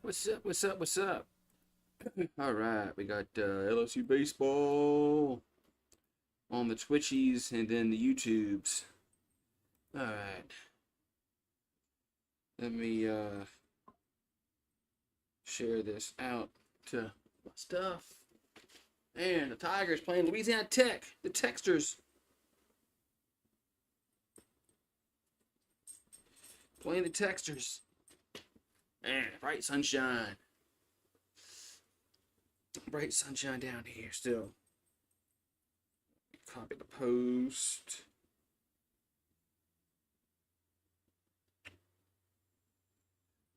What's up? What's up? What's up? All right, we got LSU baseball on the Twitchies and then the YouTubes. All right, let me share this out to my stuff. And the Tigers playing Louisiana Tech. The Texters playing the Texters. And bright sunshine. Bright sunshine down here still. Copy the post.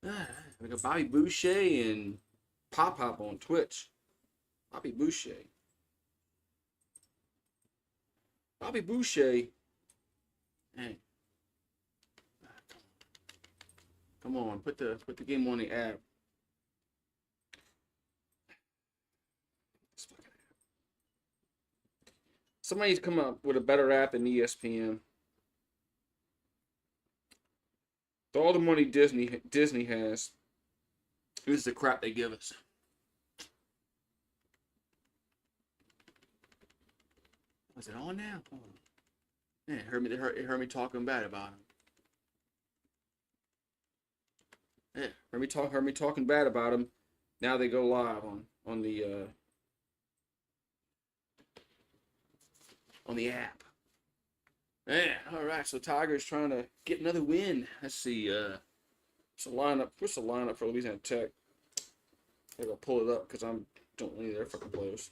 Alright, we got Bobby Boucher and Pop Pop on Twitch. Bobby Boucher. Bobby Boucher. Hey. Come on, put the game on the app. Somebody's come up with a better app than ESPN. With all the money Disney has, this is the crap they give us. Is it on now? Oh. Yeah, it heard me talking bad about him. Yeah, heard me talking bad about him. Now they go live on the app. Yeah, all right. So Tigers trying to get another win. Let's see. What's the lineup? What's the lineup for Louisiana Tech? I gotta pull it up because I don't need their fucking players.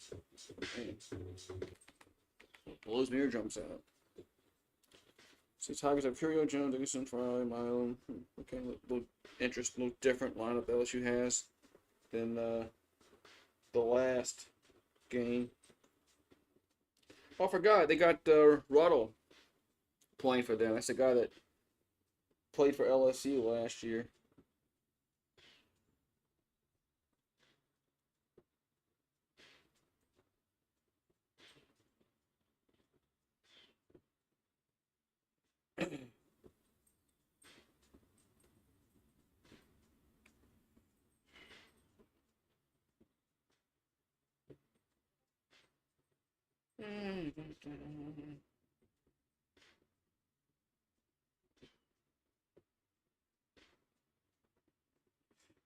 Blows my eardrums out. So Tigers have Curio, Jones, Dickinson, Fry, Milo. Okay, a little different lineup LSU has than the last game. Oh, I forgot they got Ruddle playing for them. That's the guy that played for LSU last year.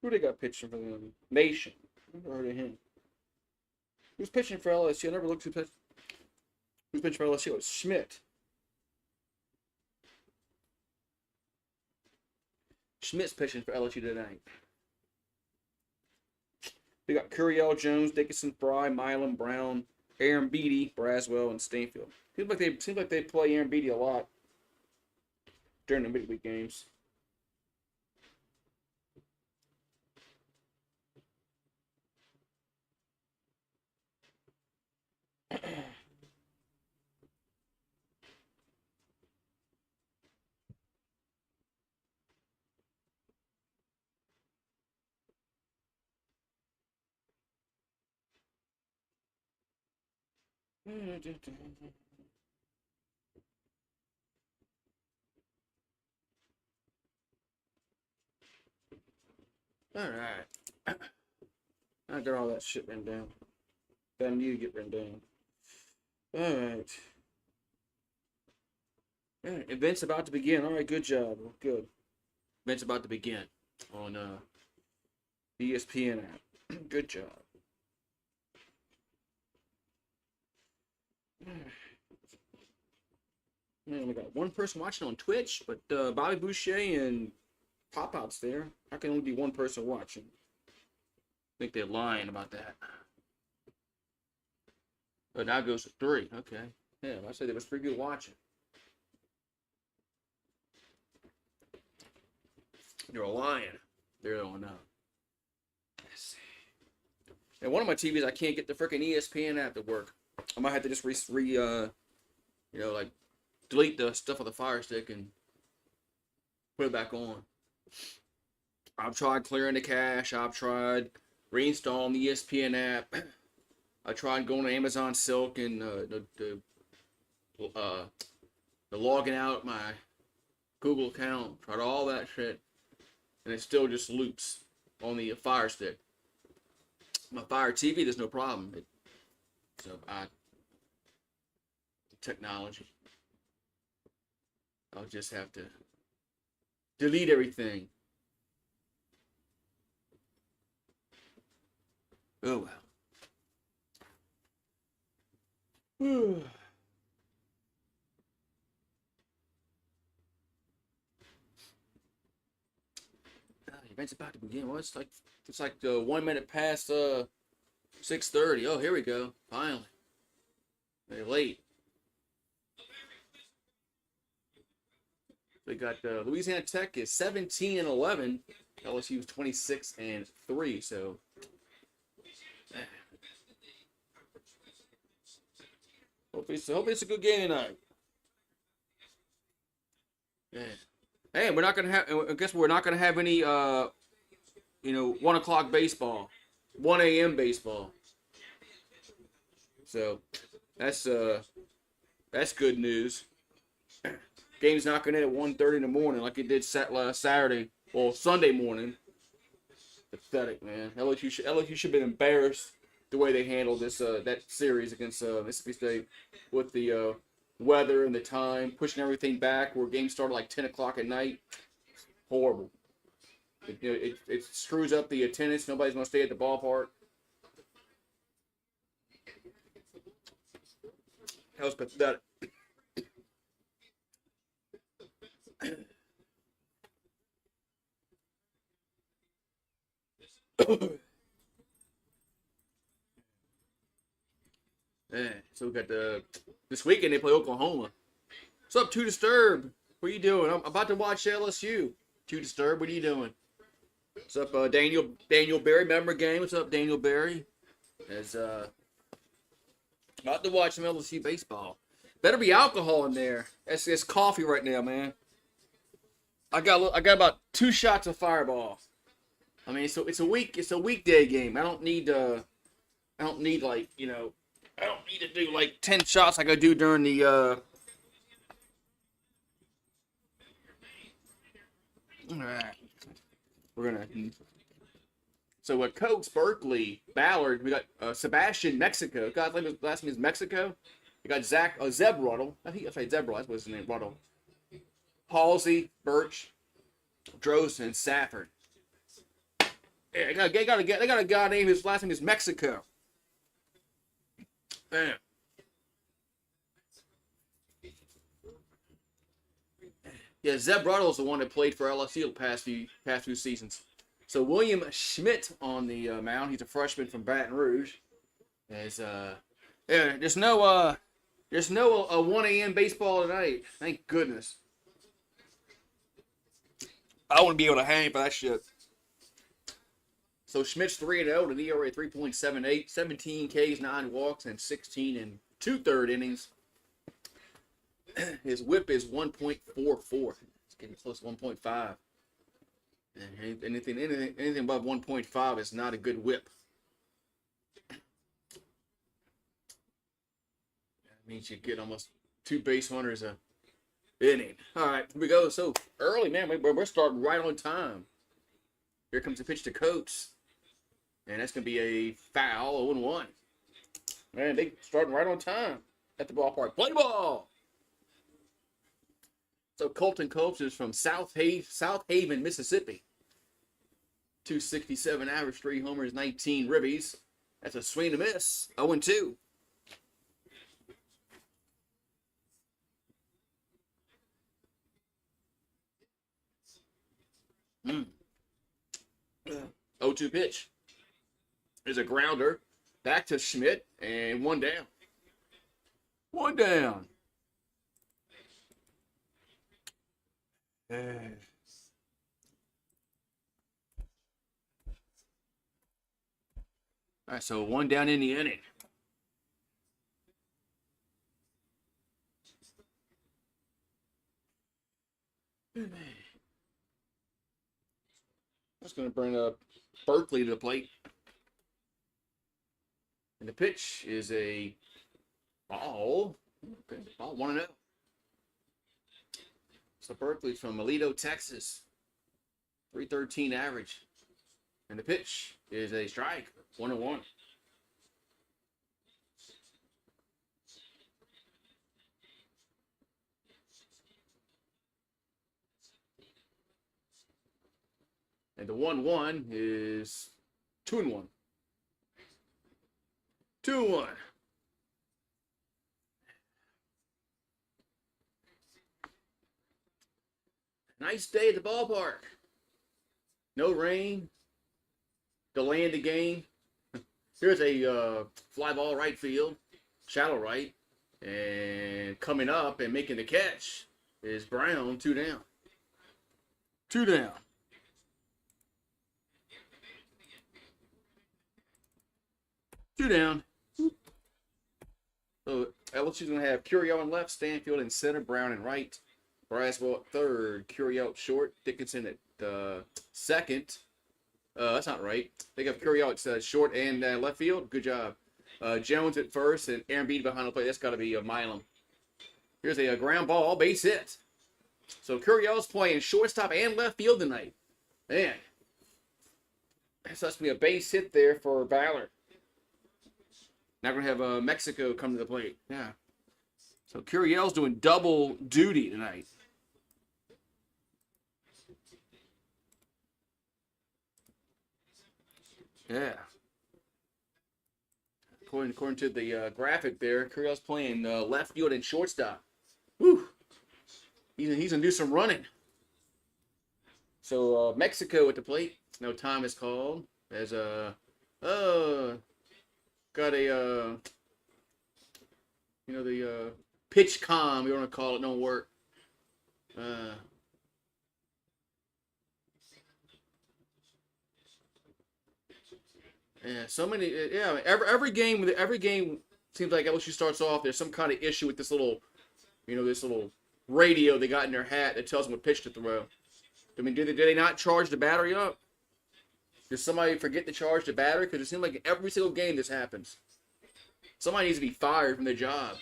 Who they got pitching for them? Nation. Never heard of him. Who's pitching for LSU? I never looked who's pitching for LSU. It's Schmidt. Schmidt's pitching for LSU tonight. We got Curiel, Jones, Dickinson, Fry, Milam, Brown, Aaron Beatty, Braswell, and Stainfield. Seems like they play Aaron Beatty a lot during the midweek games. Alright. I got all that shit written down. That I need to get written down. Alright. Alright, event's about to begin. Alright, good job. Good. Event's about to begin on ESPN app. Good job. Man, we got one person watching on Twitch, but Bobby Boucher and Pop-Out's there. How can only be one person watching? I think they're lying about that. But now it goes to 3. Okay. Yeah, I said there was 3 people watching. You're lying. They're on now. Let's see. And one of my TVs, I can't get the freaking ESPN app to work. I might have to just delete the stuff on the Fire Stick and put it back on. I've tried clearing the cache. I've tried reinstalling the ESPN app. I tried going to Amazon Silk and the logging out my Google account. Tried all that shit, and it still just loops. on the Fire Stick. My Fire TV, there's no problem. Technology. I'll just have to delete everything. Oh well. The event's about to begin. Well, it's like 1 minute past 6:30. Oh, here we go. Finally. They're late. We got Louisiana Tech is 17-11. LSU is 26-3. So, hopefully it's a good game tonight. Yeah. Hey, we're not gonna have. I guess we're not gonna have any 1 o'clock baseball, 1 a.m. baseball. So that's good news. Game's not gonna end at 1:30 in the morning like it did Saturday or Sunday morning. Pathetic, man. LSU should have been embarrassed the way they handled this that series against Mississippi State with the weather and the time, pushing everything back where games started like 10 o'clock at night. Horrible. It screws up the attendance. Nobody's going to stay at the ballpark. That was pathetic. Yeah, so we got this weekend they play Oklahoma. What's up, Too Disturbed? What are you doing? I'm about to watch LSU. Too Disturbed, what are you doing? What's up, Daniel Berry? Member game. What's up, Daniel Berry? As about to watch some LSU baseball. Better be alcohol in there. It's coffee right now, man. I got about 2 shots of Fireball. I mean, it's a weekday game. I don't need to do like 10 shots like I do during the all right. We're gonna. So at Coates, Berkeley, Ballard, we got Sebastian Mexico. God's last name is Mexico. We got Zach Zeb Ruddle. I think Zeb Ruddle. That's what his name. Ruddle. Halsey, Birch, Drosen, and Safford. Yeah, they got a guy named his last name is Mexico. Damn. Yeah, Zeb Ruddle is the one that played for LSU the past few seasons. So William Schmidt on the mound. He's a freshman from Baton Rouge. There's no 1 a.m. baseball tonight. Thank goodness. I wouldn't be able to hang for that shit. So Schmidt's 3-0 with an ERA 3.78, 17 Ks, 9 walks, and 16 and 2/3 innings. His whip is 1.44. It's getting close to 1.5. And anything above 1.5 is not a good whip. That means you get almost 2 base runners a inning. All right, here we go. So early, man. We're starting right on time. Here comes the pitch to Coates. And that's going to be a foul, 0-1. Man, they starting right on time at the ballpark. Play ball! So Colton Coates is from South Haven, Mississippi. 267 average, 3 homers, 19 ribbies. That's a swing and a miss. 0-2. Mm. 0-2 pitch. There's a grounder. Back to Schmidt. And 1 down. 1 down. All right, so 1 down in the inning. That's going to bring up Berkeley to the plate. And the pitch is a ball. Okay, ball 1-0. So Berkeley's from Aledo, Texas. 313 average. And the pitch is a strike. 1-1. And the 1-1 is 2-1. 2-1. Nice day at the ballpark. No rain. Delaying the game. Here's a fly ball right field, shallow right, and coming up and making the catch is Brown. 2 down. 2 down. Two down. So LSU's going to have Curiel in left, Stanfield in center, Brown in right, Braswell at third, Curiel at short, Dickinson at second. That's not right. They got Curiel at short and left field. Good job. Jones at first and Aaron Beatty behind the plate. That's got to be Milam. Here's a ground ball, base hit. So Curiel's playing shortstop and left field tonight. Man. That's supposed to be a base hit there for Ballard. Now we're going to have Mexico come to the plate. Yeah. So Curiel's doing double duty tonight. Yeah. According to the graphic there, Curiel's playing left field and shortstop. Woo! He's going to do some running. So Mexico at the plate. No time is called. As got a the pitch com, we want to call it, don't work. Yeah, so many. Yeah, every game seems like LSU starts off. There's some kind of issue with this little radio they got in their hat that tells them what pitch to throw. I mean, do they not charge the battery up? Does somebody forget to charge the battery? Because it seems like every single game this happens. Somebody needs to be fired from their job.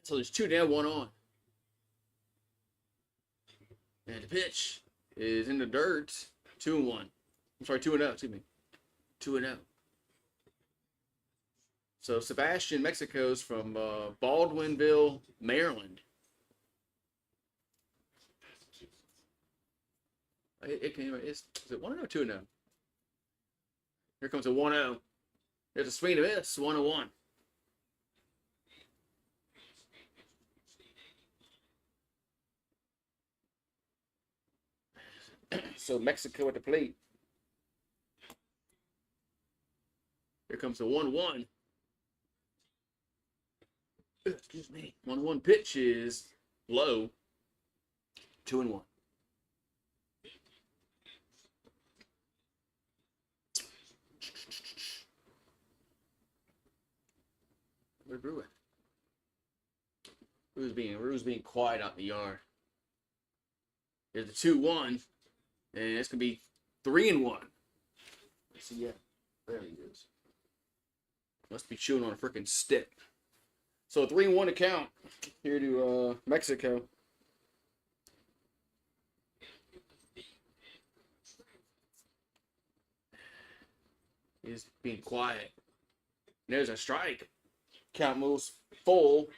So there's 2 down, 1 on. And the pitch is in the dirt. 2-1. I'm sorry, 2-0. Excuse me. 2-0. So Sebastian Mexico's from Baldwinville, Maryland. Is it 1-0 or 2-0? Here comes a 1-0. There's a swing and a miss. 1-1. So Mexico at the plate. Here comes the 1-1. Excuse me. 1-1 pitch is low. 2-1. Where's Ruin? Rue's being quiet out in the yard. There's a 2-1, and it's gonna be 3-1. Let's see, yeah, there he is. Must be chewing on a freaking stick. So 3-1 to count here to Mexico. He's being quiet. And there's a strike. Count moves full.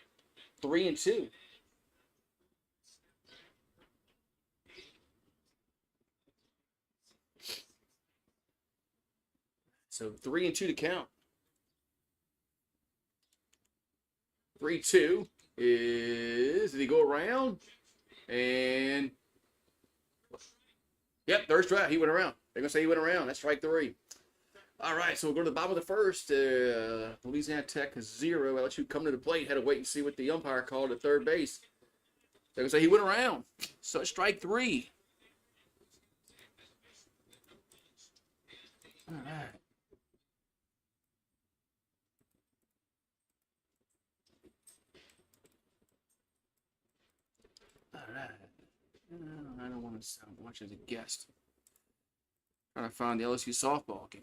3-2. So 3-2 to count. 3-2 is, did he go around? And yep, third strike. He went around. They're gonna say he went around. That's strike 3. All right, so we'll go to the bottom of the first. Louisiana Tech 0. LSU come to the plate. Had to wait and see what the umpire called at third base. They're going to say he went around. So strike 3. All right. All right. I don't want to sound much as a guest. Trying to find the LSU softball game.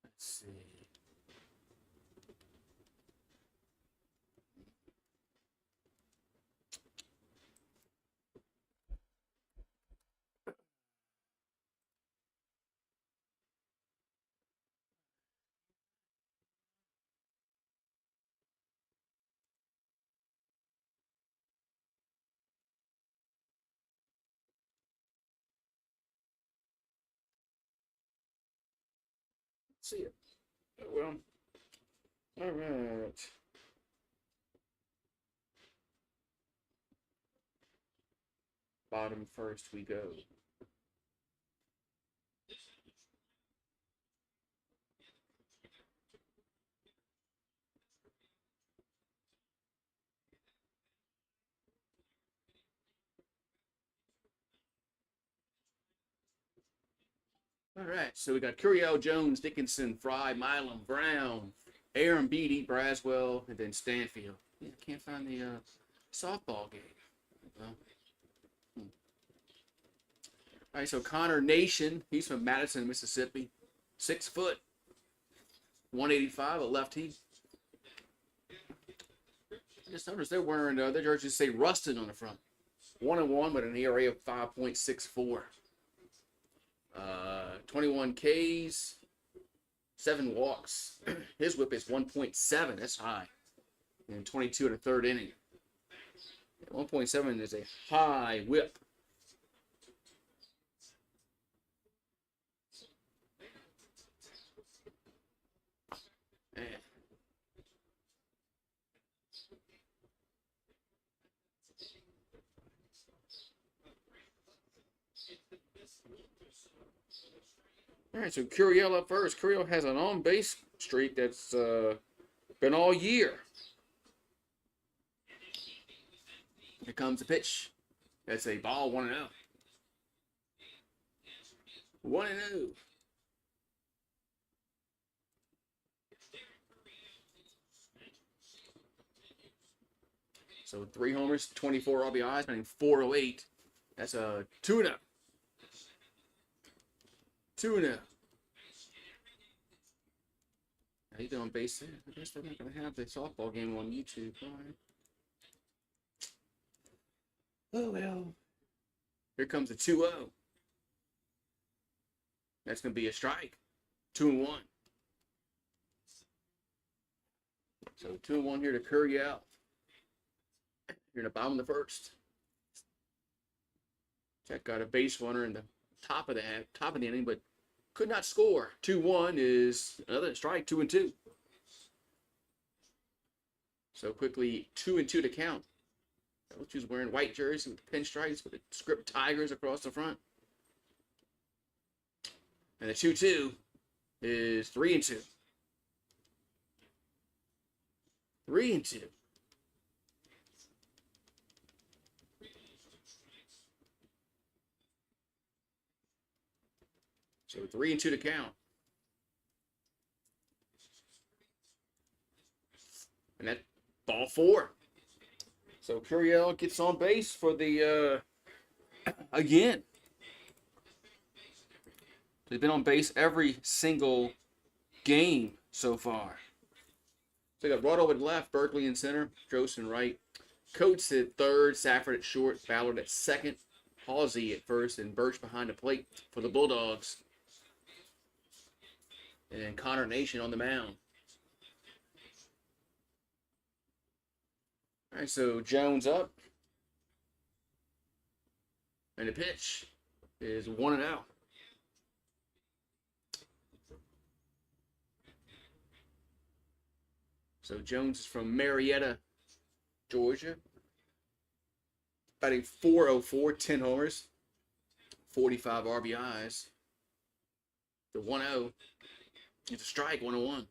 Let's see. See it. Oh, well. All right. Bottom first we go. All right, so we got Curiel, Jones, Dickinson, Fry, Milam, Brown, Aaron Beatty, Braswell, and then Stanfield. Yeah, I can't find the softball game. Well, all right, so Connor Nation, he's from Madison, Mississippi. 6 foot, 185, a lefty. I just noticed they're wearing their jerseys say Ruston on the front. 1-1 with an ERA of 5.64. 21 Ks, 7 walks. His whip is 1.7. That's high. And 22 in the third inning. 1.7 is a high whip. Man. All right, so Curiel up first. Curiel has an on-base streak that's been all year. Here comes the pitch. That's a ball, 1-0. 1-0. So 3 homers, 24 RBIs, batting .408. That's a 2-0. 2-0. He's on base there. I guess they're not going to have the softball game on YouTube. All right. Oh, well. Here comes the 2-0. That's going to be a strike. 2-1. So 2-1 here to Curiel. Here in the bottom of the first. Jack got a base runner in the top of the inning, but could not score. 2-1 is another strike. 2-2. So quickly 2-2 to count. LSU's wearing white jerseys with pinstripes with the script Tigers across the front. And the 2-2 is 3-2. 3-2. So 3-2 to count. And that ball 4. So Curiel gets on base for the again. He's been on base every single game so far. So they got Rotto at left, Berkeley in center, Drosten right, Coates at third, Safford at short, Ballard at second, Halsey at first, and Birch behind the plate for the Bulldogs. And Connor Nation on the mound. All right, so Jones up. And the pitch is 1-0. So Jones is from Marietta, Georgia. Batting .404, 10 homers, 45 RBIs. The 1-0. It's a strike, 1-1.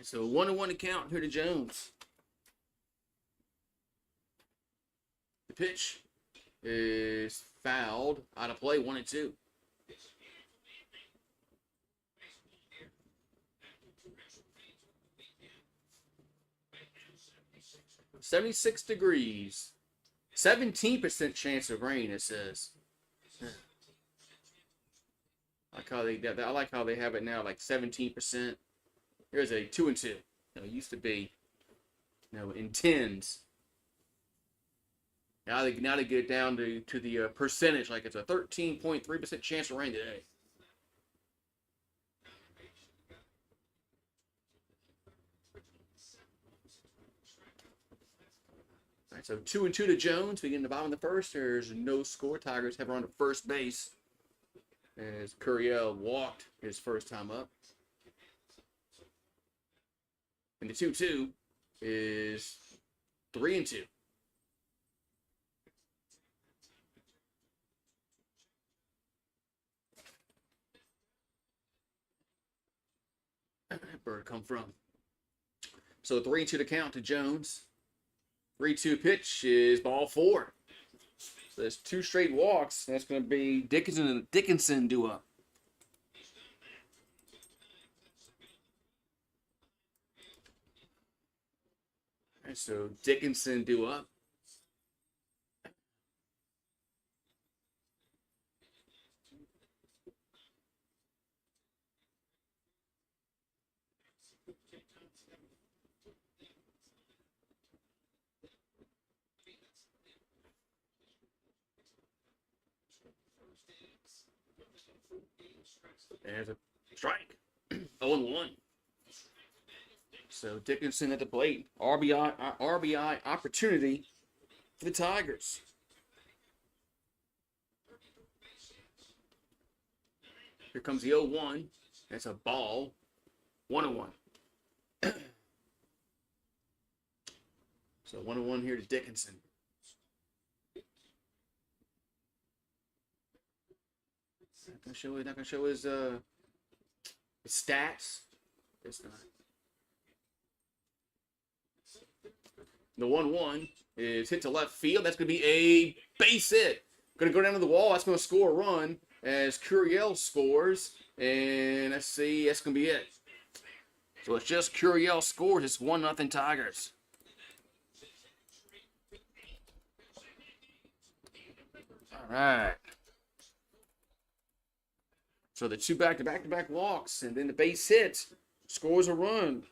So 1-1 to count here to Jones. The pitch is fouled, out of play, 1-2. .76 degrees. 17% chance of rain, it says. I like how they have it now, like 17%. Here's a 2-2. It used to be, in tens. Now they get it down to the percentage, like it's a 13.3% chance of rain today. right, so 2-2 to Jones. We get in the bottom of the first. There's no score. Tigers have run to first base as Curiel walked his first time up. And the 2-2 is 3-2. Bird come from. So 3-2 to count to Jones. 3-2 pitch is ball 4. So there's 2 straight walks. That's going to be Dickinson due up. All right, so Dickinson due up. There's a strike. 0-1. So Dickinson at the plate. RBI opportunity for the Tigers. Here comes the 0-1. That's a ball. 1-1. So 1-1 here to Dickinson. Not gonna show his stats. It's not. The 1-1 is hit to left field. That's gonna be a base hit. Gonna go down to the wall. That's gonna score a run as Curiel scores. And let's see, that's gonna be it. So it's just Curiel scores. It's 1-0 Tigers. All right. So the 2 back-to-back walks, and then the base hit scores a run.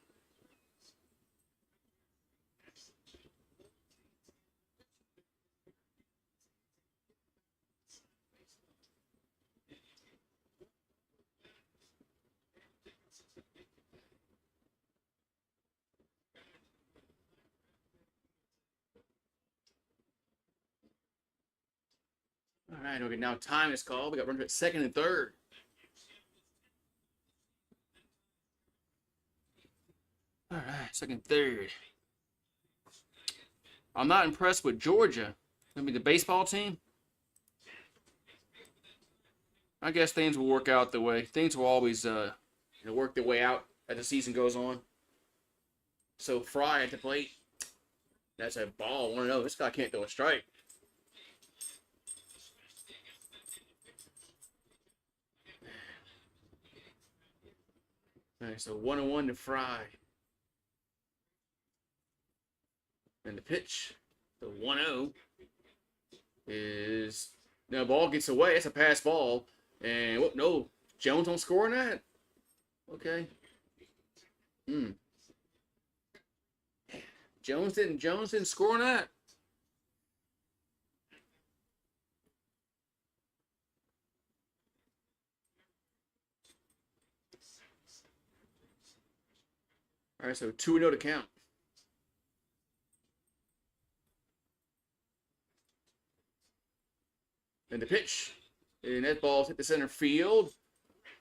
All right, okay, now time is called. We got runners at second and third. All right, second, third. I'm not impressed with Georgia. I mean, the baseball team. I guess things will work out the way. Things will always work their way out as the season goes on. So Fry at the plate. That's a ball. 1-0. This guy can't throw a strike. All right, so 1-1 to Fry. And the pitch, the 1-0, is the ball gets away. It's a pass ball, and no, Jones don't score on that. Okay. Jones didn't score on that. All right, so 2-0 to count. And the pitch. And that ball's hit the center field.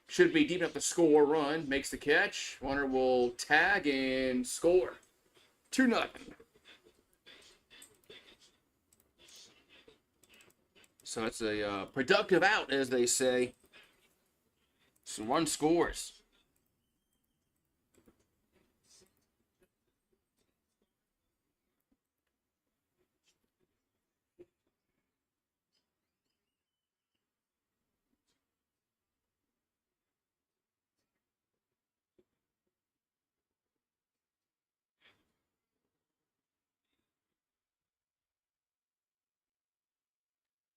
Should be deep enough to score a run. Makes the catch. Runner will tag and score. 2-0. So it's a productive out, as they say. So 1 scores.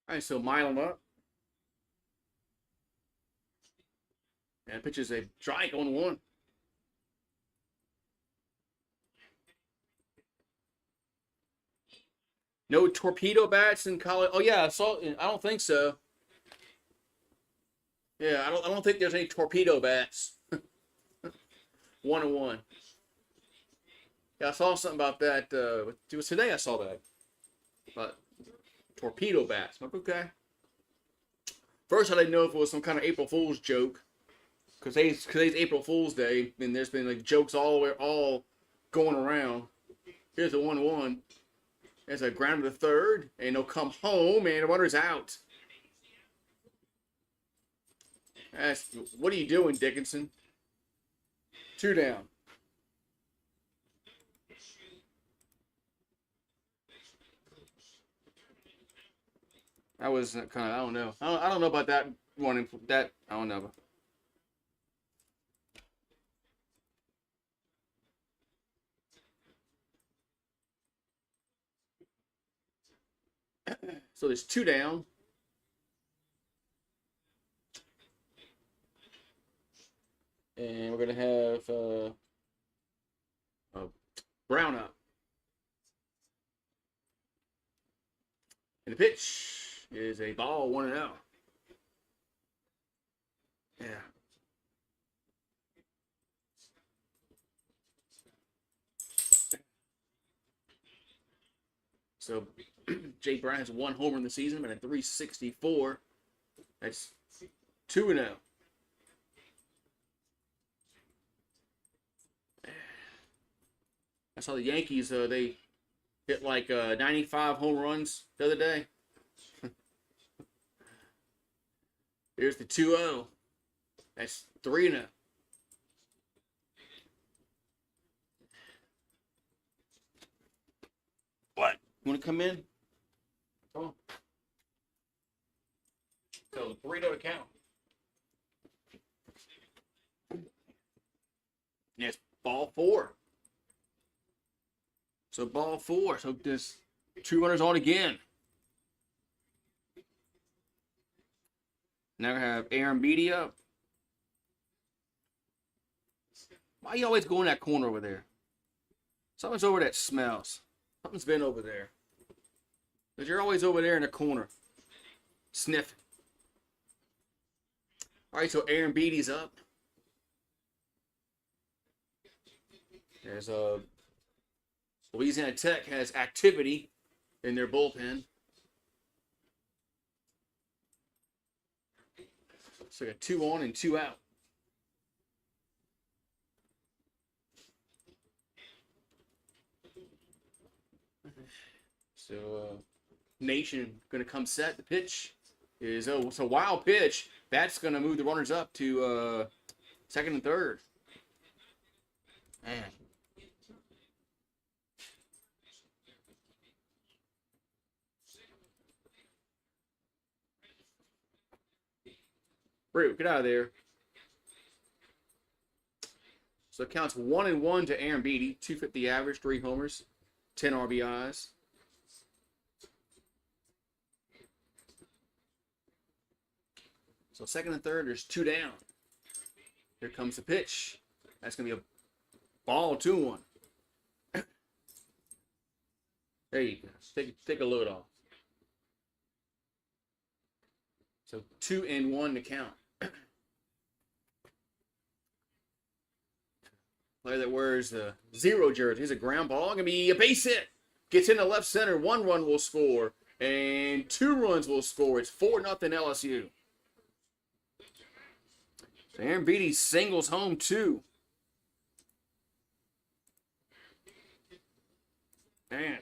All right, so Milam up. And pitches a strike on 1. No torpedo bats in college. Oh yeah, I saw. I don't think so. Yeah, I don't think there's any torpedo bats. 1-1. Yeah, I saw something about that. It was today I saw that. but torpedo bats. I'm like, okay. First, I didn't know if it was some kind of April Fool's joke, because today's April Fool's Day, and there's been like jokes all going around. Here's a 1-1. There's a ground to the third, and they'll come home, and the runner's out. What are you doing, Dickinson? 2 down. That was kind of, I don't know. I don't know about that running. That, I don't know. So there's 2 down. And we're going to have Brown up. And the pitch is a ball, 1-0. Yeah. So Jay Brown has 1 homer in the season, but at 364. That's 2-0. I saw the Yankees, they hit like 95 home runs the other day. Here's the 2-0. That's 3-0. What? You want to come in? Come on. So 3-0 to count. Yes, ball 4. So ball 4. So there's 2 runners on again. Now we have Aaron Beatty up. Why you always go in that corner over there? Something's over that smells. Something's been over there. But you're always over there in the corner. Sniffing. Alright, so Aaron Beatty's up. There's Louisiana Tech has activity in their bullpen. So got 2 on and 2 out. So Nation gonna come set. The pitch is it's a wild pitch. That's gonna move the runners up to second and third. Man. Brew, get out of there. So it counts 1-1 to Aaron Beatty, 250 average, 3 homers, 10 RBIs. So second and third, there's 2 down. Here comes the pitch. That's going to be a ball, 2-1. There you go. Take a load off. So 2-1 to count. Player that wears the 0 jersey. Here's a ground ball. Going to be a base hit. Gets into left center. 1 run will score. And 2 runs will score. It's 4-0 LSU. So Aaron Beatty singles home 2. Man.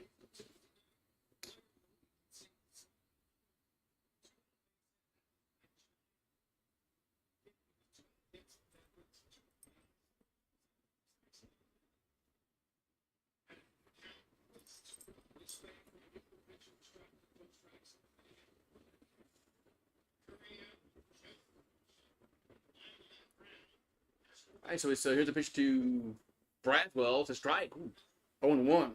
All right, so here's a pitch to Bradwell to strike. 0-1.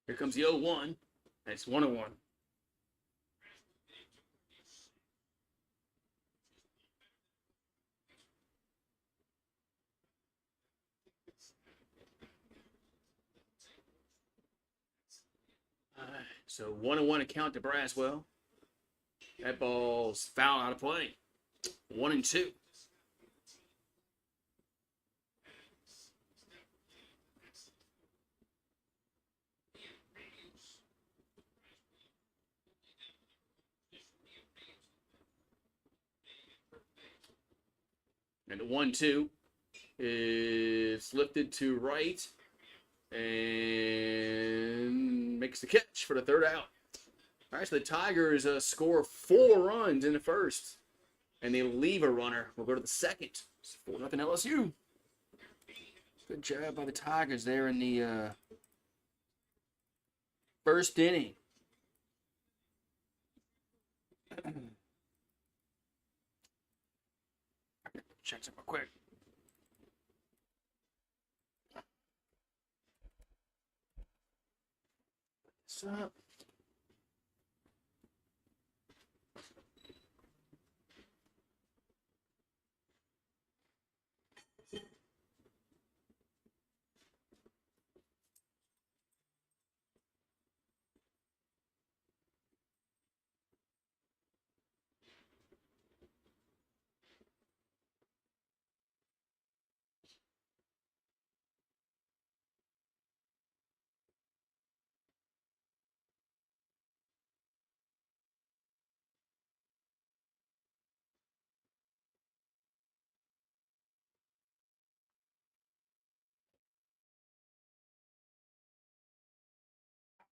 Here comes the 0-1. That's 1-1. So 1-1 account to Braswell. That ball's foul out of play. 1-2. And the 1-2 is lifted to right and makes the catch for the third out. All right, so the Tigers score 4 runs in the first, and they leave a runner. We'll go to the second. It's 4-0 LSU. Good job by the Tigers there in the first inning. Check something real quick. What's up?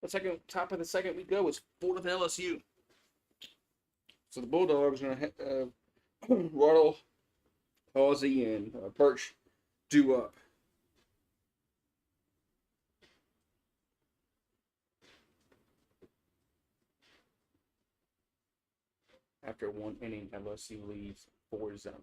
The top of the second we go is 4-0 LSU. So the Bulldogs are going to Waddle, Halsey, and Perch due up. After one inning, LSU leads 4-0.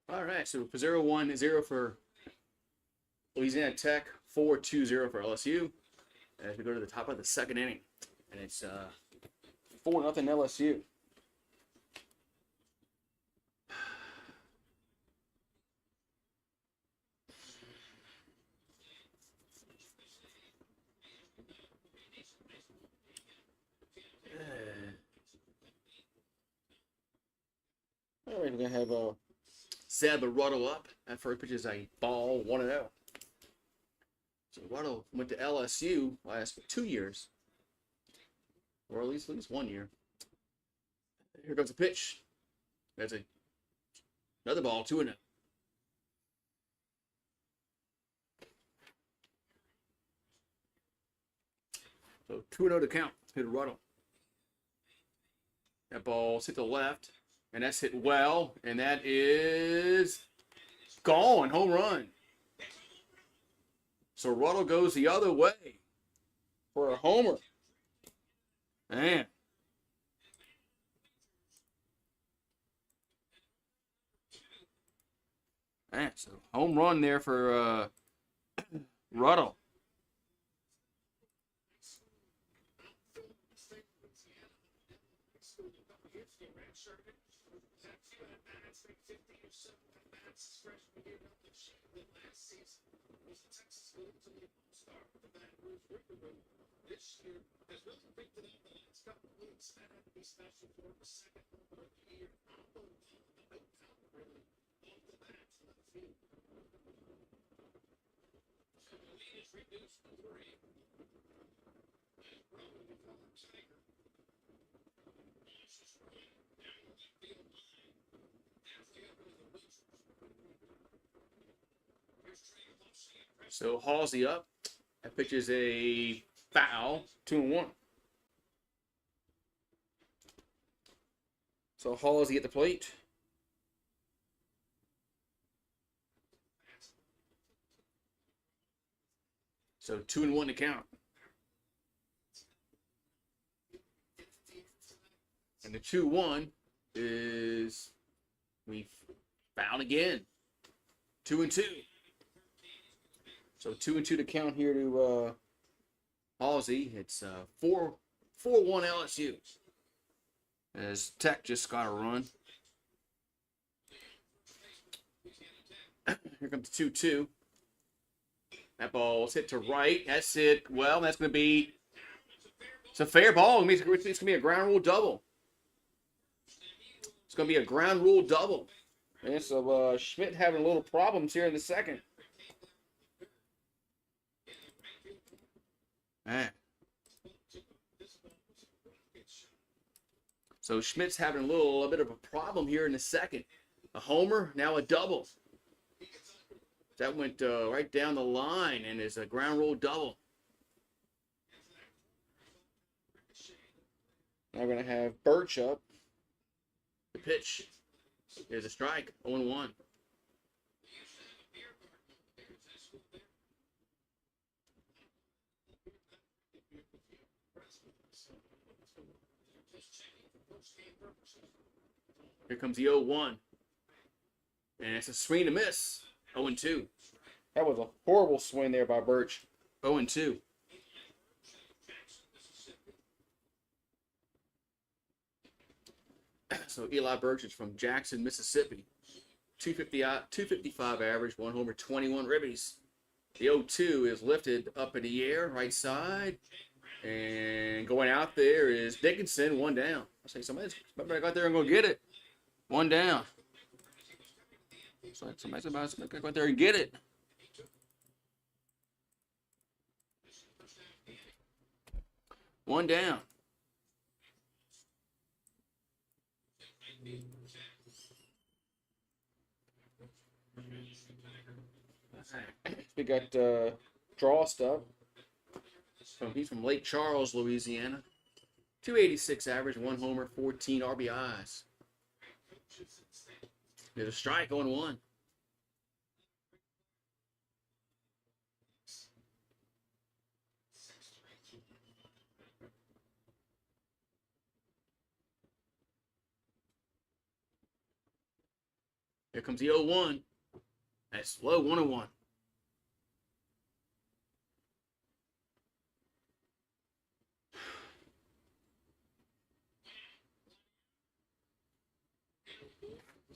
All right, so 0-1-0 for Louisiana Tech, 4-2-0 for LSU. As we go to the top of the second inning, and it's 4-0 LSU. All right, we're gonna have Zeb Ruddle up. That first pitch is a ball, 1-0. So Ruddle went to LSU last 2 years, or at least 1 year. Here comes a pitch. That's another ball, 2-0. So 2-0 to count. Hit Ruddle. That ball's hit to the left, and that's hit well, and that is gone. Home run. So Ruddle goes the other way for a homer. Man. Man, so home run there for Ruddle. This year has really picked it up the last couple of weeks. That had to be special for the second one of the year. Really off the bat to the field. So the lead is reduced to 3. And probably become a tiger. Launches right down the left field line. After the other the Wizards. So Halsey up. That pitch is a foul, 2-1. So Halsey at the plate. So 2-1 to count. And the 2-1 is we fouled again. 2-2. So 2-2 to count here to Halsey. It's 4-1 LSU. As Tech just got a run. Here comes 2-2. That ball's hit to right. That's it. Well, that's going to be... It's a fair ball. It's going to be a ground rule double. It's going to be a ground rule double. And so Schmidt having a little problems here in the second. Man. So Schmidt's having a bit of a problem here in the second. A homer, now a double. That went right down the line and is a ground rule double. Now we're going to have Birch up. The pitch is a strike, 0-1. Here comes the 0-1. And it's a swing and a miss. 0-2. That was a horrible swing there by Birch. 0-2. So Eli Birch is from Jackson, Mississippi. 255 average, 1 homer, 21 ribbies. The 0-2 is lifted up in the air, right side. And going out there is Dickinson, 1 down. I say somebody got out there and go get it. 1 down. So somebody's about to go out there and get it. One down. We got Drost up. He's from Lake Charles, Louisiana. 286 average, 1 homer, 14 RBIs. There's a strike, 0-1. Here comes the 0-1. That's low, 1-1.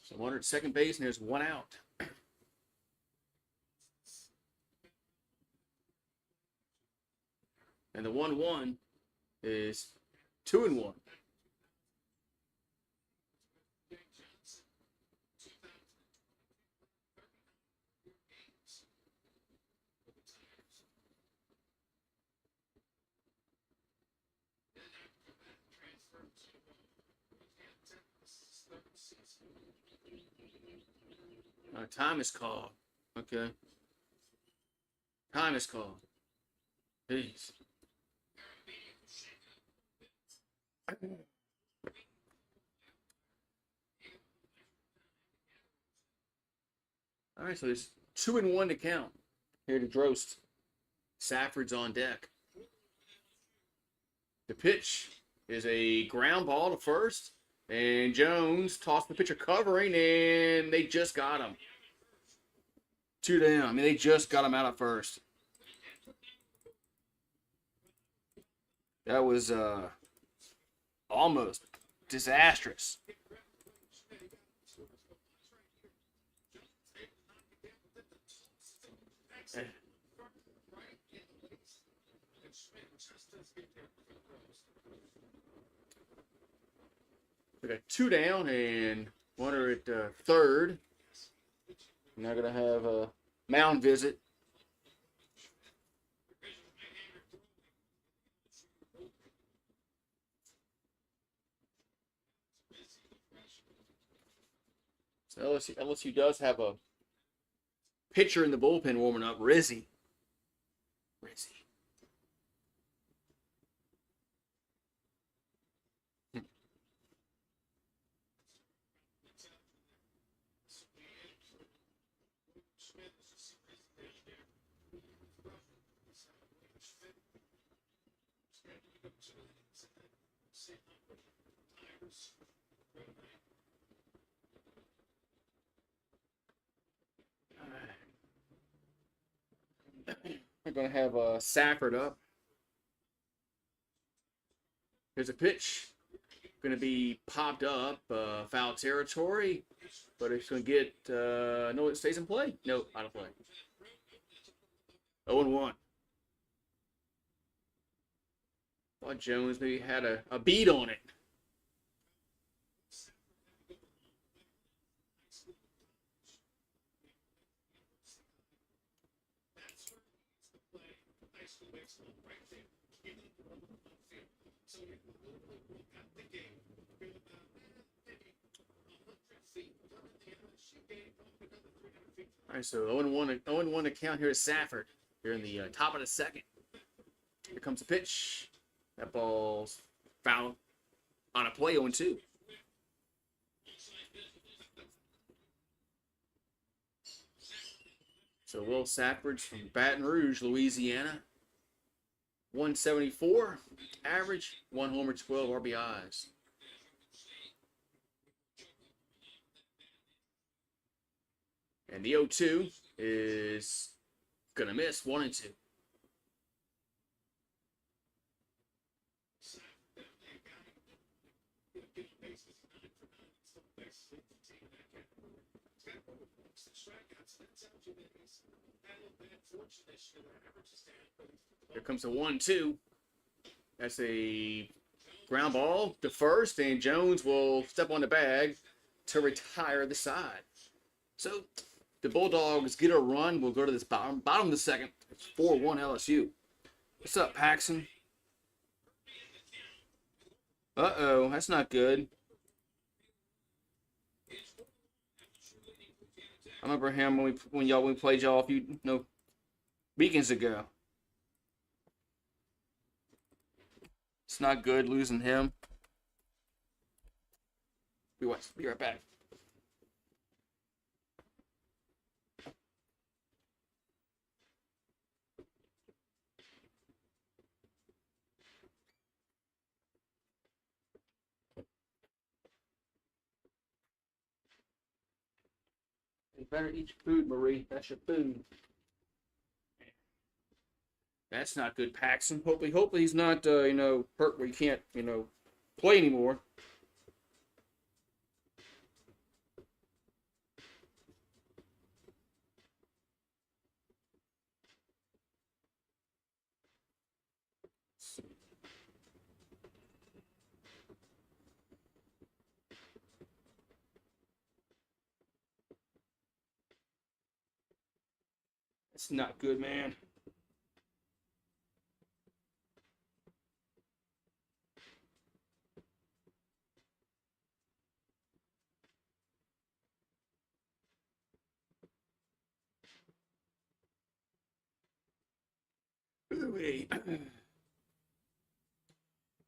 So 1 at second base, and there's 1 out. And the 1-1 is 2-1. Time is called. Okay. Time is called. Please. All right, so there's 2-1 to count. Here to Drost. Safford's on deck. The pitch is a ground ball to first. And Jones tossed the pitcher covering, and they just got him. 2 down. I mean, they just got him out at first. That was almost disastrous. We got 2 down and 1 at third. Now going to have a mound visit. So LSU does have a pitcher in the bullpen warming up, Rizzi. We're going to have Safford up. Here's a pitch. Going to be popped up, foul territory, but it's going to get, no, it stays in play. No, out of play. 0-1. Thought Jones maybe had a beat on it. All right, so 0-1 to count here at Safford. Here in the top of the second. Here comes the pitch. That ball's foul on a play 0-2. So Will Safford's from Baton Rouge, Louisiana. 174 average, 1 homer, 12 RBIs. And the 0-2 is gonna miss 1-2. Here comes the 1-2. That's a ground ball to first, and Jones will step on the bag to retire the side. So the Bulldogs get a run. We'll go to this bottom of the second. It's 4-1 LSU. What's up, Paxson? Uh-oh, that's not good. I remember him when we played y'all a few weekends ago. It's not good losing him. Be right back. You better eat your food, Marie. That's your food. That's not good, Paxson. Hopefully he's not, hurt where you can't, play anymore. That's not good, man.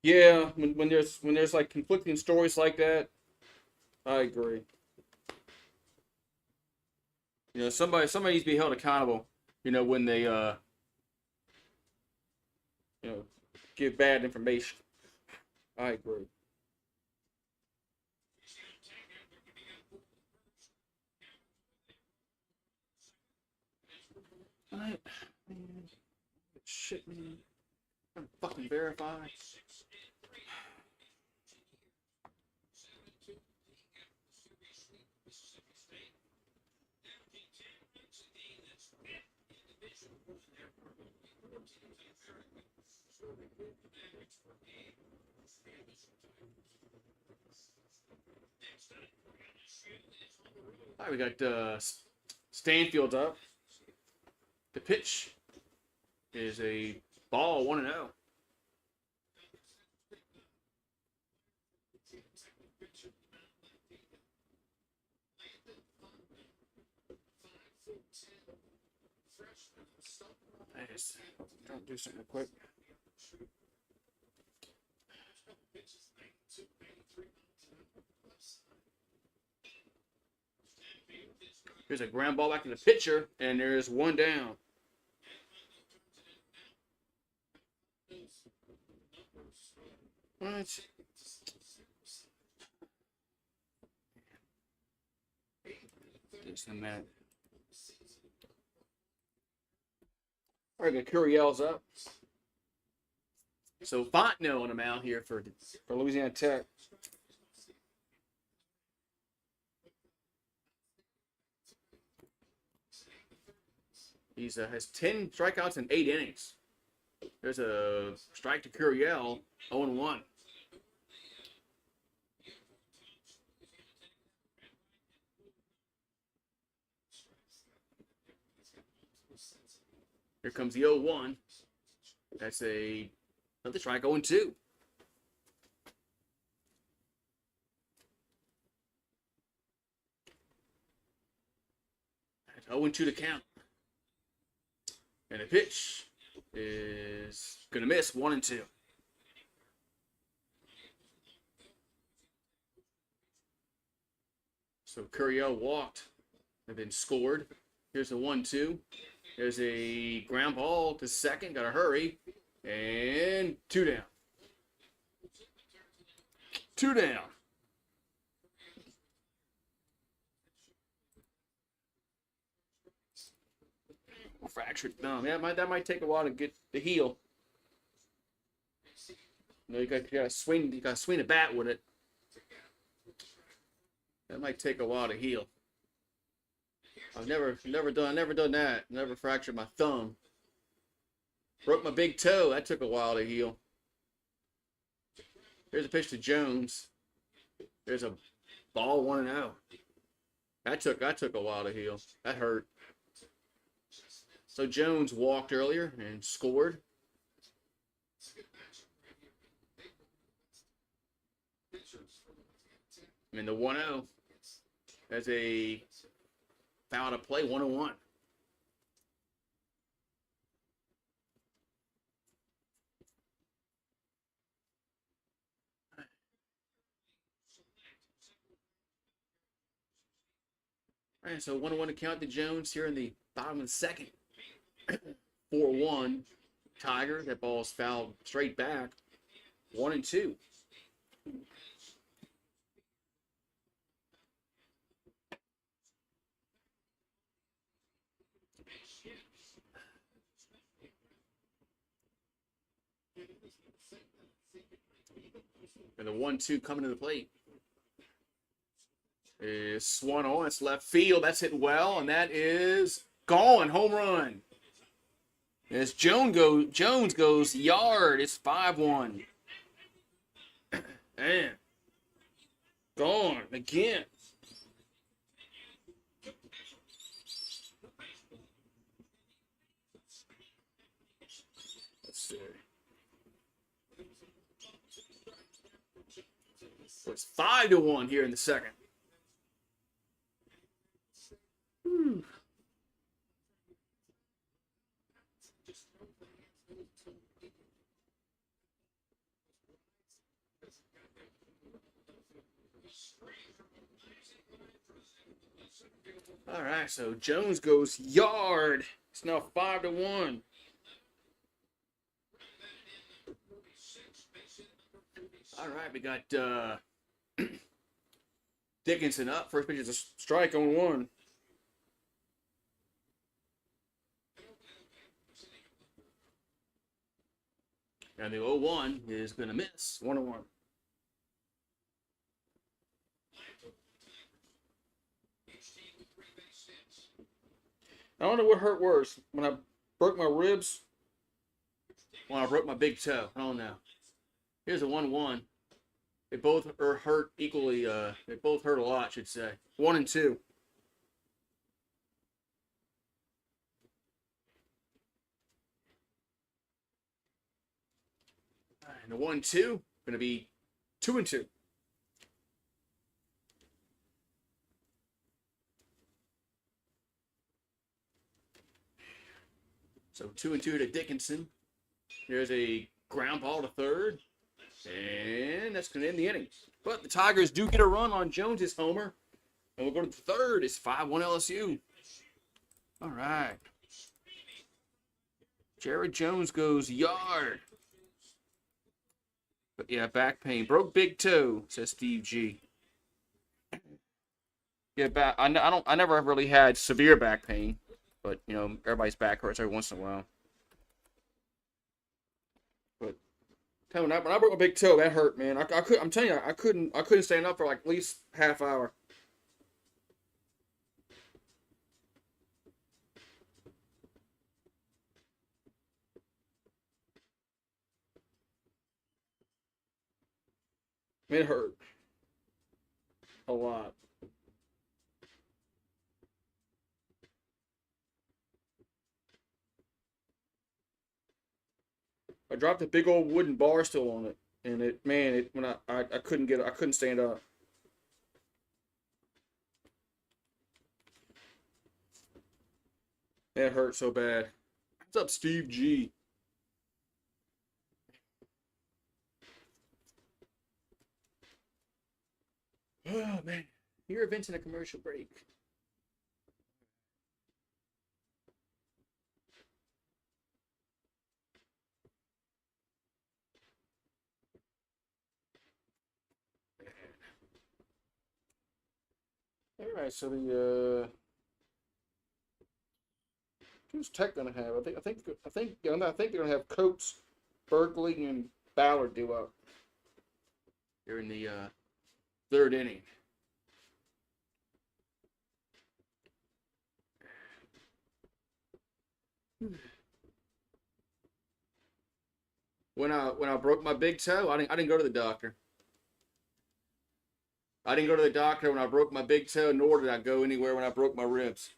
Yeah, when there's like conflicting stories like that, I agree. Somebody needs to be held accountable. When they give bad information. I agree. Shit, man. I'm fucking verify. All right, we got Stanfield up. The pitch is a ball, 1-0. Nice. Trying to do something real quick. Here's a ground ball back to the pitcher, and there's one down. What? Just a minute. All right, Curiel's up. So Fontenot on the mound here for Louisiana Tech. He has 10 strikeouts in 8 innings. There's a strike to Curiel, 0-1. Here comes the 0-1. That's another strike, 0-2. That's 0-2 to count. And the pitch is going to miss, 1-2. So Curiel walked and then scored. Here's the 1-2. There's a ground ball to second. Got to hurry. And 2 down. 2 down. Fractured thumb. Yeah, that might take a while to get the heal. You know, you got to swing. You got to swing a bat with it. That might take a while to heal. I've never done that. Never fractured my thumb. Broke my big toe. That took a while to heal. Here's a pitch to Jones. There's a ball 1-0. That took a while to heal. That hurt. So Jones walked earlier and scored. And the 1-0 has a foul to play, 1-1. All right, so 1-1 to count to Jones here in the bottom of the second. 4-1 Tiger. That ball's fouled straight back. 1-2. And the 1-2 coming to the plate is swung on. It's left field. That's hit well, and that is gone. Home run. As Jones goes yard. It's 5-1. And gone again. Let's see. So it's 5-1 here in the second. All right, so Jones goes yard. It's now 5-1. All right, we got Dickinson up. First pitch is a strike on 1. And the 0-1 is going to miss. 1-1. I don't know what hurt worse. When I broke my ribs, when I broke my big toe. I don't know. Here's a 1-1. They both are hurt equally. They both hurt a lot, I should say. 1-2. And the 1-2 going to be 2-2. So 2-2 to Dickinson. There's a ground ball to third. And that's going to end the inning. But the Tigers do get a run on Jones's homer. And we'll go to the third. It's 5-1 LSU. All right. Jared Jones goes yard. But yeah, back pain. Broke big toe, says Steve G. Yeah, I never really had severe back pain. But, you know, everybody's back hurts every once in a while. When I broke my big toe, that hurt, man. I'm telling you, I couldn't stand up for like at least half hour. It hurt a lot. I dropped a big old wooden bar stool on it, and it, man, it when I couldn't I couldn't stand up. It hurt so bad. What's up, Steve G? Oh man, your event's in a commercial break. All right, so who's Tech gonna have? I think they're gonna have Coates, Berkeley, and Ballard do up. They're in the third inning. When I broke my big toe, I didn't go to the doctor. I didn't go to the doctor when I broke my big toe, nor did I go anywhere when I broke my ribs.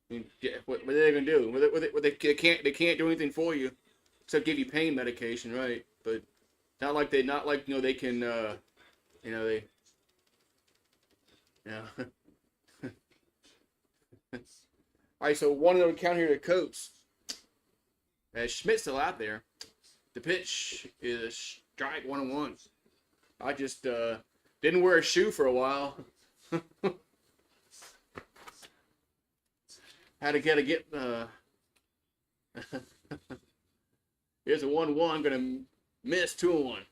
I mean, yeah, what are they gonna do? They can't do anything for you except give you pain medication, right? But not like they can they you know. All right, so one of them count here to Coates. Schmidt's still out there. The pitch is strike 1-1. I just didn't wear a shoe for a while. Had to get. Here's a 1-1. Gonna miss 2-1.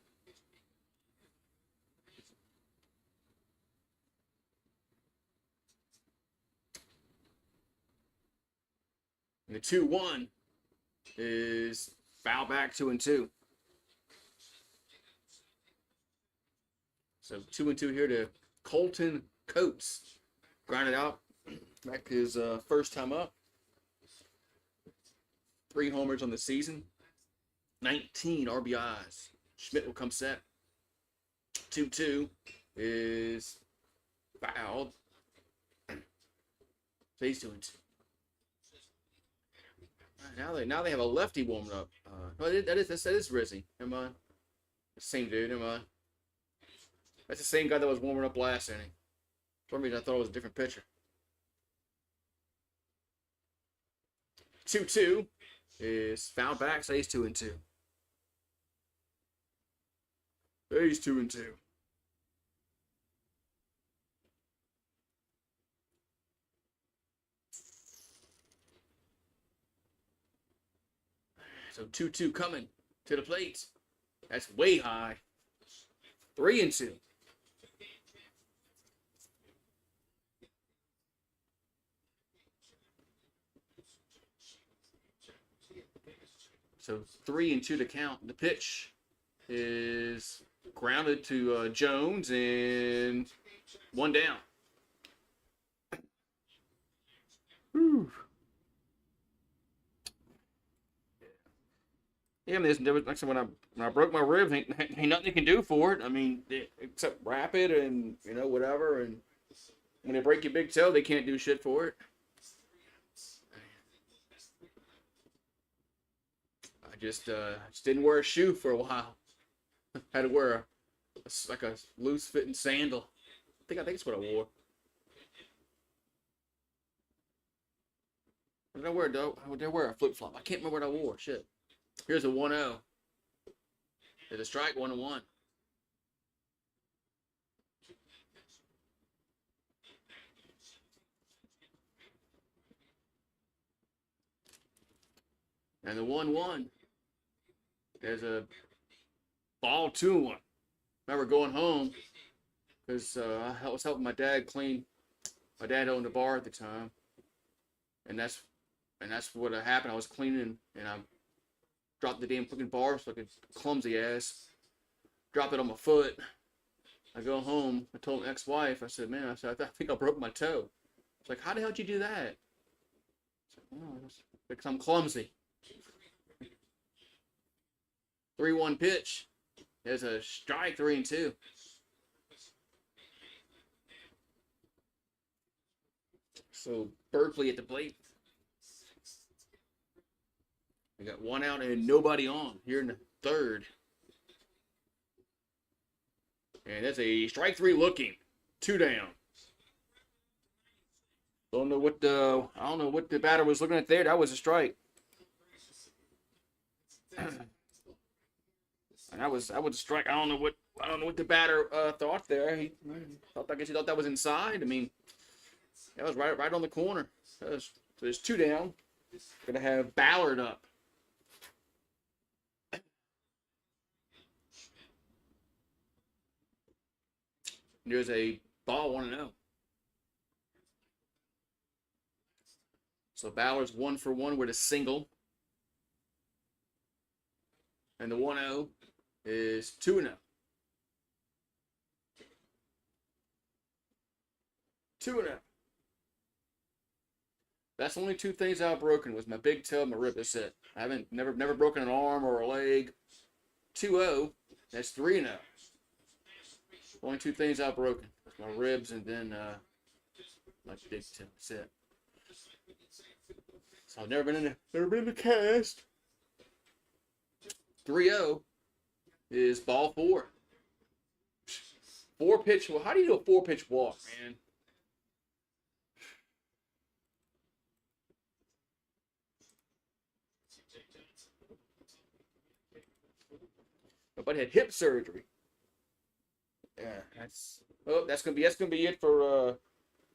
And the 2-1 is foul back 2-2. So 2-2 here to Colton Coates. Grounded out. Back his first time up. 3 homers on the season. 19 RBIs. Schmidt will come set. 2-2 is fouled. So he's 2-2. Now they have a lefty warming up. That is Rizzy. Never mind. Same dude. Never mind. That's the same guy that was warming up last inning. For some reason, I thought it was a different pitcher. 2-2 is fouled back, so he's 2-2. He's 2-2. So 2-2 coming to the plate. That's way high. 3-2. So 3-2 to count. The pitch is grounded to Jones and 1 down. Whew. Yeah, I mean, like I said, when I broke my ribs, ain't nothing you can do for it. I mean, except wrap it and whatever. And when they break your big toe, they can't do shit for it. I just didn't wear a shoe for a while. Had to wear like a loose fitting sandal. I think it's what I wore. What did I wear? Did I wear a flip flop? I can't remember what I wore. Shit. Here's a 1-0. There's a strike 1-1. And the 1-1. There's a ball 2-1. I remember going home because I was helping my dad clean. My dad owned a bar at the time, and that's what happened. I was cleaning, and Drop the damn fucking bars like a clumsy ass. Drop it on my foot. I go home. I told my ex-wife. I said, man, I think I broke my toe. It's like, how the hell did you do that? It's like, oh, because I'm clumsy. 3-1 pitch. There's a strike, 3-2. So Berkeley at the plate. We got 1 out and nobody on here in the third. And that's a strike 3 looking. 2 down. I don't know what the batter was looking at there. That was a strike. And that was a strike. I don't know what the batter thought there. I guess he thought that was inside. I mean, that was right on the corner. So there's 2 down. Gonna have Ballard up. There's a ball 1-0. So Ballard's 1 for 1 with a single. And the 1-0 is 2-0. 2-0. That's the only 2 things I've broken was my big toe and my rib. That's it. I haven't never broken an arm or a leg. 2-0. That's 3-0. Only 2 things I've broken. My ribs and then my big toe. That's it. So I've never been in the cast. 3-0 is ball 4. 4-pitch. Well, how do you do a 4-pitch walk, man? Nobody had hip surgery. Yeah, that's gonna be it for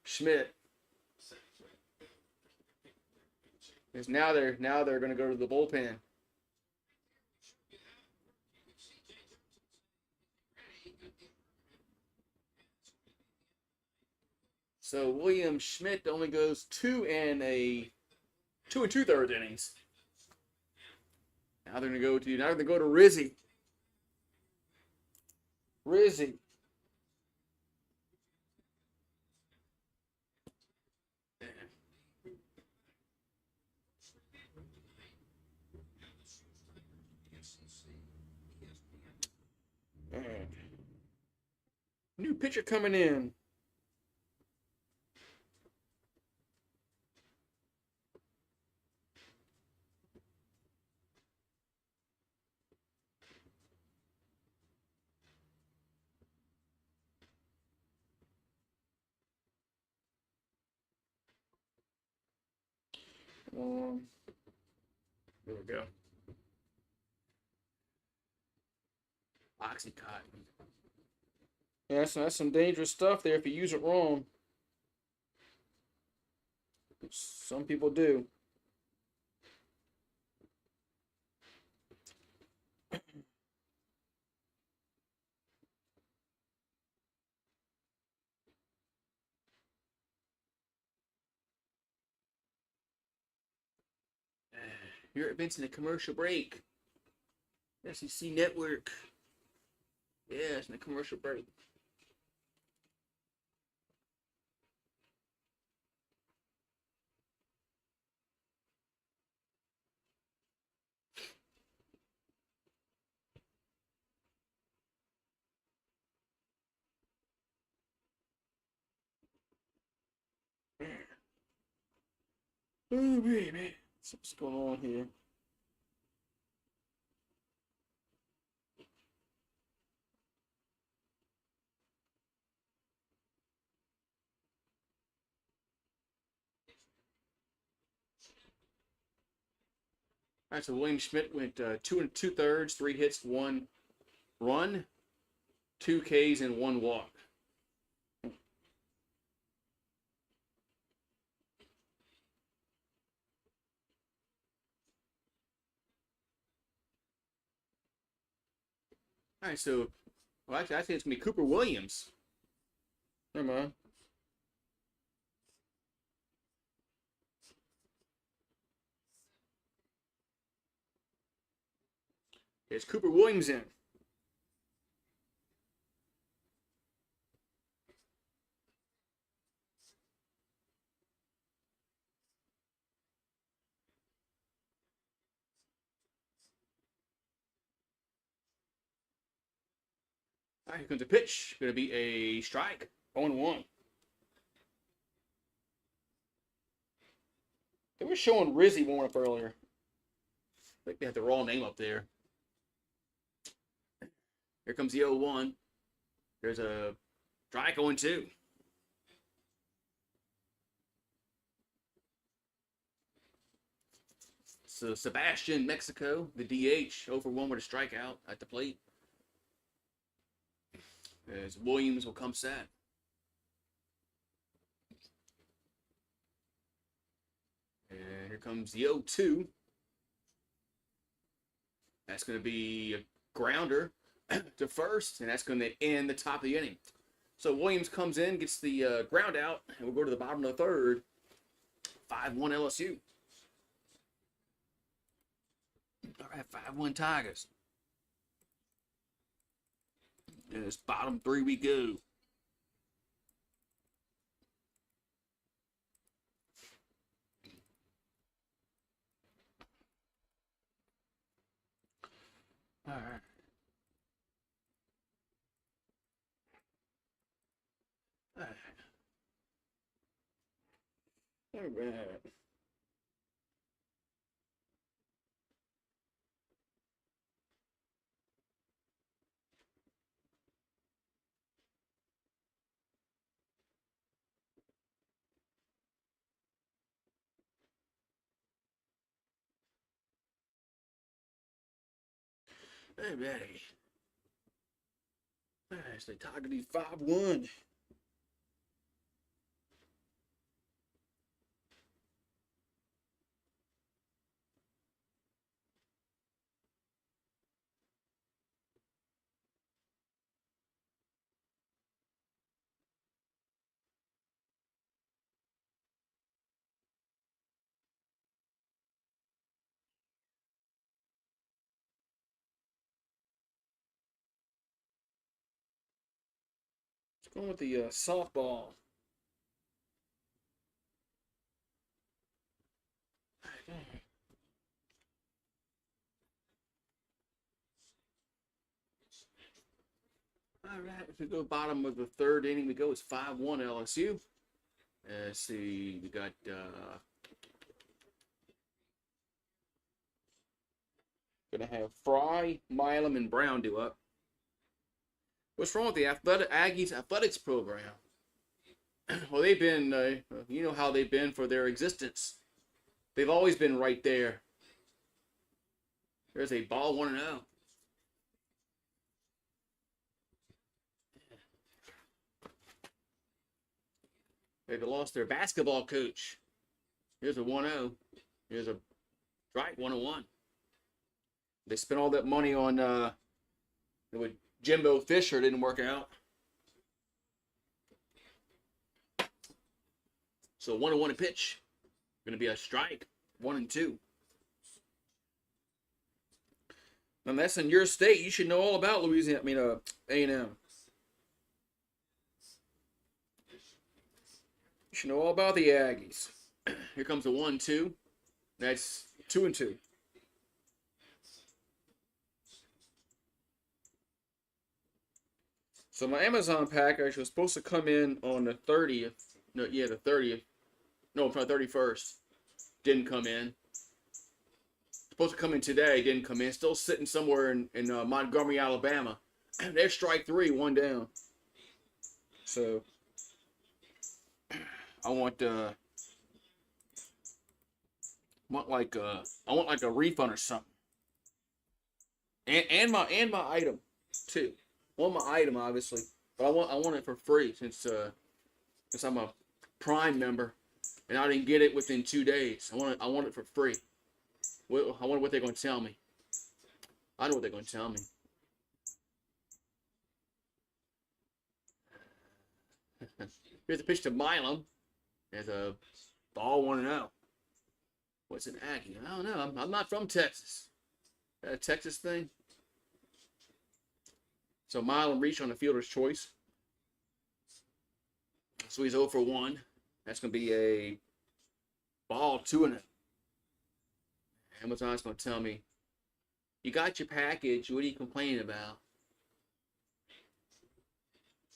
Schmidt. Because now they're gonna go to the bullpen. So William Schmidt only goes 2 2 2/3 innings. Now they're gonna go to Rizzy. Rizzy. New pitcher coming in. There we go. Oxycontin. Yeah, so that's some dangerous stuff there if you use it wrong. Some people do. You're advancing a commercial break. SEC Network. Yeah, it's in a commercial break. Oh, baby. What's going on here? All right, so William Schmidt went 2 2/3, 3 hits, 1 run, 2 Ks, and 1 walk. All right, so actually, I think it's gonna be Cooper Williams. Never mind. Is Cooper Williams in? All right, here comes a pitch. Going to be a strike. 0-1. They were showing Rizzy warm up earlier. I think they had the wrong name up there. Here comes the 0-1. There's a strike 0-2. So Sebastian Mexico, the DH, 0-1 with a strikeout at the plate. As Williams will come set. And here comes the 0-2. That's going to be a grounder to first, and that's going to end the top of the inning. So Williams comes in, gets the ground out, and we'll go to the bottom of the third. 5-1 LSU. All right, 5-1 Tigers. And it's bottom three we go. All right. All right. All right. Hey, ready. All right, so Tiger needs 5-1. Let's go with the softball. All right, if we go bottom of the third inning, we go. It's 5-1 LSU. Let's see, we got gonna have Fry, Milam, and Brown do up. What's wrong with the Aggies athletics program? Well, they've been, you know how they've been for their existence. They've always been right there. There's a ball 1-0. They've lost their basketball coach. Here's a 1-0. Here's a strike 1-1. They spent all that money on with Jimbo Fisher. Didn't work out. So 1-1 a pitch. Going to be a strike. 1-2. And that's in your state. You should know all about Louisiana. I mean, A&M. You should know all about the Aggies. Here comes the 1-2. That's 2-2. So my Amazon package was supposed to come in on the 30th. No, yeah, the 30th. No, from the 31st. Didn't come in. Supposed to come in today. Didn't come in. Still sitting somewhere in Montgomery, Alabama. They're strike 3, 1 down. So I want like a refund or something. And my item too. I want my item obviously, but I want it for free since I'm a Prime member and I didn't get it within 2 days. I want it for free. I wonder what they're going to tell me. I know what they're going to tell me. Here's a pitch to Milam. There's a ball 1-0. What's an Aggie? I don't know. I'm not from Texas. That a Texas thing? So Milam reached on the fielder's choice. So he's 0 for 1. That's going to be a ball 2-0. Hamilton's going to tell me, you got your package. What are you complaining about?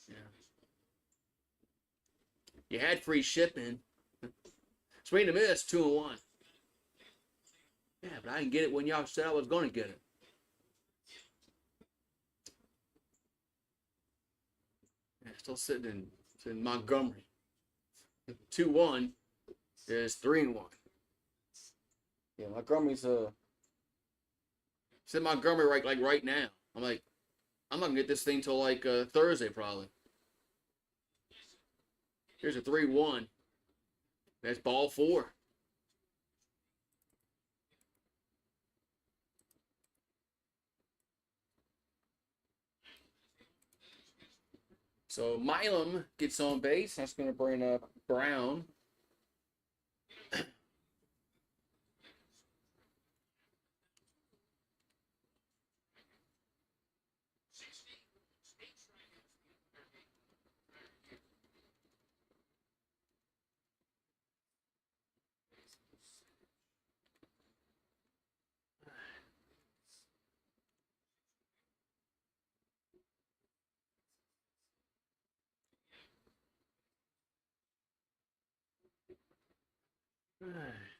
Yeah. You had free shipping. Swing and miss, 2-1. Yeah, but I didn't get it when y'all said I was going to get it. Yeah, still sitting in Montgomery. 2-1 is 3-1. Yeah, Montgomery's it's in Montgomery right now. I'm not gonna get this thing till Thursday probably. Here's a 3-1. That's ball 4. So Milam gets on base. That's going to bring up Brown.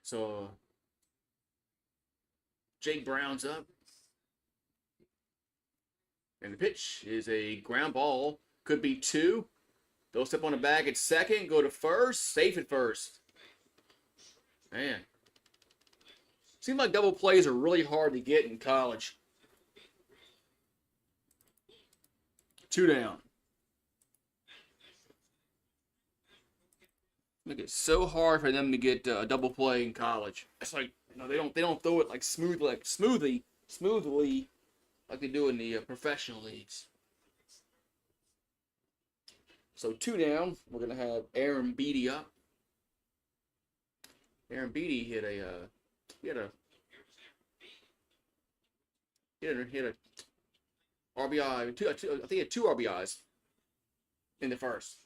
So Jake Brown's up. And the pitch is a ground ball. Could be 2. They'll step on the bag at second. Go to first. Safe at first. Man. Seems like double plays are really hard to get in college. 2 down. Make it so hard for them to get a double play in college. It's like they don't throw it smoothly like they do in the professional leagues. So 2 down. We're gonna have Aaron Beatty up. Aaron Beatty hit a RBI. I think he had 2 RBIs in the first.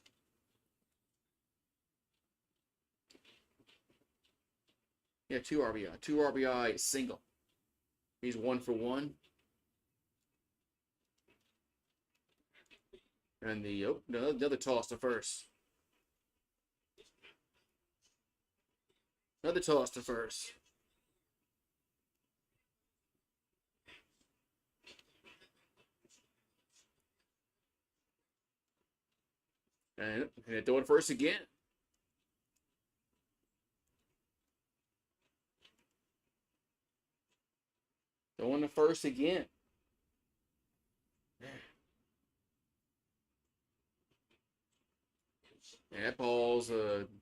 Yeah, 2 RBI. 2 RBI single. He's 1 for 1. And another toss to first. Another toss to first. And they throw it first again. Throwing the first again. And that ball's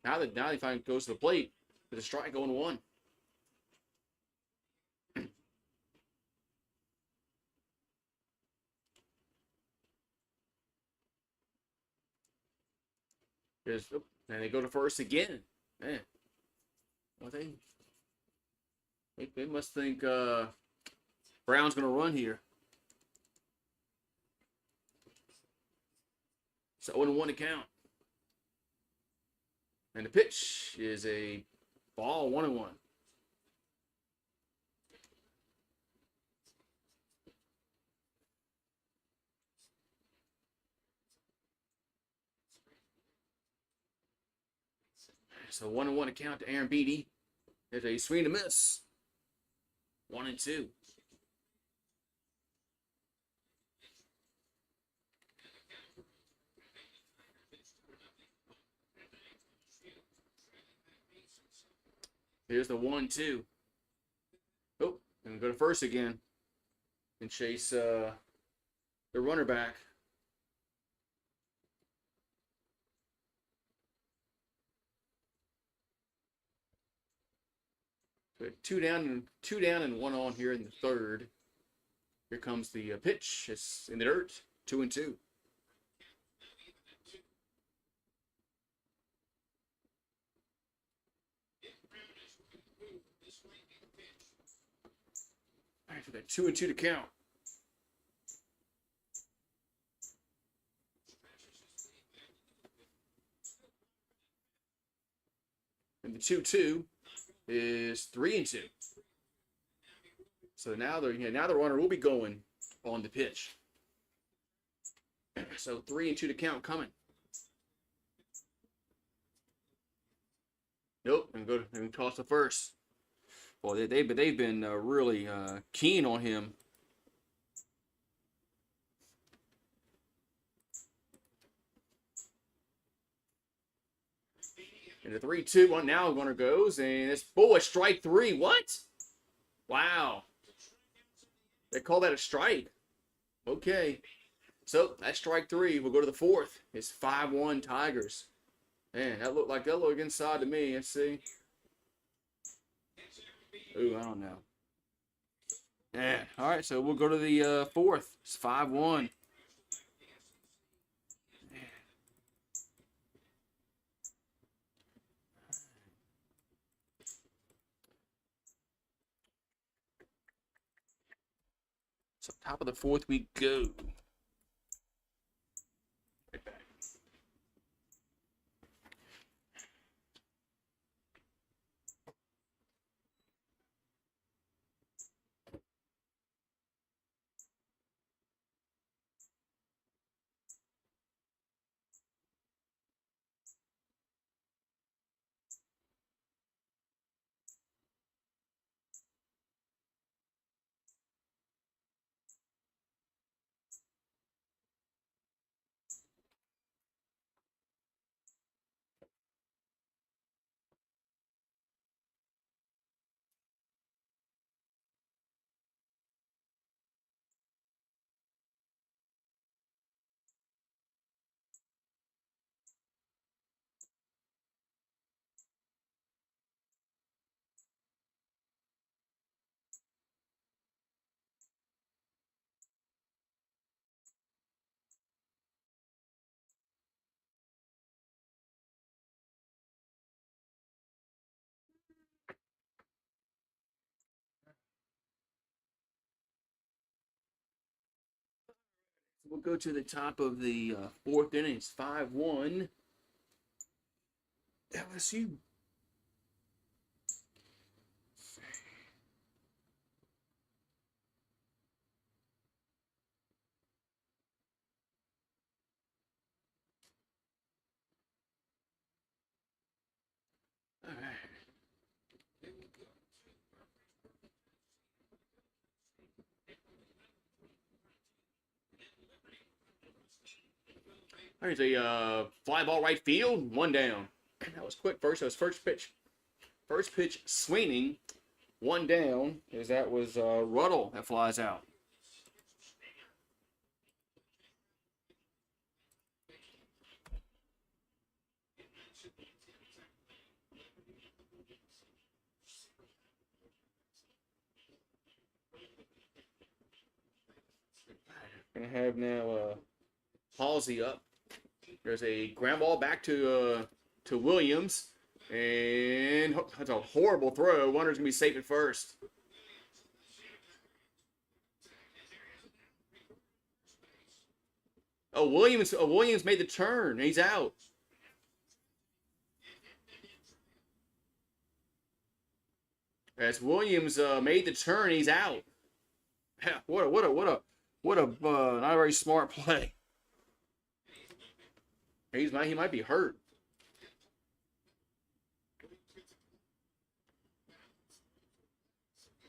now they finally goes to the plate with a strike going 1. And they go to first again. Man, what they must think Brown's gonna run here. So 0-1 to count. And the pitch is a ball 1-1. So 1-1 to count to Aaron Beatty. There's a swing and a miss. 1-2. Here's the 1-2. Oh, and go to first again and chase the runner back. So 2 down and 1 on here in the third. Here comes the pitch. It's in the dirt. 2-2. All right, we got 2-2 to count. 2-2 is 3-2. So now the runner will be going on the pitch. So 3-2 to count coming. Nope, and toss the first. Well, they've been really keen on him. And the 3-2 now runner goes, and it's strike 3. What? Wow. They call that a strike. Okay. So that's strike 3. We'll go to the 4th. It's 5-1 Tigers. Man, that looked inside to me. Let's see. Ooh, I don't know. Yeah. All right, so we'll go to the 4th. It's 5-1. So top of the 4th we go. Right back. We'll go to the top of the 4th inning. It's 5-1. LSU. All right. There's a fly ball right field, 1 down. That was quick. That was first pitch swinging, 1 down. As that was Ruddle that flies out. Gonna have now Halsey up. There's a ground ball back to Williams, and that's a horrible throw. Runner's gonna be safe at first. Williams made the turn. He's out. As Williams made the turn, he's out. Yeah, what a not very smart play. He might be hurt.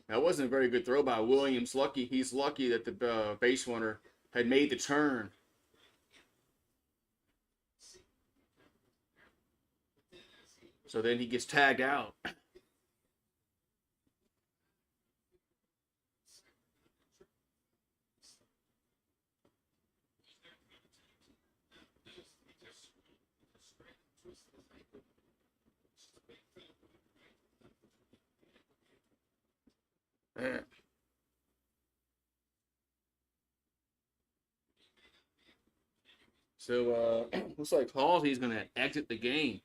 That wasn't a very good throw by Williams. He's lucky that the base runner had made the turn. So then he gets tagged out. So looks like Halsey's going to exit the game.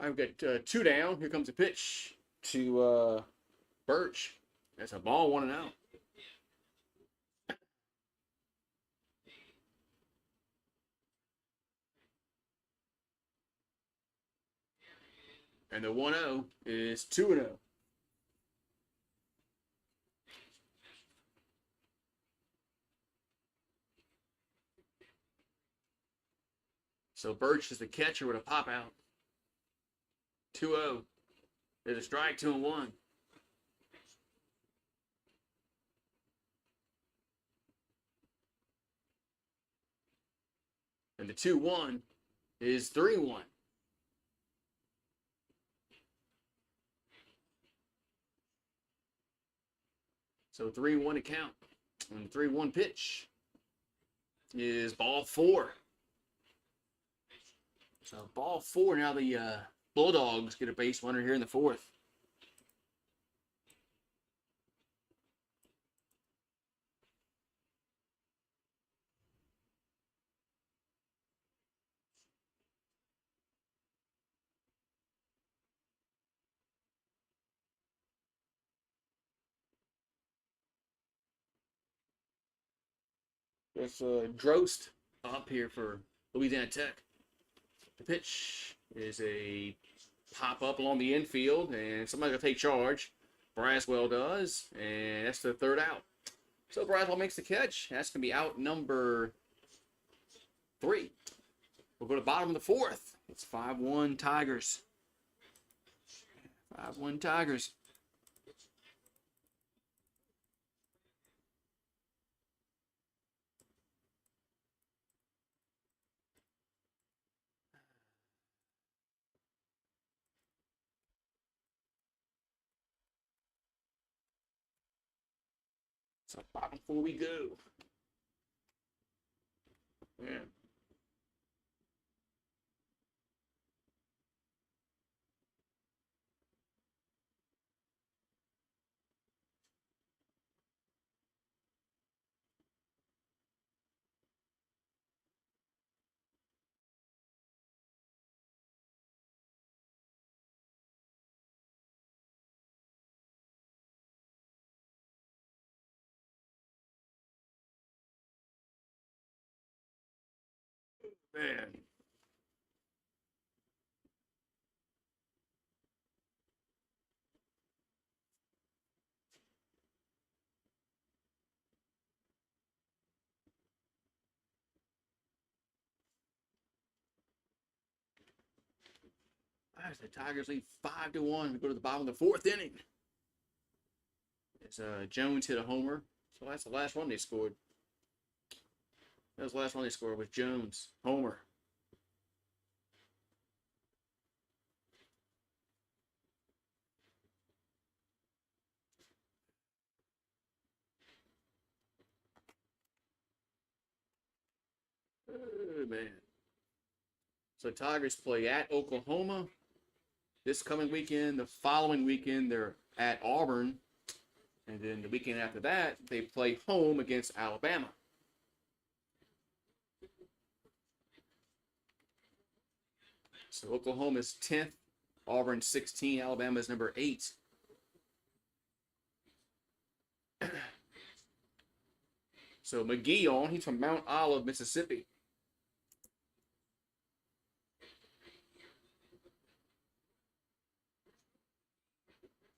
I've got 2 down. Here comes a pitch to Birch. That's a ball, 1-0. And the 1-0 is 2-0. So Birch is the catcher with a pop out. 2-0. There's a strike, 2-1. And the 2-1 is 3-1. So 3-1 to count. And the 3-1 pitch is ball 4. So ball 4. Now the Bulldogs get a base runner here in the 4th. It's Drost up here for Louisiana Tech. The pitch is a pop up along the infield, and somebody's going to take charge. Braswell does, and that's the 3rd out. So Braswell makes the catch. That's going to be out number 3. We'll go to the bottom of the 4th. It's 5-1 Tigers. 5-1 Tigers. So bottom 4 we go. Yeah. Man. All right, the Tigers lead 5-1. We go to the bottom of the 4th inning. It's Jones hit a homer. So that's the last one they scored. That was the last one they scored with Jones. Homer. Oh, man. So Tigers play at Oklahoma this coming weekend. The following weekend, they're at Auburn. And then the weekend after that, they play home against Alabama. So Oklahoma's 10th, Auburn 16, Alabama's number 8. So McGee on, he's from Mount Olive, Mississippi.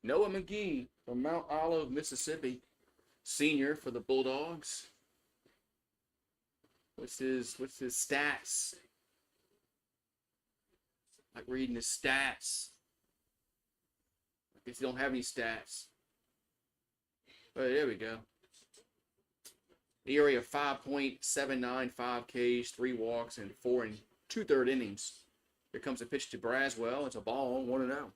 Noah McGee from Mount Olive, Mississippi, senior for the Bulldogs. What's his stats? Like reading his stats. I guess he don't have any stats. But there we go. The area of 5.795 Ks, 3 walks, and 4 2/3 innings. Here comes a pitch to Braswell. It's a ball, 1-0.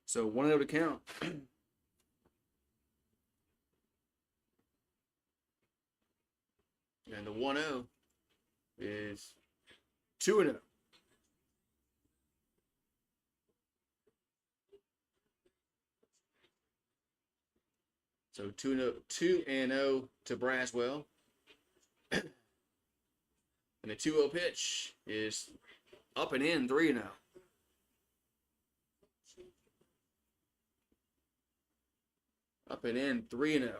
So 1-0 to count. And the 1-0 is 2-0. So 2-0 to Braswell. And the 2-0 pitch is up and in, 3-0. Up and in, 3-0.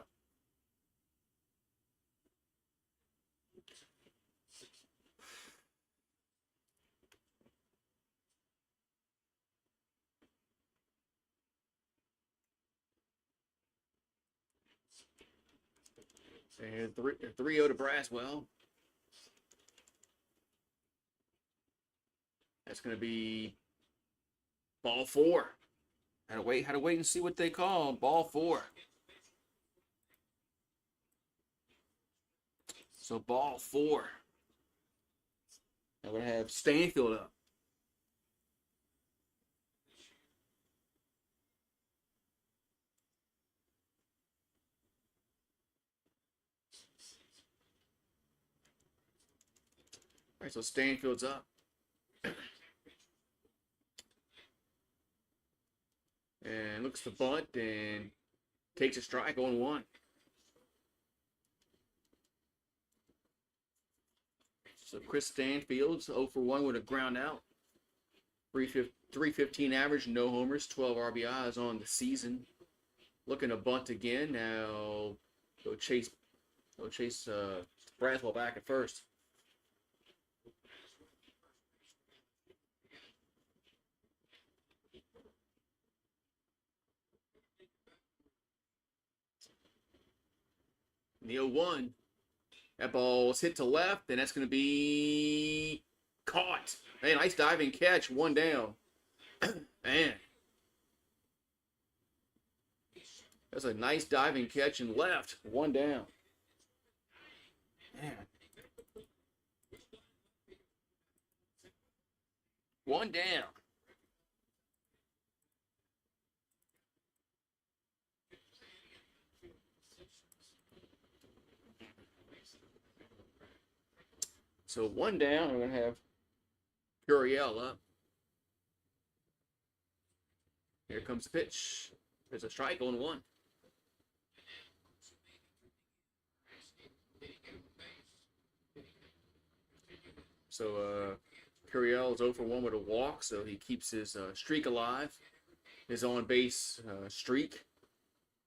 And 3-0 to Braswell. That's going to be ball 4. Had to wait and see what they call ball 4. So ball 4. I'm going to have Stanfield up. All right, so Stanfield's up. And looks to bunt and takes a strike on 1. So Chris Stanfield's 0 for 1 with a ground out. 315 average, no homers, 12 RBIs on the season. Looking to bunt again. Now go chase Braswell back at first. The 0-1. That ball's hit to left, and that's going to be caught. Hey, nice diving catch. 1 down. Man. That's a nice diving catch and left. 1 down. Man. 1 down. So 1 down, we're going to have Curiel up. Here comes the pitch. There's a strike on 1. So Curiel is 0 for 1 with a walk, so he keeps his streak alive. His on-base streak.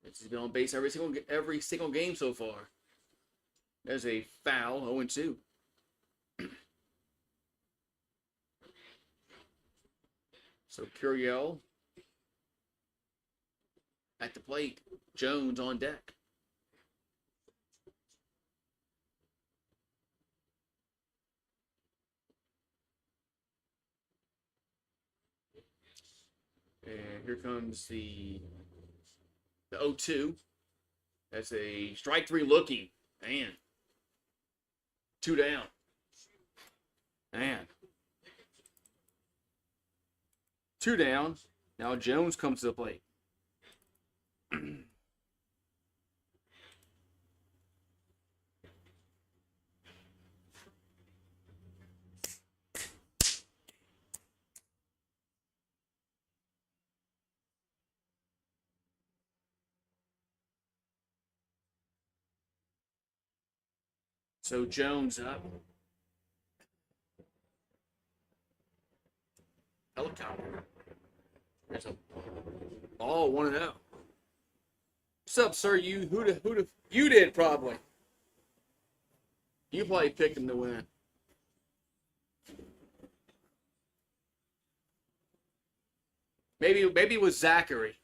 He's been on base every single game so far. There's a foul, 0-2. So Curiel at the plate. Jones on deck. And here comes the 0-2. That's a strike 3 looking. Man. 2 down. Man. 2 down. Now Jones comes to the plate. So Jones up. Helicopter. There's a ball 1-0. What's up, sir? You you did probably. You probably picked him to win. Maybe it was Zachary.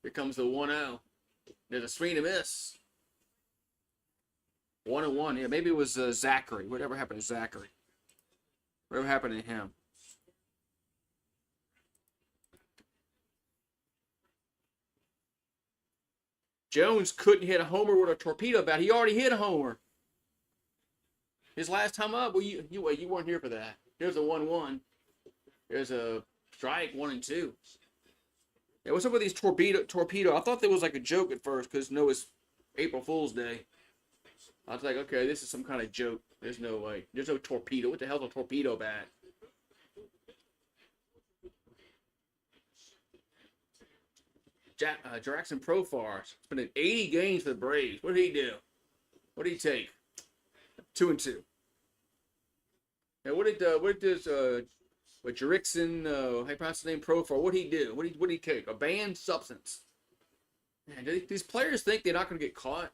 Here comes the 1-0. There's a swing and a miss. 1-1. Yeah, maybe it was Zachary. Whatever happened to Zachary? Whatever happened to him? Jones couldn't hit a homer with a torpedo bat. He already hit a homer. His last time up, well, you weren't here for that. Here's a 1-1. There's a strike 1-2. Yeah, what's up with these torpedo? I thought that was like a joke at first because no, it's April Fool's Day. I was like, okay, this is some kind of joke. There's no way. There's no torpedo. What the hell's a torpedo bat? Jackson Profar. It's been in 80 games for the Braves. What did he do? What did he take? 2-2. Now, what does Jerickson, how you pronounce his name, Profar, what'd he do? What'd he take? A banned substance. Man, do these players think they're not going to get caught?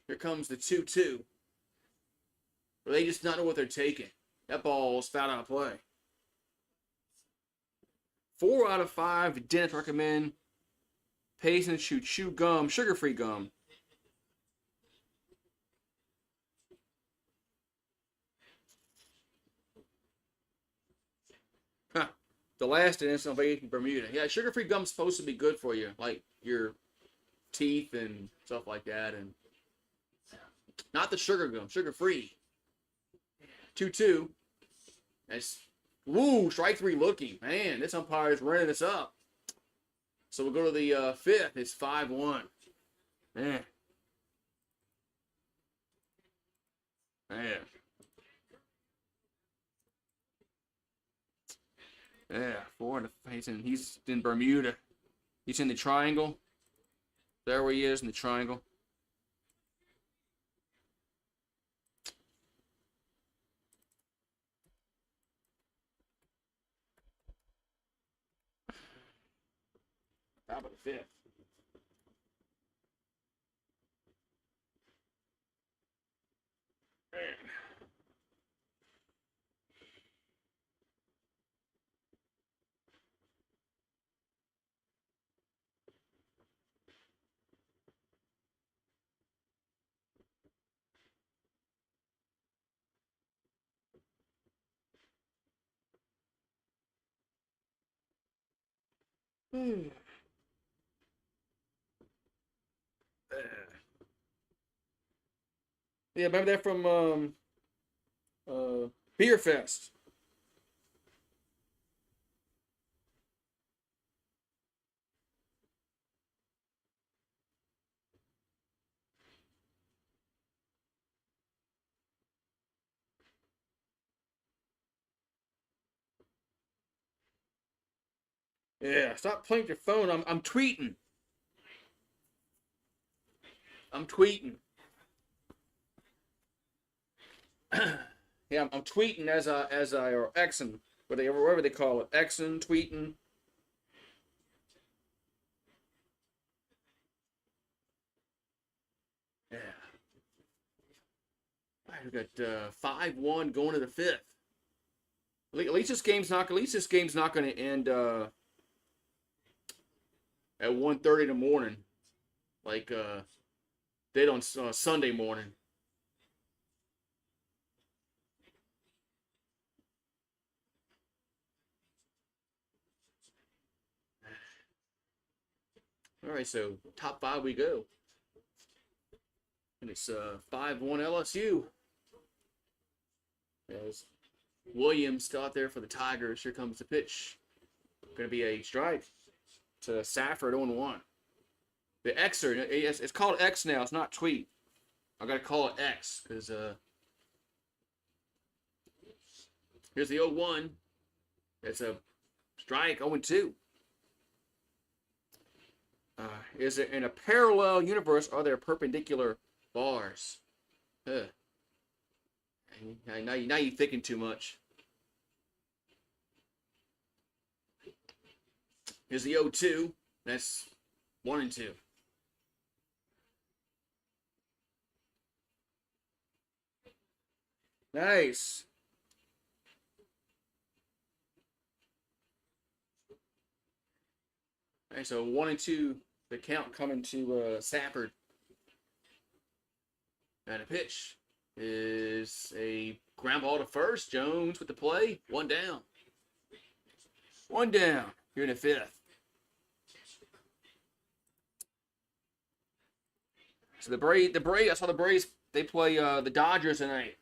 Here comes the 2-2. Or they just not know what they're taking. That ball's foul out of play. 4 out of 5 didn't recommend. Pace and chew gum, sugar-free gum. Huh. The last instance of vacation in Bermuda. Yeah, sugar-free gum's supposed to be good for you, like your teeth and stuff like that. And not the sugar gum, sugar-free. 2-2. That's, woo, strike 3 looking. Man, this umpire's running this up. So we'll go to the 5th. It's 5-1. Man. Man. Yeah, 4 in the, he's in Bermuda. He's in the triangle. There where he is in the triangle. How about the 5th? Man. Yeah, remember that from Beer Fest. Yeah, stop playing with your phone. I'm tweeting. I'm tweeting. Yeah, I'm tweeting as I or Xing, whatever they call it, Xing, tweeting. Yeah. All right, we got 5-1 going to the 5th. At least this game's not going to end at 1:30 in the morning, like did on Sunday morning. All right, so top 5 we go. And it's 5-1 LSU. As Williams still out there for the Tigers. Here comes the pitch. Going to be a strike to Safford 0-1. The Xer, it's called X now. It's not tweet. I got to call it X because here's the 0-1. It's a strike 0-2. Is it in a parallel universe? Are there perpendicular bars? Huh. Now you're thinking too much. Here's the 0-2. That's 1-2. Nice. All right, so 1-2. The count coming to Safford. And a pitch is a ground ball to first. Jones with the play. 1 down. 1 down. Here in the 5th. So the Braves. I saw the Braves. They play the Dodgers tonight.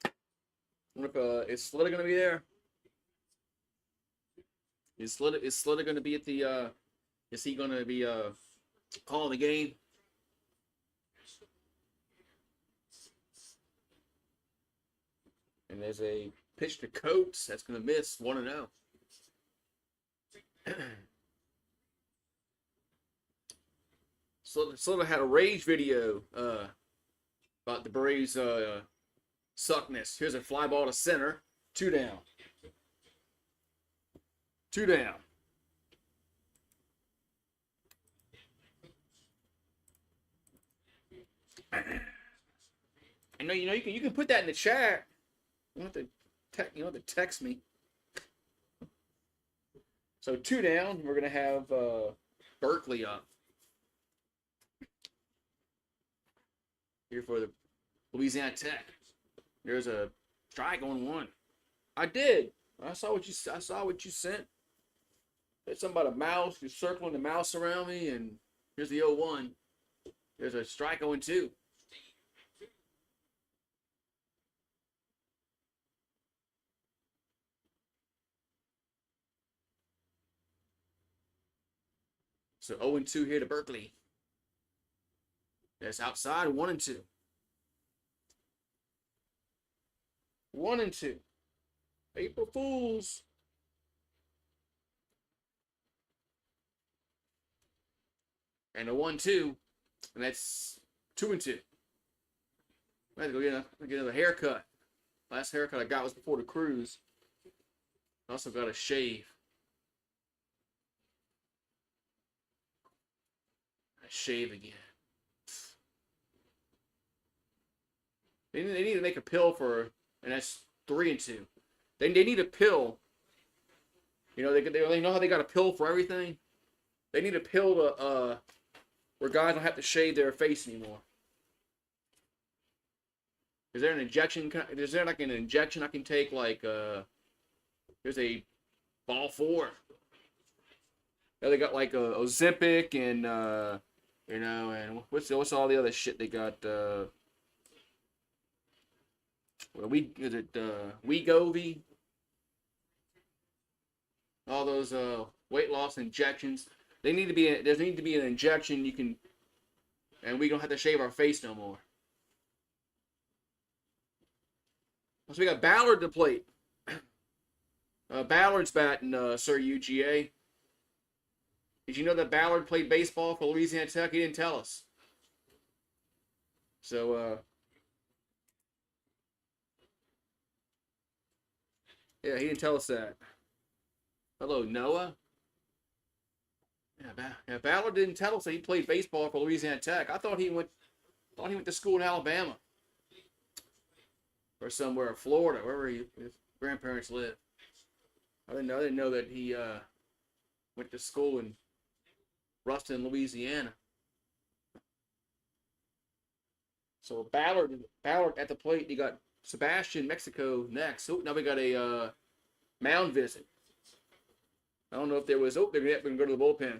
I wonder if is Slater gonna be there? Is Slater gonna be at the? Is he gonna be calling the game? And there's a pitch to Coates that's gonna miss 1-0. sort of had a rage video about the Braves suckness. Here's a fly ball to center. 2 down. 2 down. I know you can put that in the chat. You don't have to text me. So 2 down. We're gonna have Berkeley up here for the Louisiana Tech. There's a strike on 1. I did. I saw what you sent. It's something about a mouse. You're circling the mouse around me, and here's the 0-1. There's a strike on 2. So 0-2 here to Berkeley. That's outside 1-2. 1-2. April Fools. And a 1-2. And that's 2-2. I had to go get another haircut. Last haircut I got was before the cruise. I also got a shave. I shave again. They need to make a pill for, and that's 3-2. They need a pill. You know, they know how they got a pill for everything. They need a pill to where guys don't have to shave their face anymore. Is there an injection? Is there like an injection I can take? Like there's a ball 4. Now they got like a Ozempic and you know, and what's all the other shit they got? Wegovy? All those weight loss injections. There need to be an injection you can, and we don't have to shave our face no more. So we got Ballard to plate. Ballard's batting, Sir UGA. Did you know that Ballard played baseball for Louisiana Tech? He didn't tell us. So, yeah, he didn't tell us that. Hello, Noah. Yeah, Ballard didn't tell us that he played baseball for Louisiana Tech. I thought he went to school in Alabama or somewhere, Florida, wherever his grandparents live. I didn't know that he went to school in Ruston, Louisiana. So Ballard at the plate. You got Sebastian, Mexico next. So now we got a mound visit. I don't know if there was. Oh, they're going to go to the bullpen.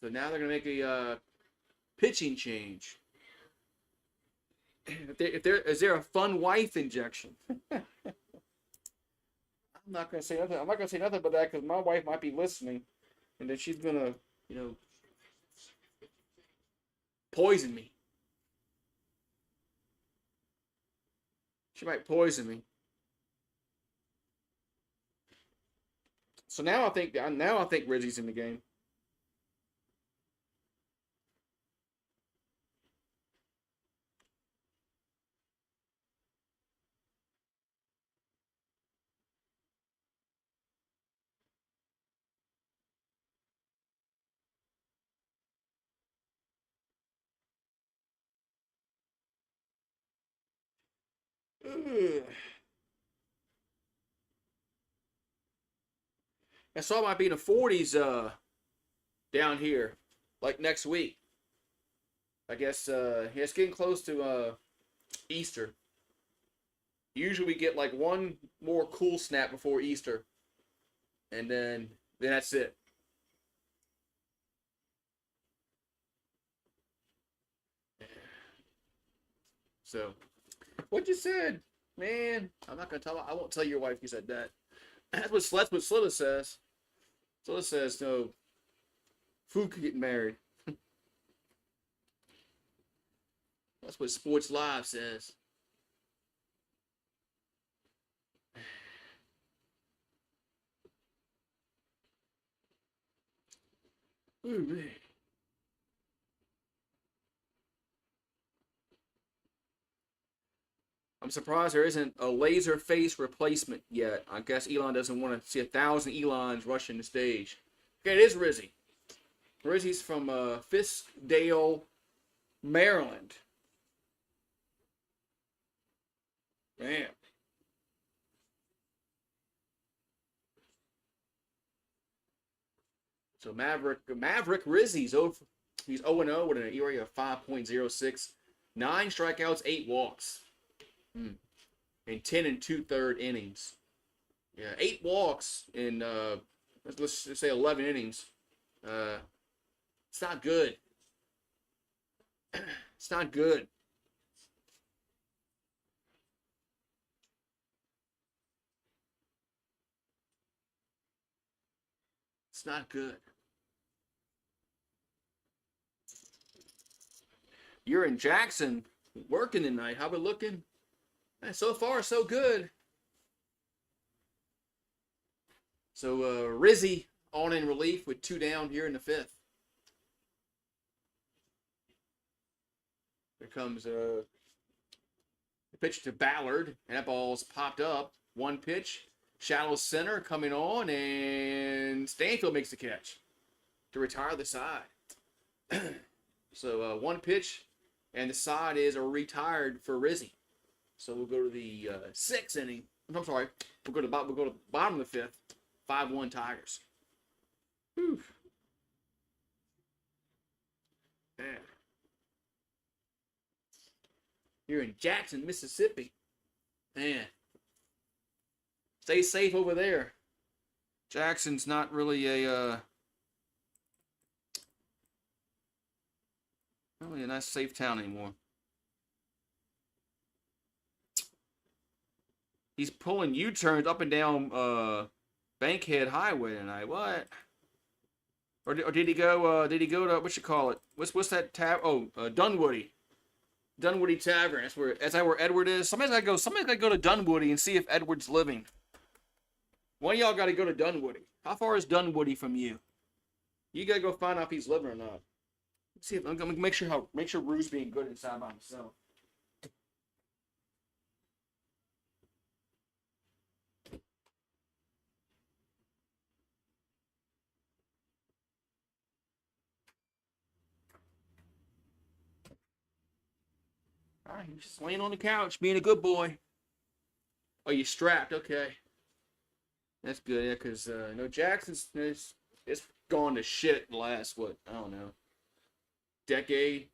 So now they're going to make a pitching change. Is there a fun wife injection? I'm not going to say nothing. I'm not going to say nothing about that because my wife might be listening, and then she's going to, poison me. She might poison me. So now I think Rizzy's in the game. I saw it might be in the 40s down here, like next week. I guess it's getting close to Easter. Usually we get like one more cool snap before Easter, and then that's it. So, what you said, man? I'm not gonna tell. I won't tell your wife you said that. That's what Slilla says. Slilla says no. Food could get married. That's what Sports Live says. Ooh, man. I'm surprised there isn't a laser face replacement yet. I guess Elon doesn't want to see 1,000 Elons rushing the stage. Okay, it is Rizzy. Rizzy's from Fiskdale, Maryland. Man. So Maverick Rizzy's over. He's 0-0 with an ERA of 5.06, 9 strikeouts, 8 walks, in 10 and 2/3 innings. Yeah, 8 walks in let's just say 11 innings. It's not good. It's not good. It's not good. You're in Jackson working tonight. How we looking? So far, so good. So Rizzy on in relief with 2 down here in the 5th. Here comes the pitch to Ballard, and that ball's popped up. 1 pitch, shallow center coming on, and Stanfield makes the catch to retire the side. So 1 pitch, and the side is retired for Rizzy. So we'll go to the 6th inning. I'm sorry, we'll go to the bottom of the 5th. 5-1 Tigers. Whew. Man. You're in Jackson, Mississippi. Man. Stay safe over there. Jackson's not really a nice safe town anymore. He's pulling U-turns up and down Bankhead Highway tonight. What? Or did he go? Did he go to what you call it? What's that tab? Oh, Dunwoody. Dunwoody Tavern. That's where Edward is. Somebody's gotta go to Dunwoody and see if Edward's living. One of y'all gotta go to Dunwoody. How far is Dunwoody from you? You gotta go find out if he's living or not. Let's see if I'm gonna make sure Rue's being good inside by himself. All right, he's just laying on the couch, being a good boy. Oh, you strapped? Okay, that's good. Yeah, because Jackson's it's gone to shit in the last I don't know, decade.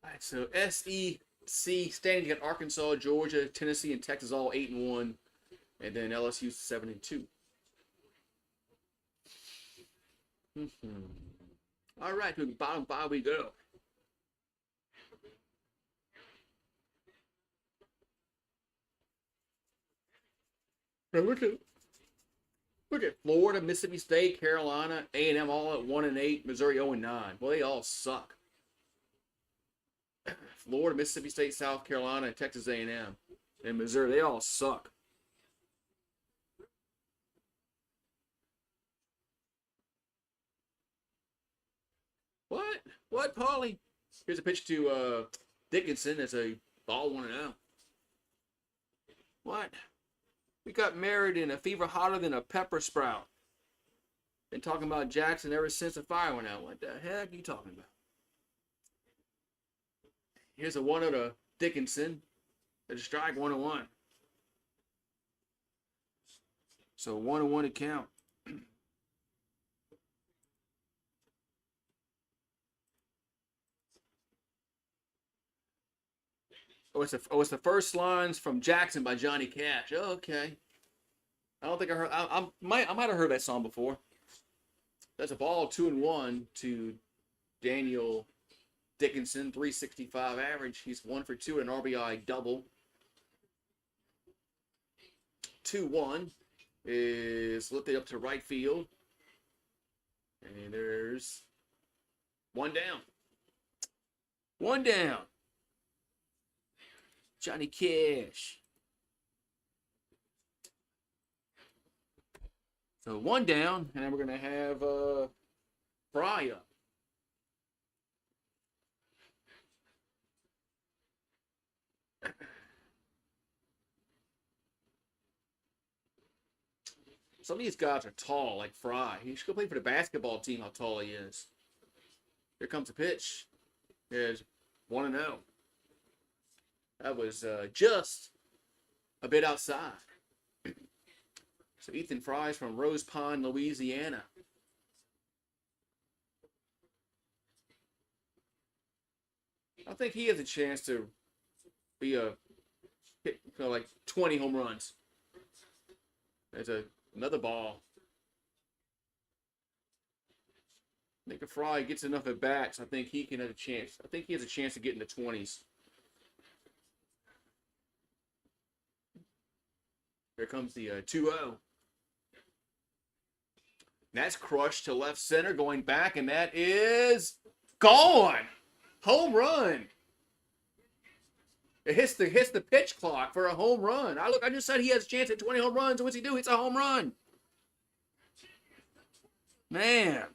All right, so SEC standings got Arkansas, Georgia, Tennessee, and Texas all 8-1, and then LSU 7-2. All right, to the bottom 5 we go. Now look at Florida, Mississippi State, Carolina, A&M all at 1-8, Missouri 0-9. Well, they all suck. Florida, Mississippi State, South Carolina, and Texas A&M, and Missouri, they all suck. What, Paulie? Here's a pitch to Dickinson. That's a ball 1-0. What? We got married in a fever hotter than a pepper sprout. Been talking about Jackson ever since the fire went out. What the heck are you talking about? Here's a 1-0 to Dickinson. That's a strike, 1-1. So 1-1 to count. It's the first lines from Jackson by Johnny Cash. Oh, okay. I don't think I heard. I might have heard that song before. That's a ball 2-1 to Daniel Dickinson, 365 average. He's 1 for 2 and an RBI double. 2-1 is lifted up to right field, and there's 1 down. 1 down. Johnny Cash. So one down, and then we're going to have Fry up. Some of these guys are tall, like Fry. He should go play for the basketball team, how tall he is. Here comes the pitch. There's 1-0. That was just a bit outside. So Ethan Fry's from Rose Pond, Louisiana. I think he has a chance to be like 20 home runs. There's another ball. I think if Fry gets enough at bats, I think he can have a chance. I think he has a chance to get in the 20s. Here comes the 2-0. That's crushed to left center, going back, and that is gone. Home run. It hits the pitch clock for a home run. I just said he has a chance at 20 home runs. What's he do? It's a home run. Man.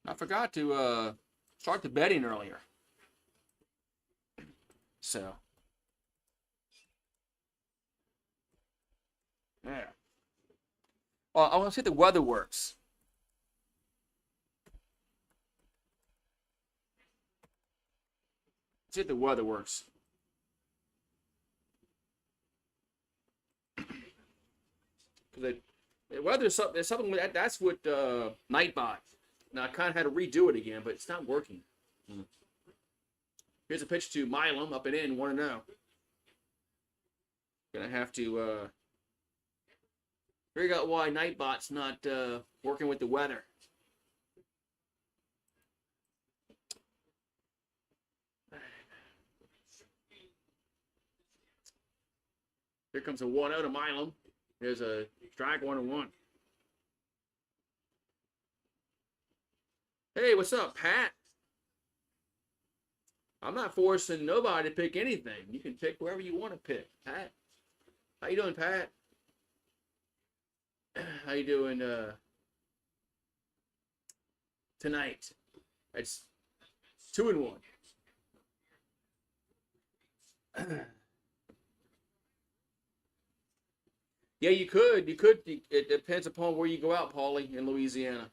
I forgot to start the betting earlier. So. Yeah. Well, I want to see if the weather works. See if the weather works. Because the weather is something that's what Nightbot. Now I kind of had to redo it again, but it's not working. Here's a pitch to Milam, up and in, 1-0. Gonna have to figure out why Nightbot's not working with the weather. Here comes a 1-0 to Milam. There's a strike, 1-1. Hey, what's up, Pat? I'm not forcing nobody to pick anything. You can pick whoever you want to pick. Pat, how you doing, Pat? How you doing tonight? It's 2-1. Yeah, you could. It depends upon where you go out, Paulie, in Louisiana.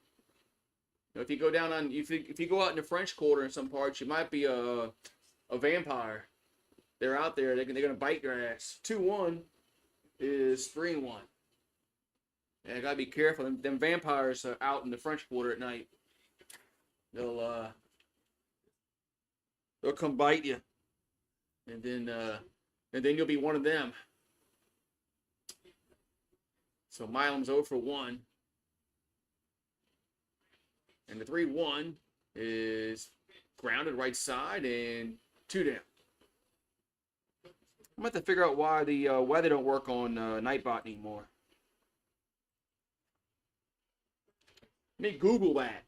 If you go down on, if you go out in the French Quarter in some parts, you might be a vampire. They're out there. They're gonna bite your ass. 2-1 is 3-1. And I gotta be careful. Them vampires are out in the French Quarter at night. They'll come bite you, and then you'll be one of them. So Milam's 0 for 1. And the 3-1 is grounded right side and 2 down. I'm going to have to figure out why the weather don't work on Nightbot anymore. Let me Google that.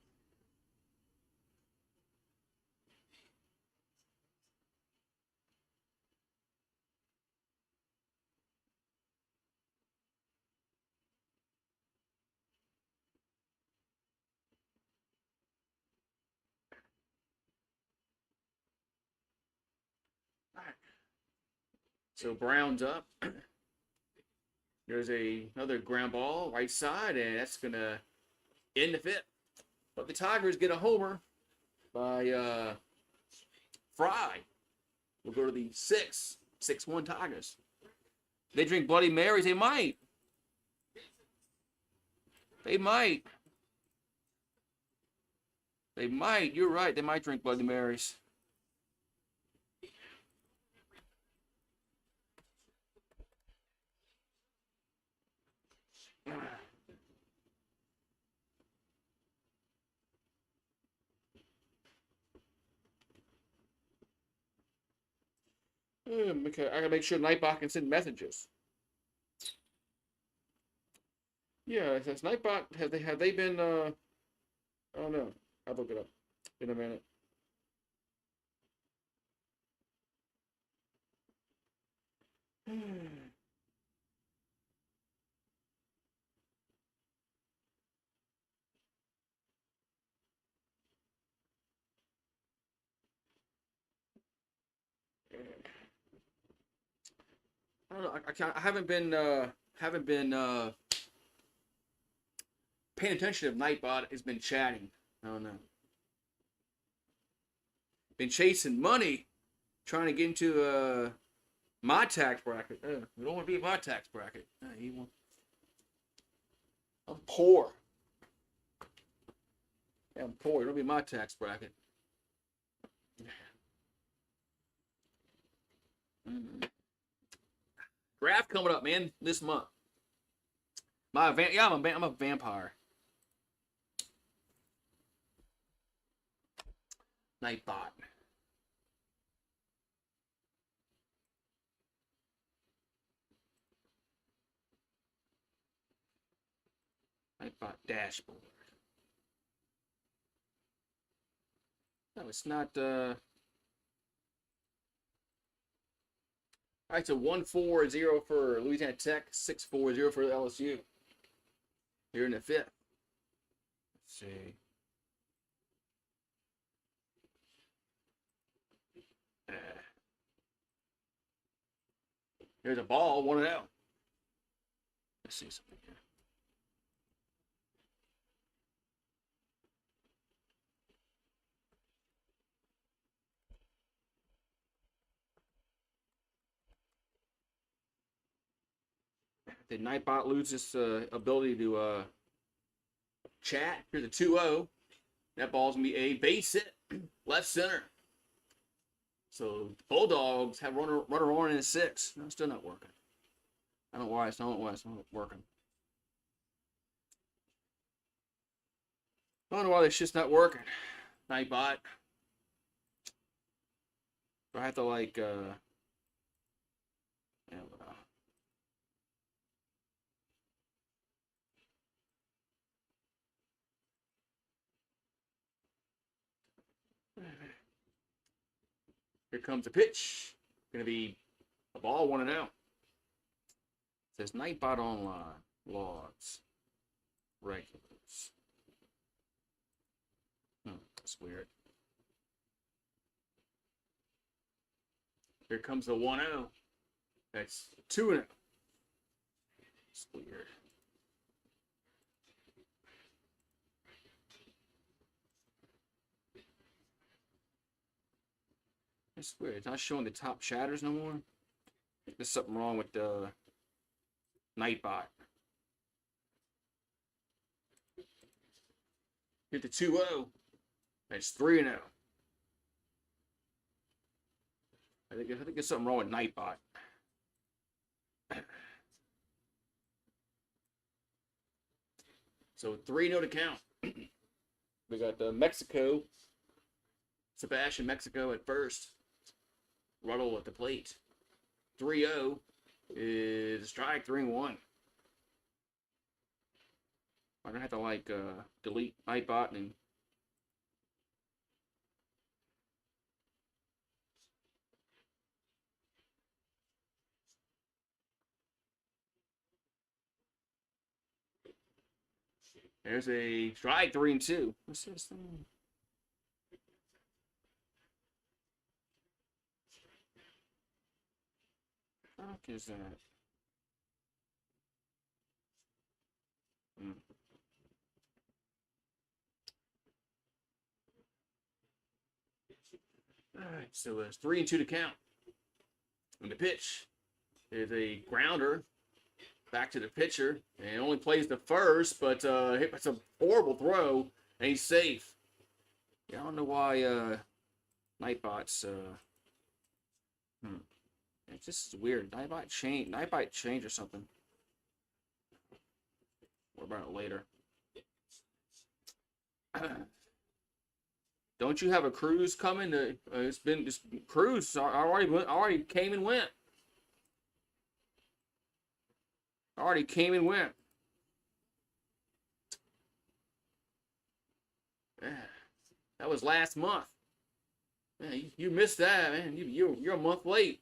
So Brown's up. There's another ground ball right side, and that's going to end the fifth. But the Tigers get a homer by Fry. We'll go to the 6-1 Tigers. They drink Bloody Marys. They might. They might. They might. You're right. They might drink Bloody Marys. Okay, I gotta make sure Nightbot can send messages. Yeah, it says Nightbot. Have they been? I don't know. I'll look it up in a minute. I don't know. I haven't been paying attention if Nightbot has been chatting. I don't know. Been chasing money, trying to get into my tax bracket. We don't want to be in my tax bracket. I'm poor. Yeah, I'm poor. You don't be in my tax bracket. Draft coming up, man, this month. I'm a vampire. Nightbot. Nightbot dashboard. No, it's not. All right, so 1-4-0 for Louisiana Tech, 6-4-0 for LSU. Here in the fifth. Let's see. Here's a ball, 1-0. Let's see something here. Did Nightbot lose his ability to chat? Here's a 2-0. That ball's going to be a base hit, left center. So the Bulldogs have runner on in 6. No, it's still not working. I don't know why it's not working. I don't know why this shit's not working. Nightbot. Do I have to like here comes the pitch. Gonna be a ball, 1-0. It says Nightbot online. Logs. Regulars. That's weird. Here comes the 1-0. That's 2-0. It's weird. It's weird. It's not showing the top shatters no more. There's something wrong with the Nightbot. Hit the 2-0. That's 3-0. I think there's something wrong with Nightbot. So 3-0 to count. We got Mexico. Sebastian Mexico at first. Ruddle at the plate. 3-0 is strike, 3-1. I'm gonna have to like delete Nightbot and there's a strike, 3-2. What's this thing? What the fuck is that? Alright, so it's 3-2 to count. And the pitch is a grounder back to the pitcher. And it only plays the first, but it's a horrible throw, and he's safe. Yeah, I don't know why Nightbot's it's just weird. Nightbot change or something. What about it later? Don't you have a cruise coming? It's been this cruise already came and went. Already came and went. That was last month. Man, you missed that, man. You're a month late.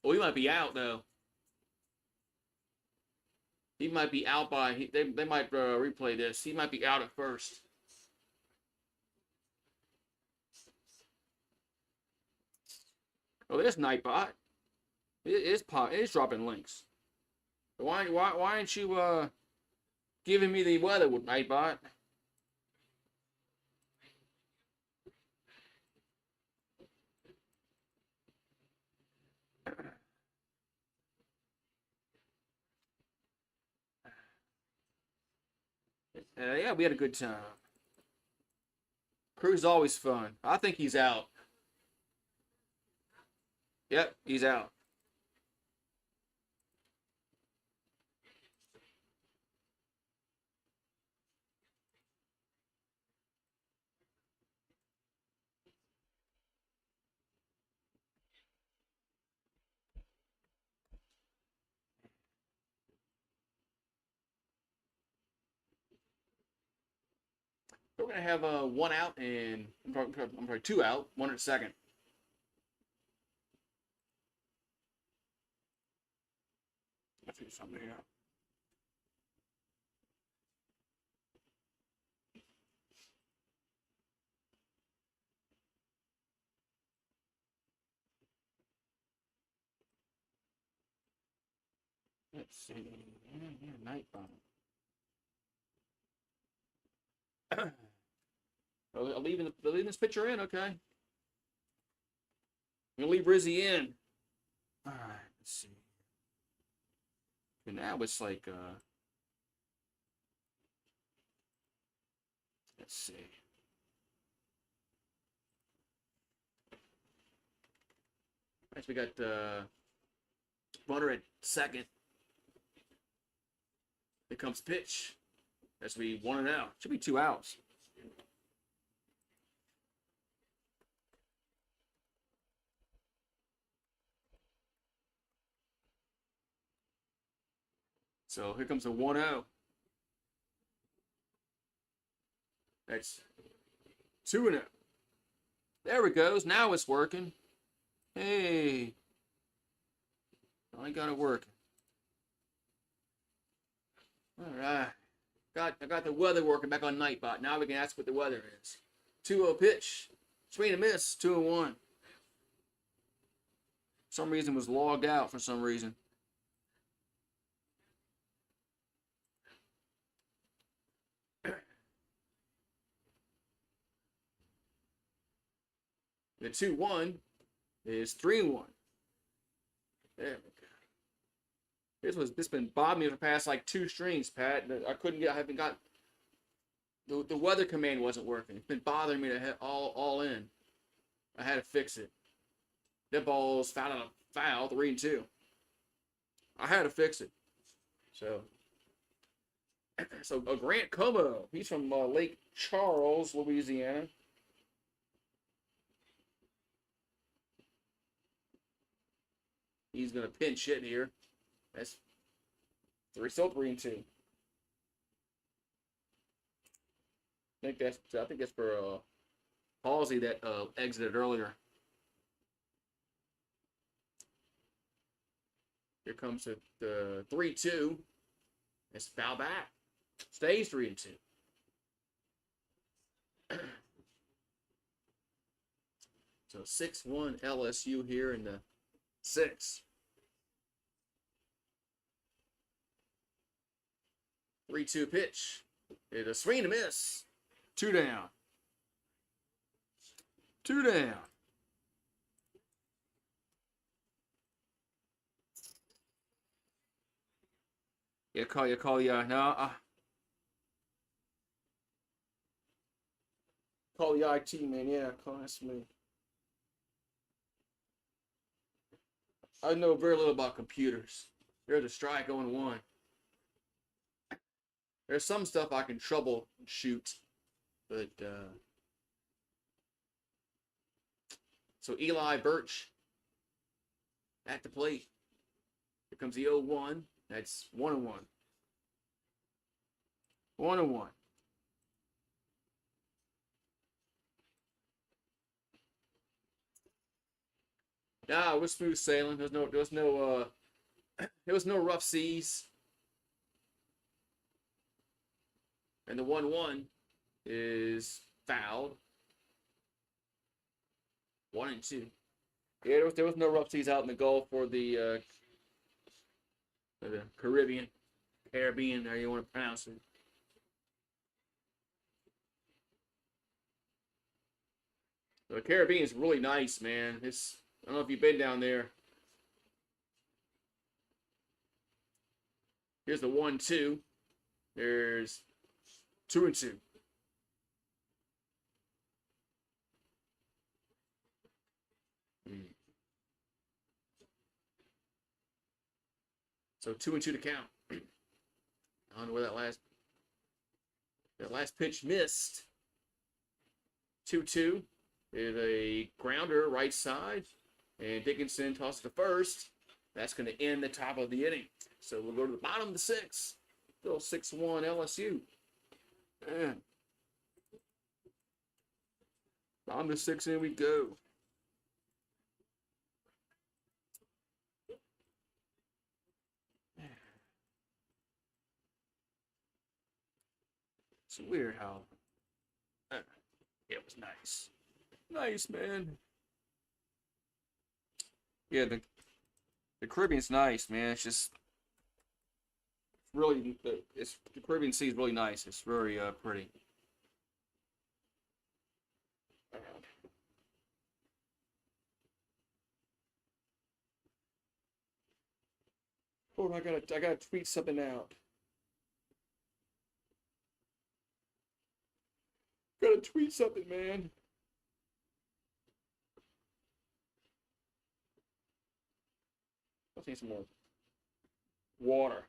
Well, he might be out though. He might be out by. They might replay this. He might be out at first. Oh, there's Nightbot. It is dropping links. Why aren't you giving me the weather with Nightbot? Yeah, we had a good time. Crew's always fun. I think he's out. Yep, he's out. We're gonna have one out and I'm probably two out, one at second. Let's see something here. Let's see. Yeah, Nightbot. They're leaving this pitcher in, okay. I'm gonna leave Rizzy in. Alright, let's see. And now it's like let's see. Next we got Butter at second. Here comes pitch. That's be 1-0. Should be 2 outs. So here comes a 1-0. That's 2-0. There it goes. Now it's working. Hey. I got it working. All right. I got the weather working back on Nightbot. Now we can ask what the weather is. 2-0 pitch. Swing and miss. 2-1. For some reason was logged out for some reason. The 2-1 is 3-1. There we go. This been bothering me for the past like 2 streams, Pat. I haven't got the weather command wasn't working. It's been bothering me to hit all in. I had to fix it. That ball's foul 3-2. I had to fix it. So Grant Como, he's from Lake Charles, Louisiana. He's gonna pinch hit here. That's still 3-2. I think that's for Halsey that exited earlier. Here comes the 3-2. It's foul back. Stays 3-2. So 6-1 LSU here in the 6th. 3-2 pitch. It's a swing and a miss. 2 down. 2 down. Yeah, call no. Call the IT man. Yeah, that's me. I know very little about computers. There's a strike on 1. There's some stuff I can troubleshoot, but so Eli Birch at the plate. Here comes the 0-1. That's 1-1. 1-1. Nah, it was smooth sailing. There was no rough seas. And the 1-1 is fouled. 1-2. Yeah, there was no rough seas out in the Gulf or the Caribbean, however you want to pronounce it. The Caribbean is really nice, man. I don't know if you've been down there. Here's the 1-2. There's 2-2. So 2-2 to count. I don't know where that last pitch missed. 2-2 is a grounder right side, and Dickinson tosses to first. That's going to end the top of the inning. So we'll go to the bottom of the sixth. Still 6-1 LSU. Man. Bottom of the sixth, in we go. It's weird how it was nice. Nice, man. Yeah, the Caribbean's nice, man. It's just really the Caribbean Sea is really nice. It's very pretty. Oh, I gotta tweet something out. Gotta tweet something, man. Let's need some more water.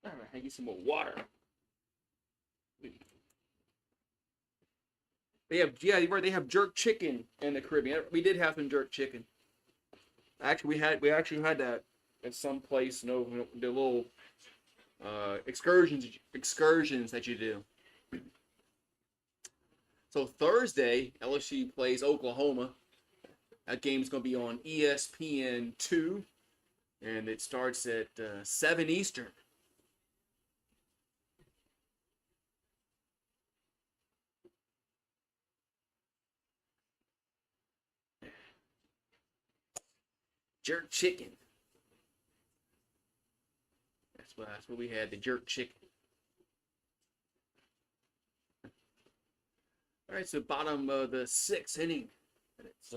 All right, I need some more water. They have jerk chicken in the Caribbean. We did have some jerk chicken. Actually, we actually had that at some place. The little excursions that you do. So Thursday, LSU plays Oklahoma. That game's going to be on ESPN2, and it starts at 7 Eastern. Jerk chicken. That's what we had, the jerk chicken. All right, so bottom of the sixth inning. And it's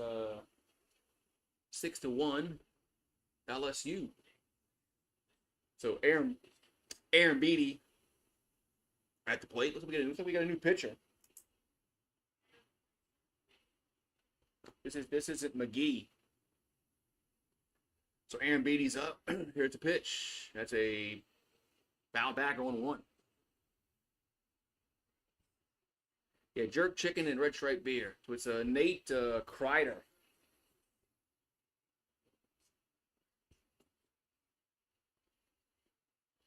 6-1 LSU. So Aaron Beatty at the plate. Looks like we got a new pitcher. This isn't McGee. So Aaron Beatty's up. Here's the pitch. That's a foul back on 1. Yeah, jerk chicken and red stripe beer. So it's a Nate Kreider.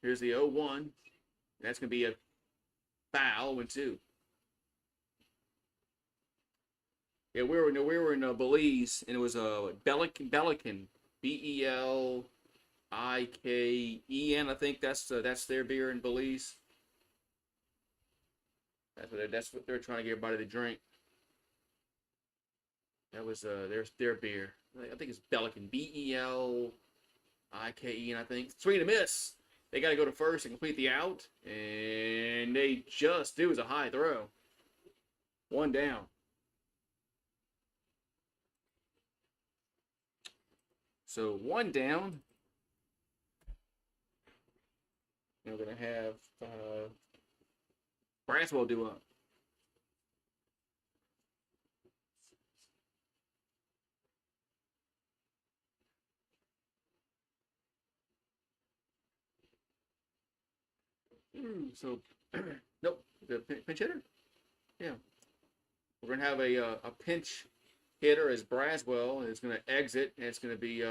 Here's the 0-1. That's going to be a foul 1-2. Yeah, we were in Belize, and it was a Belican, Beliken, I think that's their beer in Belize. That's what they're trying to get everybody to drink. That was their beer. I think it's Beliken, Beliken, I think. Swing and a miss. They got to go to first and complete the out, and they just do. It was a high throw. 1 down. So 1 down. And we're gonna have Braswell do up. So, nope, the pinch hitter. Yeah, we're gonna have a pinch hitter as Braswell is gonna exit, and it's gonna be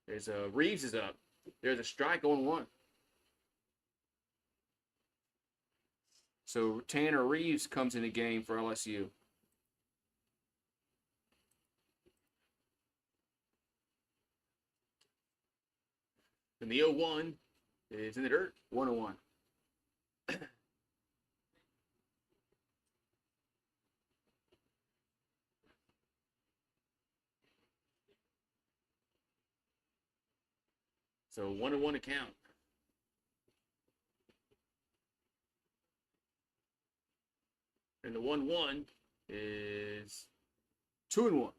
there's Reeves is up. There's a strike on one. So Tanner Reeves comes in the game for LSU. And the 0-1 is in the dirt. 1-1. So 1-1 to count. And the 1-1 is 2-1.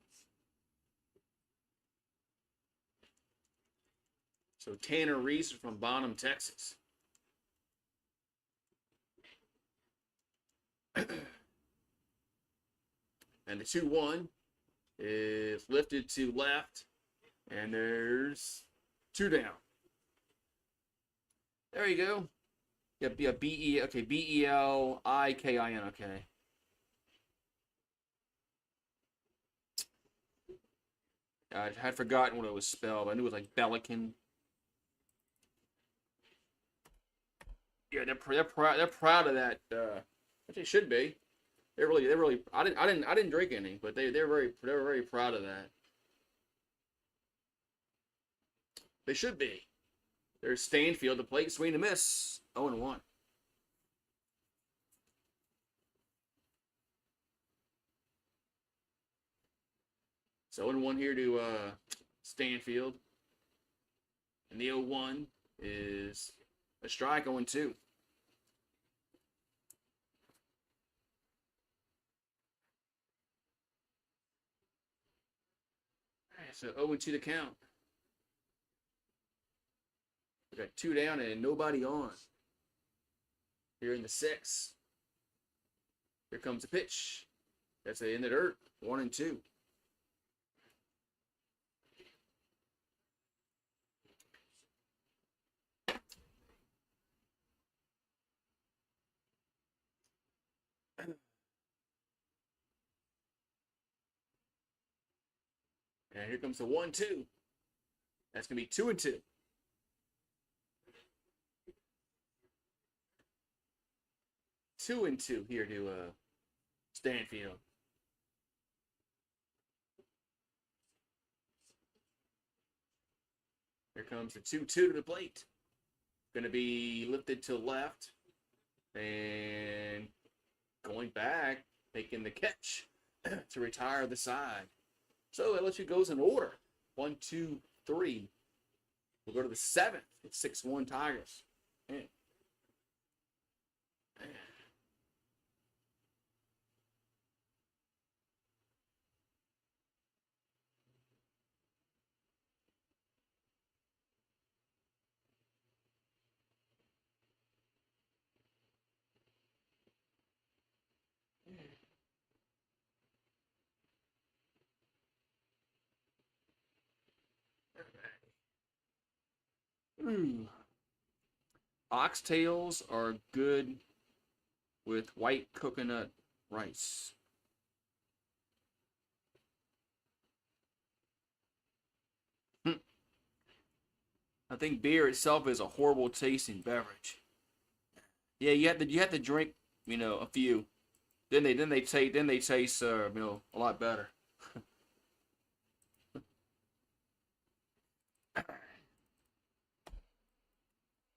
So Tanner Reese from Bonham, Texas. And the 2-1 is lifted to left. And there's 2 down. There you go. Yeah, Belikin. Okay. I had forgotten what it was spelled. I knew it was like Belikin. Yeah, they're proud of that. Which they should be. They really. I didn't drink any, but they're very proud of that. They should be. There's Stanfield, the plate swing and miss. 0-1. So 0-1 here to Stanfield. And the 0-1 is a strike. 0-2. So 0-2 to count. We got 2 down and nobody on. Here in the 6th. Here comes the pitch. That's in the dirt. 1-2. And here comes the 1-2. That's gonna be 2-2. Two and two here to Stanfield. Here comes the 2-2 to the plate. Going to be lifted to left. And going back, making the catch to retire the side. So LSU goes in order. 1, 2, 3. We'll go to the 7th. It's 6-1 Tigers. Man. Ooh. Oxtails are good with white coconut rice. I think beer itself is a horrible tasting beverage. Yeah, you have to drink, a few. Then they taste a lot better.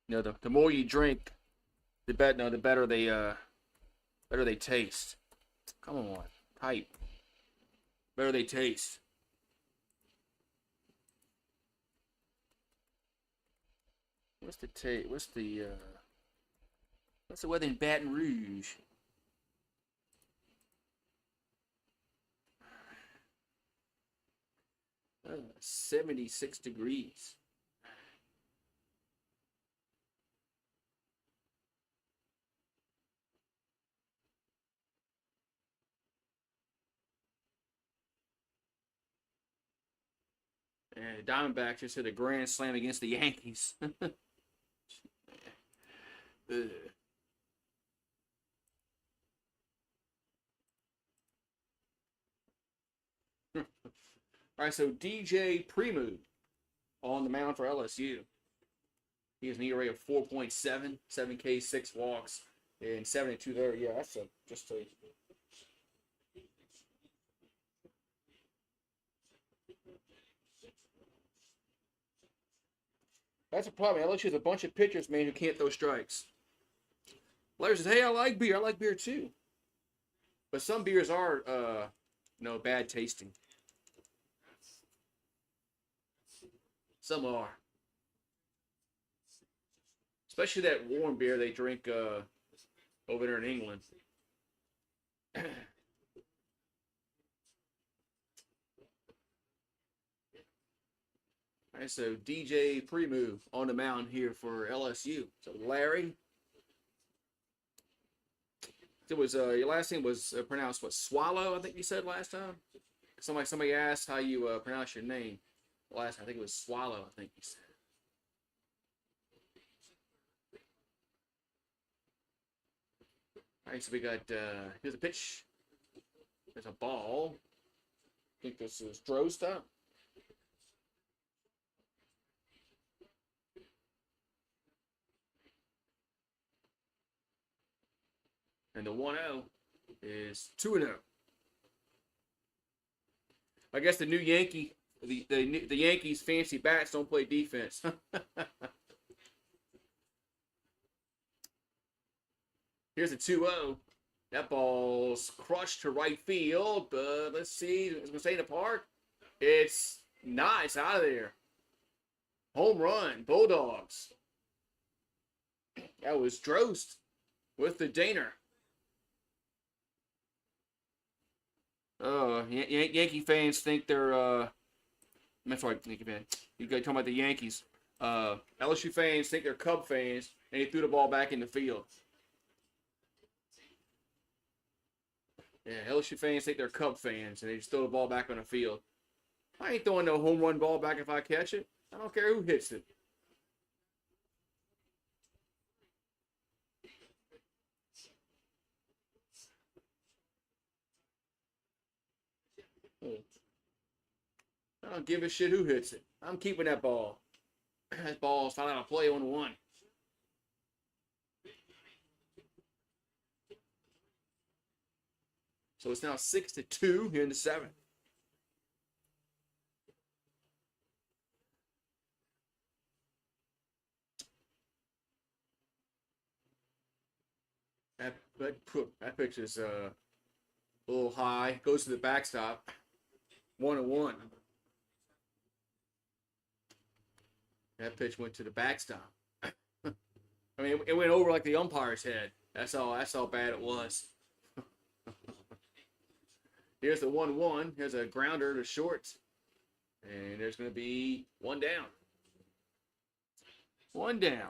The more you drink, the better they taste. Come on, pipe. Better they taste. What's the weather in Baton Rouge? 76 degrees. And the Diamondbacks just hit a grand slam against the Yankees. Ugh. All right, so DJ Premu on the mound for LSU. He has an ERA of 4.7, 7 Ks, 6 walks, and 72 there. Yeah, that's just a. That's a problem. LSU has a bunch of pitchers, man, who can't throw strikes. Larry says, "Hey, I like beer. I like beer too, but some beers are, bad tasting. Some are, especially that warm beer they drink over there in England." All right, so DJ Premu on the mound here for LSU. So Larry, it was your last name was pronounced what, Swallow? I think you said last time. Somebody asked how you pronounce your name. Last time I think it was Swallow. I think you said. All right, so we got here's a pitch. There's a ball. I think this is Drosta. And the 1-0 is 2-0. I guess the new the Yankees fancy bats don't play defense. Here's a 2-0. That ball's crushed to right field, but let's see. It's going to stay in the park. It's not. It's out of there. Home run. Bulldogs. That was Drost with the Daner. Yankee fans think they're I'm sorry, Yankee fan. You guys talking about the Yankees. LSU fans think they're Cub fans, and he threw the ball back in the field. Yeah, LSU fans think they're Cub fans, and they just throw the ball back on the field. I ain't throwing no home run ball back if I catch it. I don't care who hits it. I don't give a shit who hits it. I'm keeping that ball. That ball's found out a play on 1. So it's now 6-2 here in the 7th. That pitch is a little high. Goes to the backstop. 1-1. That pitch went to the backstop. I mean, it went over like the umpire's head. That's how bad it was. Here's the 1-1. Here's a grounder to short. And there's going to be 1 down. 1 down.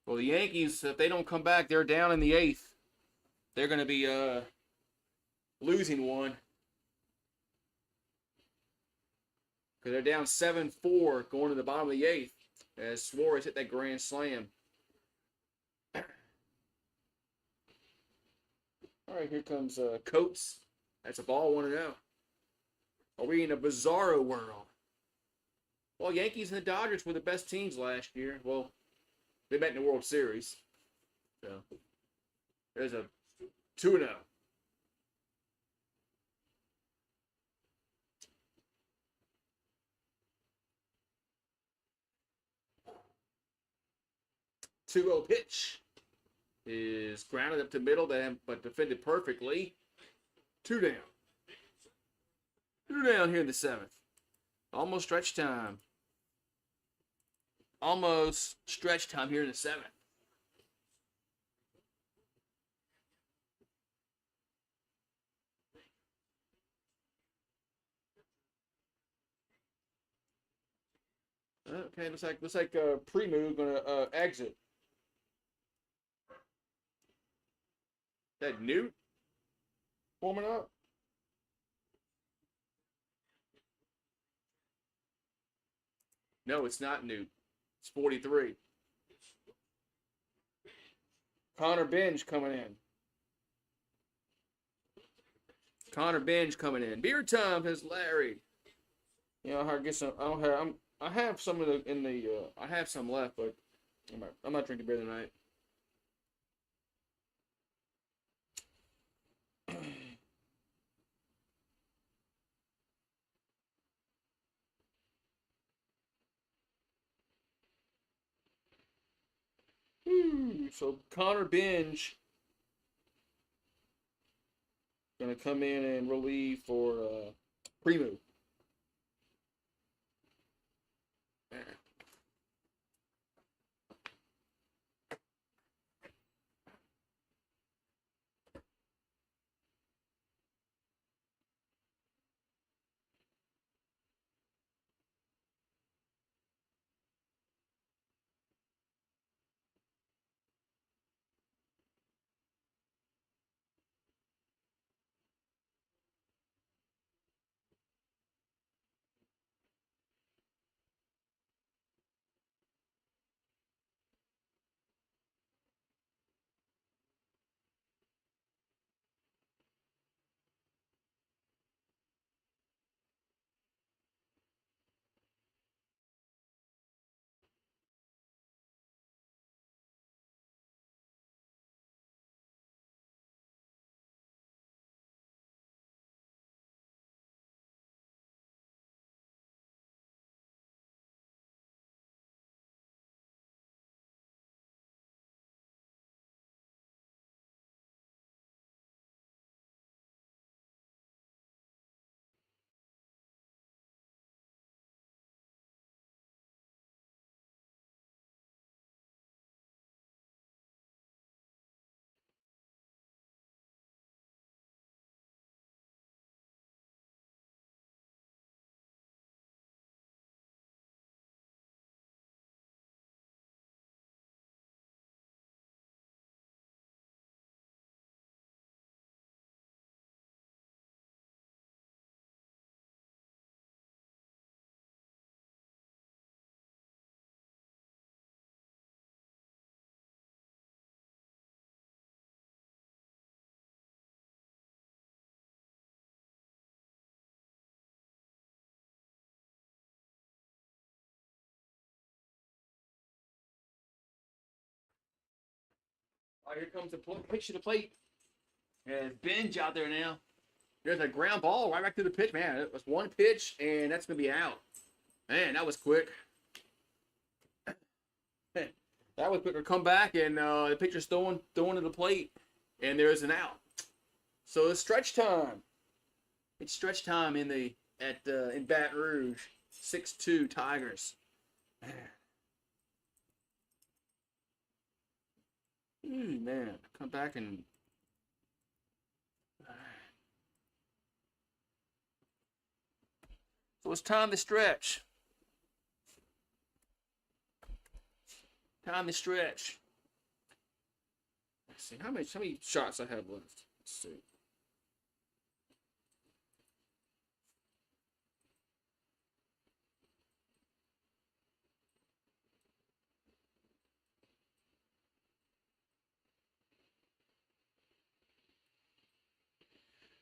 Well, the Yankees, if they don't come back, they're down in the 8th. They're going to be losing 1. Because they're down 7-4 going to the bottom of the 8th as Suarez hit that grand slam. All right, here comes Coates. That's a ball, 1-0. Are we in a bizarro world? Well, Yankees and the Dodgers were the best teams last year. Well, they met in the World Series. So there's a 2-0. Pitch is grounded up to middle, but defended perfectly. 2 down. 2 down here in the 7th. Almost stretch time. Almost stretch time here in the 7th. Okay, looks like Premu gonna exit. That Newt warming up. No, it's not Newt. It's 43. Connor Binge coming in. Connor Binge coming in. Beer time has Larry. You know, I get some. I don't have. I have some of the in the. I have some left, but I'm not drinking beer tonight. So Connor Binge gonna come in and relieve for Primo. Oh, here comes the pitch to the plate. And Binge out there now. There's a ground ball right back to the pitch, man. It was one pitch, and that's gonna be out. Man, that was quick. That was quick to come back, and the pitcher's throwing to the plate, and there's an out. So it's stretch time. It's stretch time in Baton Rouge. 6-2 Tigers. Man, come back and. So it's time to stretch. Time to stretch. Let's see how many shots I have left. Let's see.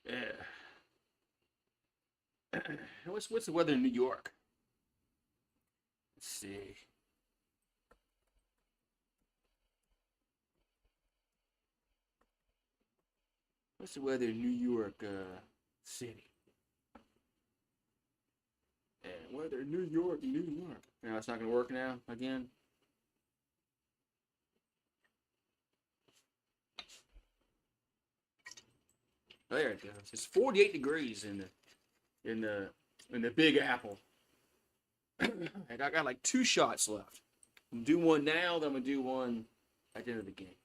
Yeah. What's the weather in New York? Let's see. What's the weather in New York City? Yeah, weather in New York, New York. Now it's not gonna work now again. There it goes. It's 48 degrees in the Big Apple. And I got like 2 shots left. I'm gonna do one now, then I'm gonna do one at the end of the game.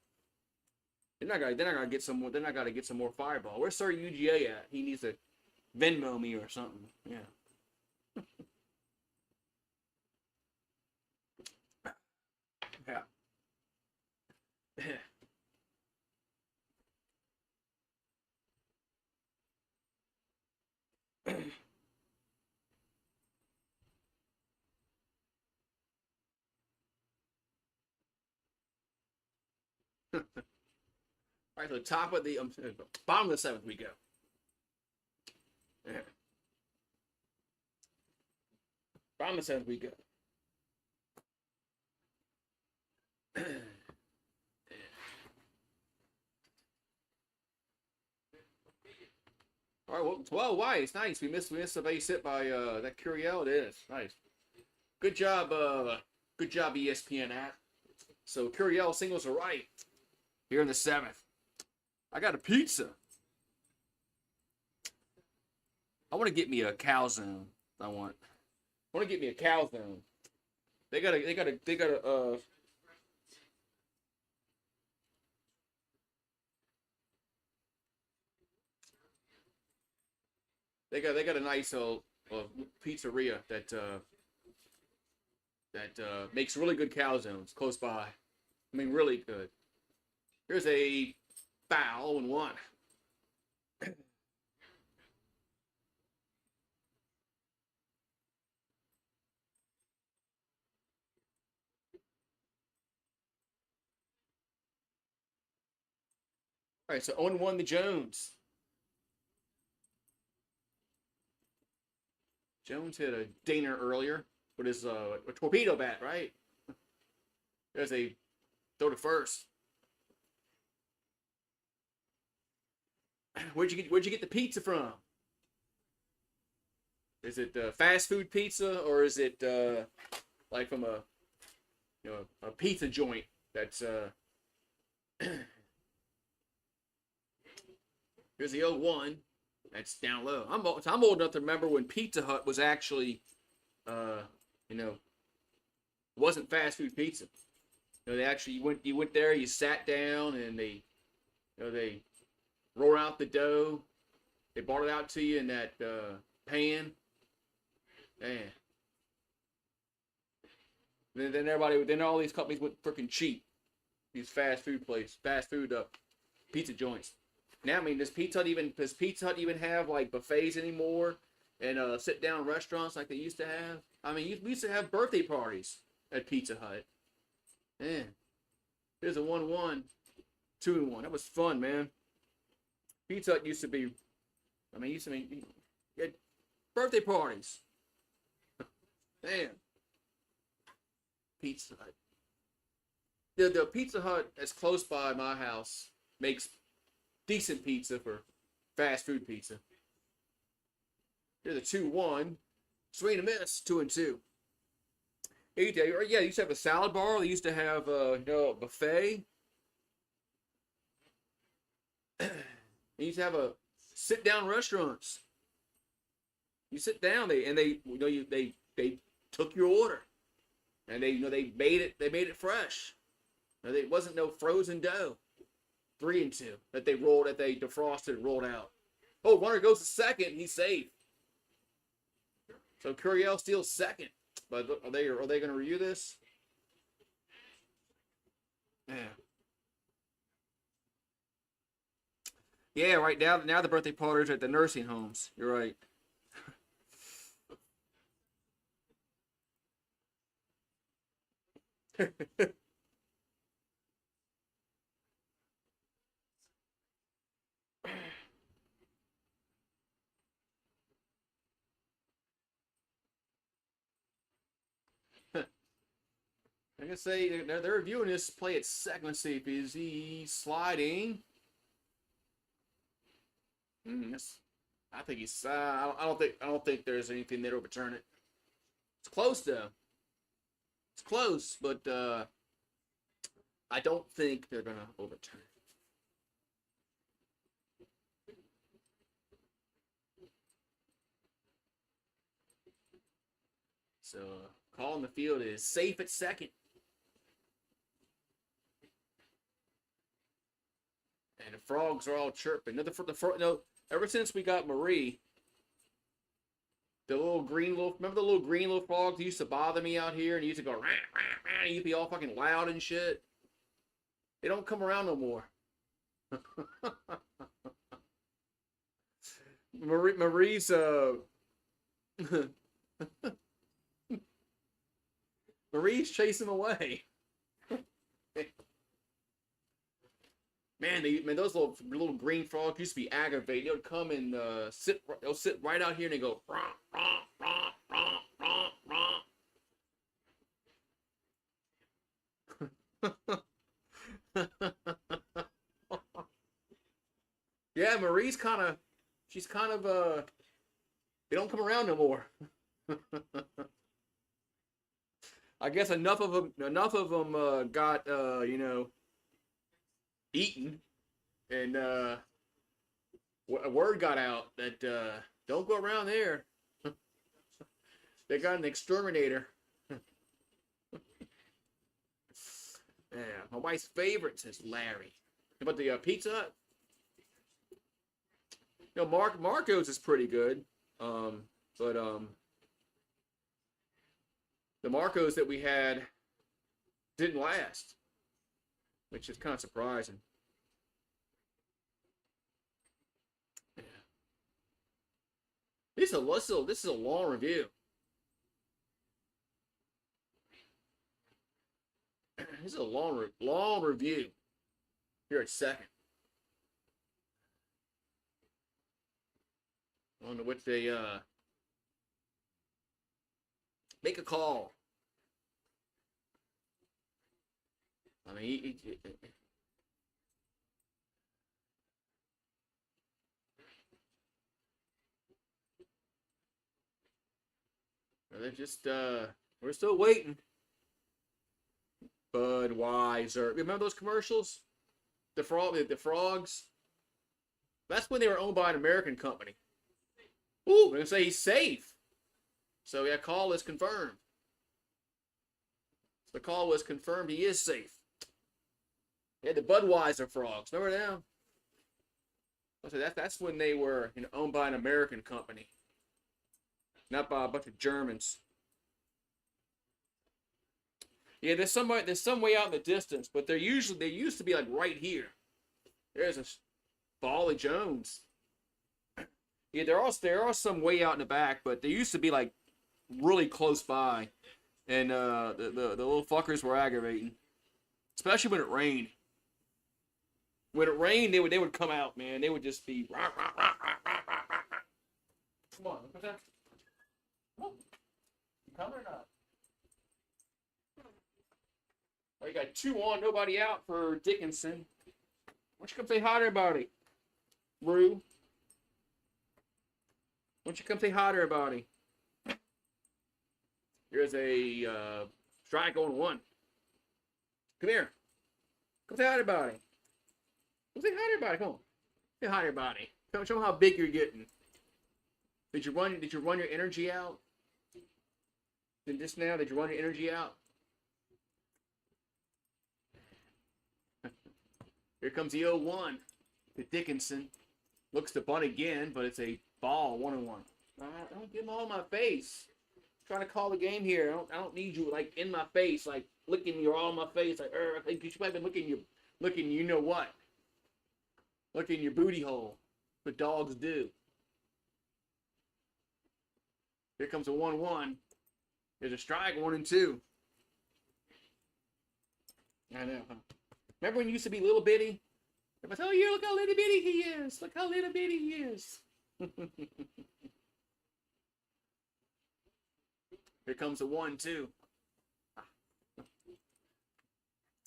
Then I gotta get some more. Then I gotta get some more Fireball. Where's Sir UGA at? He needs to Venmo me or something. Yeah. Yeah. All right, so top of the bottom of the seventh we go. Yeah. Bottom of the seventh we go. All right, well, 12 wide. It's nice. We missed a base hit by that Curiel. It is nice. Good job, ESPN app. So Curiel singles are right here in the seventh. I got a pizza. I want to get me a calzone. I want to get me a calzone. They got a They got a nice pizzeria that makes really good calzones close by. I mean, really good. Here's a foul and one. All right, so 0-1 the Jones. Jones hit a dinger earlier with his a torpedo bat, right? There's a throw to first. Where'd you get the pizza from? Is it fast food pizza or is it like from a pizza joint that's here's the 0-1. That's down low. I'm old enough to remember when Pizza Hut was actually, wasn't fast food pizza. They actually you went there, you sat down, and they roll out the dough. They brought it out to you in that pan. Man. Then all these companies went freaking cheap. These fast food pizza joints. Now, I mean, does Pizza Hut even have like buffets anymore and sit down restaurants like they used to have? I mean, we used to have birthday parties at Pizza Hut. Man, here's a 1-1, 2-1. That was fun, man. Pizza Hut used to be, you had birthday parties. Damn. Pizza Hut. The Pizza Hut that's close by my house makes decent pizza for fast food pizza. Here's a 2-1. Swing and a miss. 2-2. Yeah, they used to have a salad bar. They used to have a buffet. They used to have a sit-down restaurants. You sit down, they took your order, and they made it fresh. It wasn't no frozen dough. 3-2 that they defrosted and rolled out. Oh, runner goes to second. He's safe. So Curiel steals second. But are they going to review this? Yeah. Yeah, right now the birthday parties are at the nursing homes. You're right. I can say they're reviewing this play at second. Let's see if he's sliding. Yes. I think he's. I don't think there's anything there to overturn it. It's close though. It's close, but I don't think they're gonna overturn it. So call in the field is safe at second. And the frogs are all chirping. Ever since we got Marie, remember the little green little frogs that used to bother me out here and used to go, rah, rah, rah, and you'd be all fucking loud and shit? They don't come around no more. Marie's Marie's chasing away. Man, those little green frogs used to be aggravating. They would come and they'll sit right out here and they go rah, rah, rah, rah, rah, rah. Yeah, Marie's she's kind of they don't come around no more. I guess enough of them got eaten, and a word got out that don't go around there. They got an exterminator. Yeah, my wife's favorite says Larry. But the Pizza Hut, Marco's is pretty good, but the Marcos that we had didn't last, which is kind of surprising. Yeah. This is a long review. This is a long review. Here at second. On which they make a call. I mean, they're just we're still waiting. Budweiser. Remember those commercials? The frogs. That's when they were owned by an American company. Ooh, they're gonna say he's safe. So yeah, call is confirmed. The call was confirmed. He is safe. Yeah, the Budweiser frogs. Remember them? That's when they were owned by an American company, not by a bunch of Germans. Yeah, there's some way out in the distance, but they used to be like right here. There's a Bally Jones. Yeah, there are some way out in the back, but they used to be like really close by, and the little fuckers were aggravating, especially when it rained. When it rained, they would come out, man. They would just be rah, rah, rah, rah, rah, rah, rah. Come on, look at that. Oh, you coming or not? Oh, you got 2 on, nobody out for Dickinson. Why don't you come say hi to everybody, Rue? Why don't you come say hi to everybody? Here's a strike on 1. Come here. Come say hi to everybody. Come say hi to everybody. Come on. Say hi to everybody. Show them how big you're getting. Did you run your energy out? Did you run your energy out? Here comes the 0-1 to Dickinson. Looks to bunt again, but it's a ball, 1-1. Don't get them all in my face. I'm trying to call the game here. I don't need you like in my face, like licking you all in my face. Like, you should have been looking. You know what? Looking your booty hole. What dogs do. Here comes a 1-1. There's a strike, 1-2. I know, huh? Remember when you used to be little bitty? If I tell you, look how little bitty he is. Look how little bitty he is. Here comes the 1-2.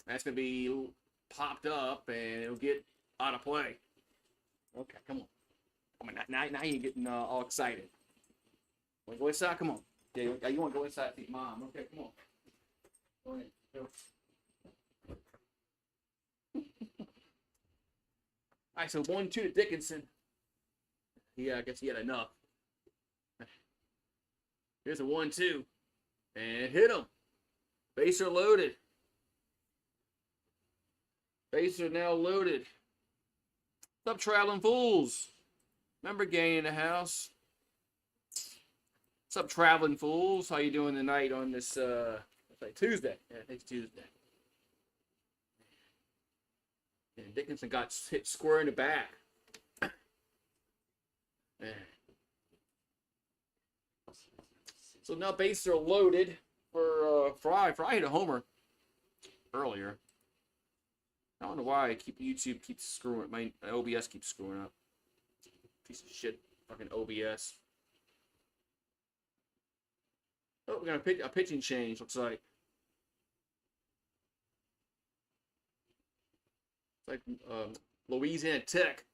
That's going to be popped up, and it'll get out of play. Okay, come on. Now you're getting all excited. Want to go inside? Come on. Yeah, you want to go inside and see Mom. Okay, come on. Go ahead. Go. All right, so 1-2 to Dickinson. I guess he had enough. Here's a 1-2. And hit him. Bases are loaded. Bases are now loaded. What's up, traveling fools? Remember Gang in the house? What's up, traveling fools? How you doing tonight on this Tuesday? Yeah, I think it's Tuesday. And Dickinson got hit square in the back. Man. So now bases are loaded for Fry. Fry hit a homer earlier. I don't know why YouTube keeps screwing. My OBS keeps screwing up. Piece of shit, fucking OBS. Oh, we're gonna pick a pitching change. Looks like. It's like Louisiana Tech.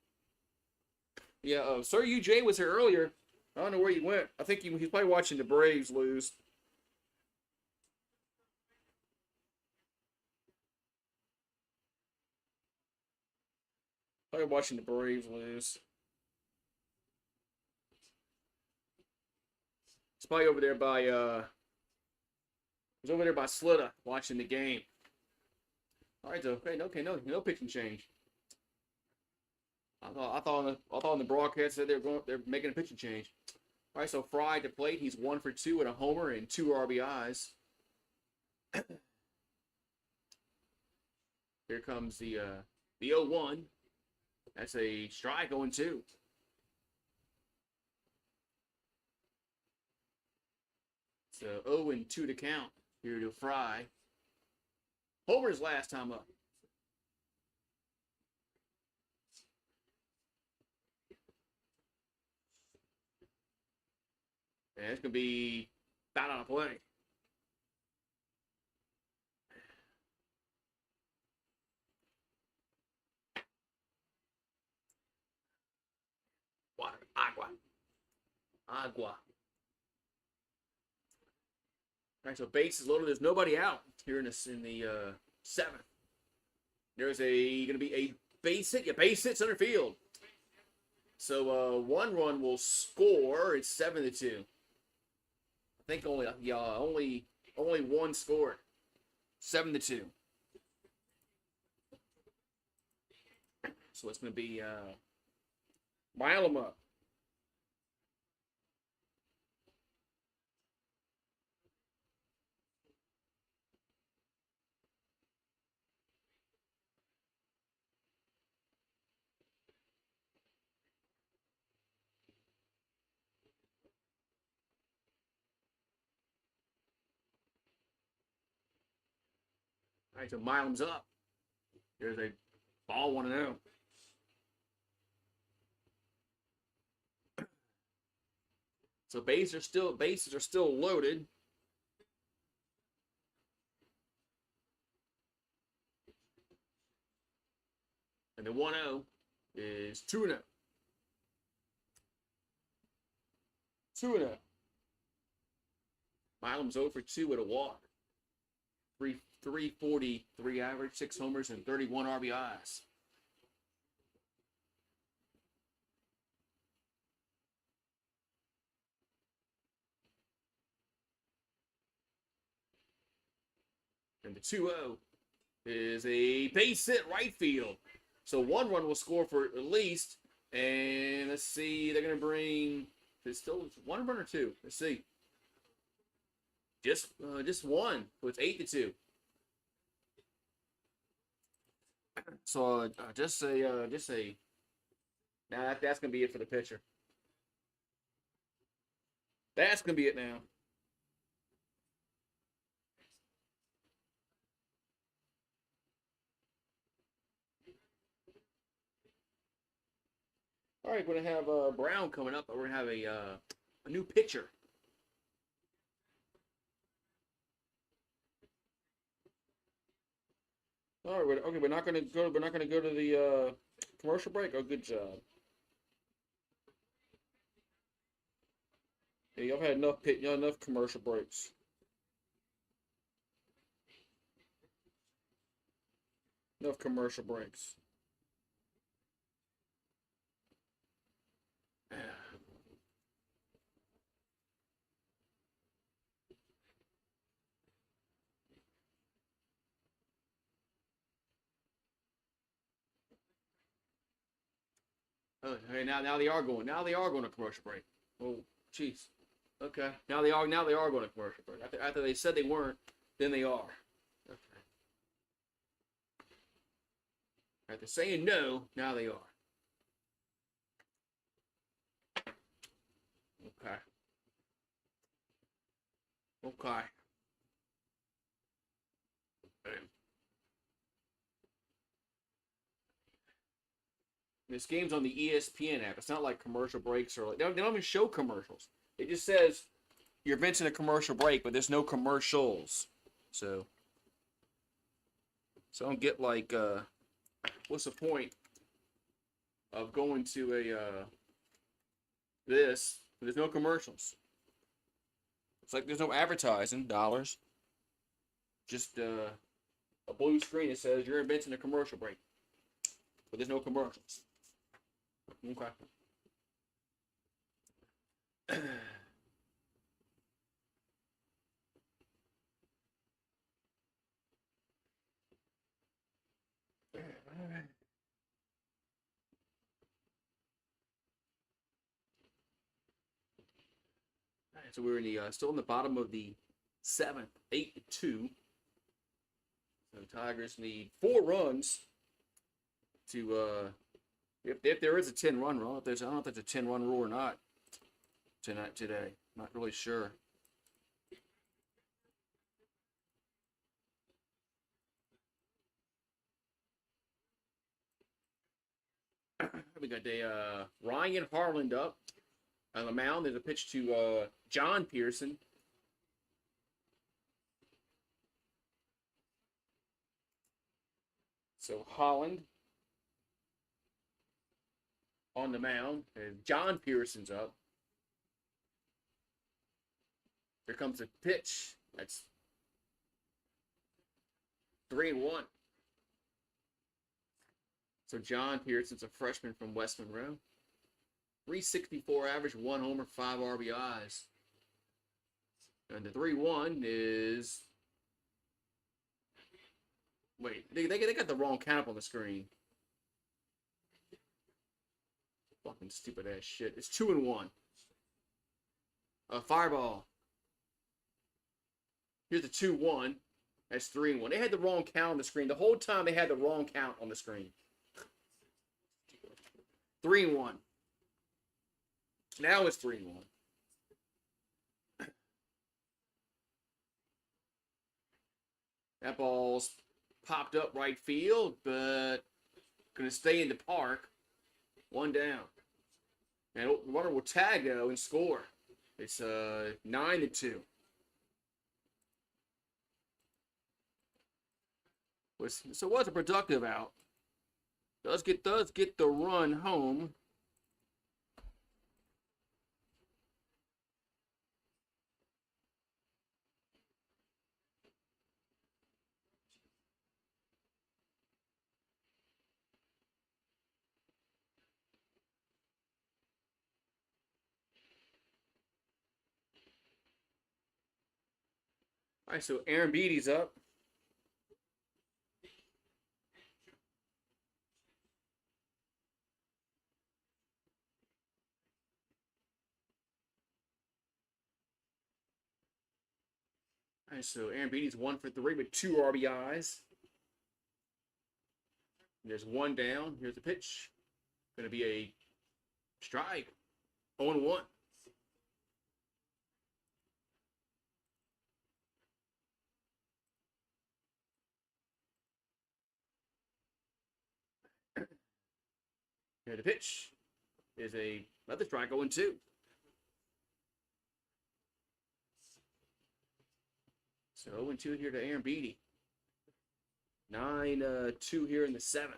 Yeah, Sir UJ was here earlier. I don't know where he went. I think he's probably watching the Braves lose. Probably watching the Braves lose. He's probably over there by he's over there by Slitta watching the game. All right, though. Okay, no pitching change. I thought on the broadcast that they're making a pitching change. All right, so Fry to plate. He's 1 for 2 with a homer and 2 RBIs. Here comes the 0-1. That's a strike, 0-2. So 0-2 to count here to Fry. Homer's last time up. And it's going to be bat out of play. Water. Agua. All right, so base is loaded. There's nobody out here in the 7th. There's going to be a base hit. Yeah, base hit center field. So 1 run will score. It's 7-2. I think only 1 scored. 7-2. So it's going to be Milam up. All right, so Milam's up. There's a ball 1-0. So bases are still loaded. And the 1-0 is 2-0. 2-0. Milam's 0 for 2 with a walk. 343 average, 6 homers, and 31 RBIs. And the 2-0 is a base hit right field. So 1 run will score for at least. And let's see, they're going to bring, it's still 1 run or 2. Let's see. Just 1. So it's 8-2. So just say. Now that's gonna be it for the pitcher. That's gonna be it now. All right, we're gonna have Brown coming up, but we're gonna have a new pitcher. All right, okay, we're not gonna go. We're not gonna go to the commercial break. Oh, good job. Yeah, y'all had enough commercial breaks. Enough commercial breaks. Oh, okay, now they are going. Now they are going to commercial break. Oh, jeez. Okay. Now they are going to commercial break. After they said they weren't, then they are. Okay. After saying no, now they are. Okay. Okay. This game's on the ESPN app. It's not like commercial breaks or like they don't even show commercials. It just says you're venting a commercial break, but there's no commercials. So don't get like what's the point of going to a this? There's no commercials. It's like there's no advertising dollars. Just a blue screen that says you're inventing a commercial break, but there's no commercials. Okay. So we're in the still in the bottom of the 7th, 8-2. So the Tigers need 4 runs to if there is a 10-run rule. I don't know if there's a 10-run rule or not today. Not really sure. We got the Ryan Harland up on the mound. There's a pitch to John Pearson. So Holland on the mound, and John Pearson's up. Here comes a pitch. That's 3-1. So John Pearson's a freshman from West Monroe. 364 average, 1 homer, 5 RBIs. And the 3-1 is... Wait, they got the wrong count up on the screen. Fucking stupid ass shit. It's 2-1. A fireball. Here's the 2-1. That's 3-1. They had the wrong count on the screen. The whole time they had the wrong count on the screen. 3-1. Now it's 3-1. That ball's popped up right field, but gonna stay in the park. 1 down. And the runner will tag though and score. It's 9-2. So it was a productive out. Does get the run home. All right, so Aaron Beatty's up. All right, so Aaron Beatty's 1 for 3 with 2 RBIs. There's 1 down. Here's the pitch. Going to be a strike. 0-1. Here the pitch is another strike. 0-2. So 0-2 here to Aaron Beatty. 9-2 here in the 7th.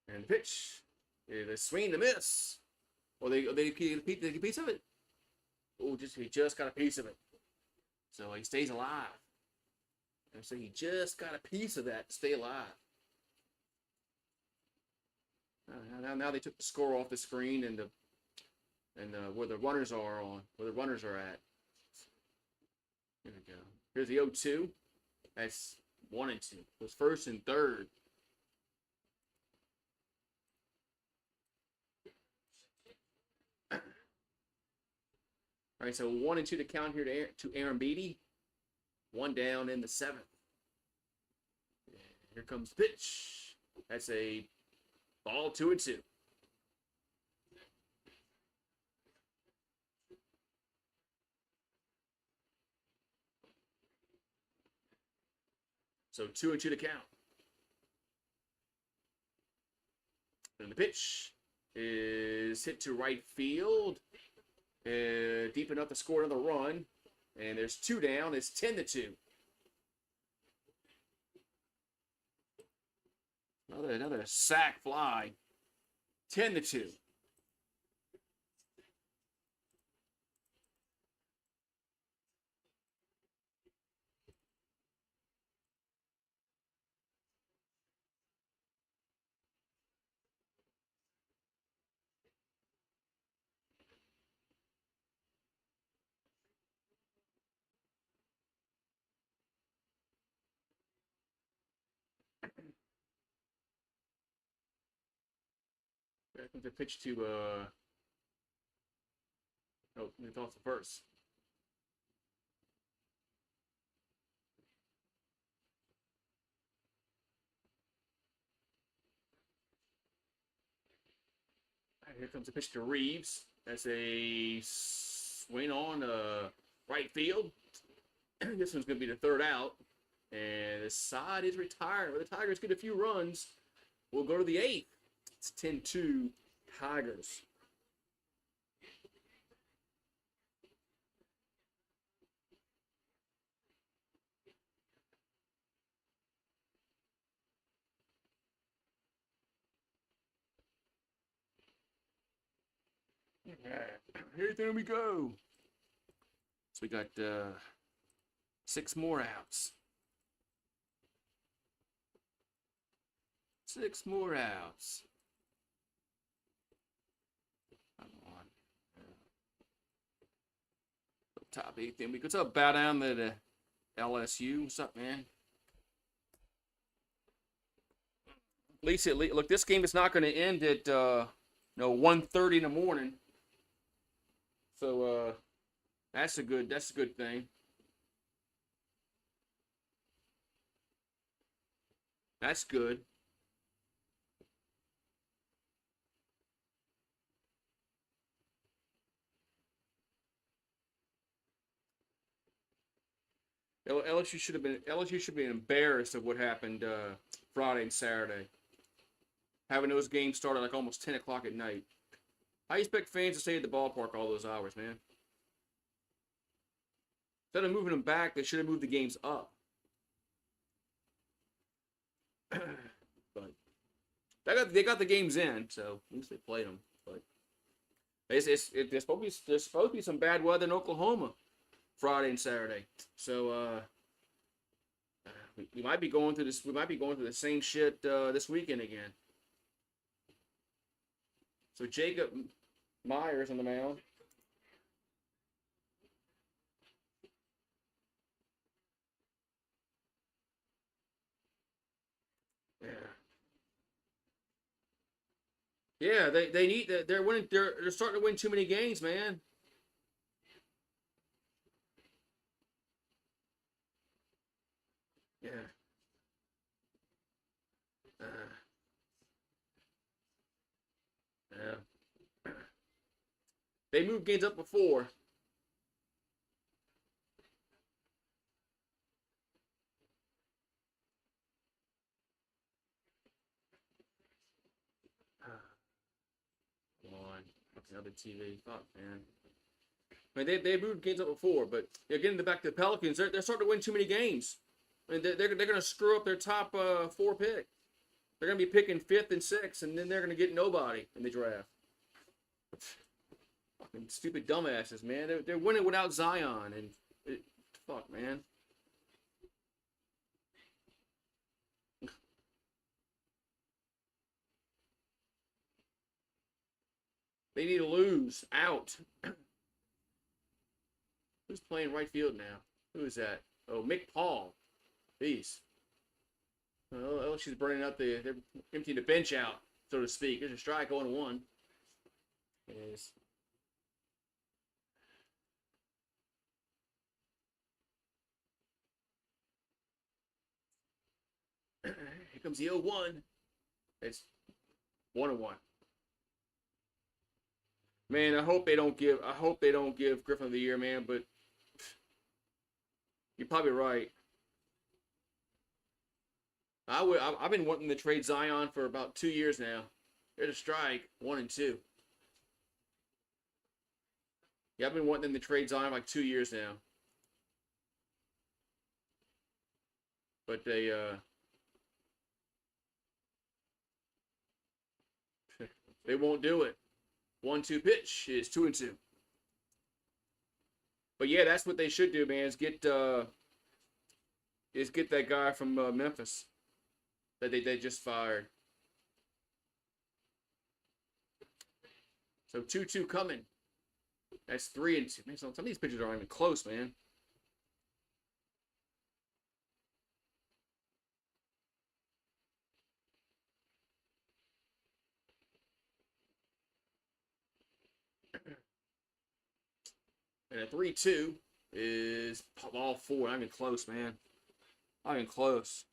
And the pitch is a swing and a miss. Or they get a piece of it. Oh, he just got a piece of it. So he stays alive. And so he just got a piece of that to stay alive. Now they took the score off the screen and where the runners are at. Here we go. Here's the 0-2. That's 1-2. It was 1st and 3rd. All right, so 1-2 to count here to Aaron Beatty. 1 down in the 7th. Here comes the pitch. That's a ball, 2-2. So 2-2 to count. And the pitch is hit to right field. Deep enough to score another run. And there's 2 down. It's 10-2. Another sack fly. 10-2. Back with the pitch to it's off the first. And here comes the pitch to Reeves. That's a swing on right field. This one's going to be the third out. And the side is retired. Where the Tigers get a few runs, we'll go to the 8th. It's 10-2 Tigers. All right, here we go. So we got 6 more outs. 6 more outs. Come on. Top 8th. Then we go to bow down to the LSU. What's up, man? Look, this game is not going to end at 1:30 in the morning. So that's a good thing. That's good. LSU should be embarrassed of what happened Friday and Saturday. Having those games start at like almost 10 o'clock at night. How you expect fans to stay at the ballpark all those hours, man? Instead of moving them back, they should have moved the games up. But they got the games in, so at least they played them. But there's supposed to be some bad weather in Oklahoma Friday and Saturday, so we might be going through this. We might be going through the same shit this weekend again. So Jacob Myers on the mound. Yeah, they need that. They're winning. They're starting to win too many games, man. Yeah. Uh, yeah. They moved games up before. Come on, another TV. Fuck, man. I mean, they moved games up before, but getting back to the Pelicans, they're starting to win too many games. I mean, they're going to screw up their top 4 pick. They're going to be picking 5th and 6th, and then they're going to get nobody in the draft. Fucking stupid dumbasses, man. They're winning without Zion, and fuck, man. They need to lose. Out. Who's playing right field now? Who is that? Oh, Mick Paul. Peace. Well, she's burning up they're emptying the bench out, so to speak. There's a strike 0-1. It is. Here comes the 0-1. It's 1-1. Man, I hope they don't give Griffin of the Year, man, but you're probably right. I've been wanting to trade Zion for about 2 years now. There's a strike, 1-2. Yeah, I've been wanting them to trade Zion like 2 years now. But they won't do it. 1-2 pitch is 2-2. But yeah, that's what they should do, man. Is get that guy from Memphis that they just fired. So 2-2 coming. That's 3-2. Man, some of these pitchers aren't even close, man. And a 3-2 is ball 4. Not even close, man. Not even close.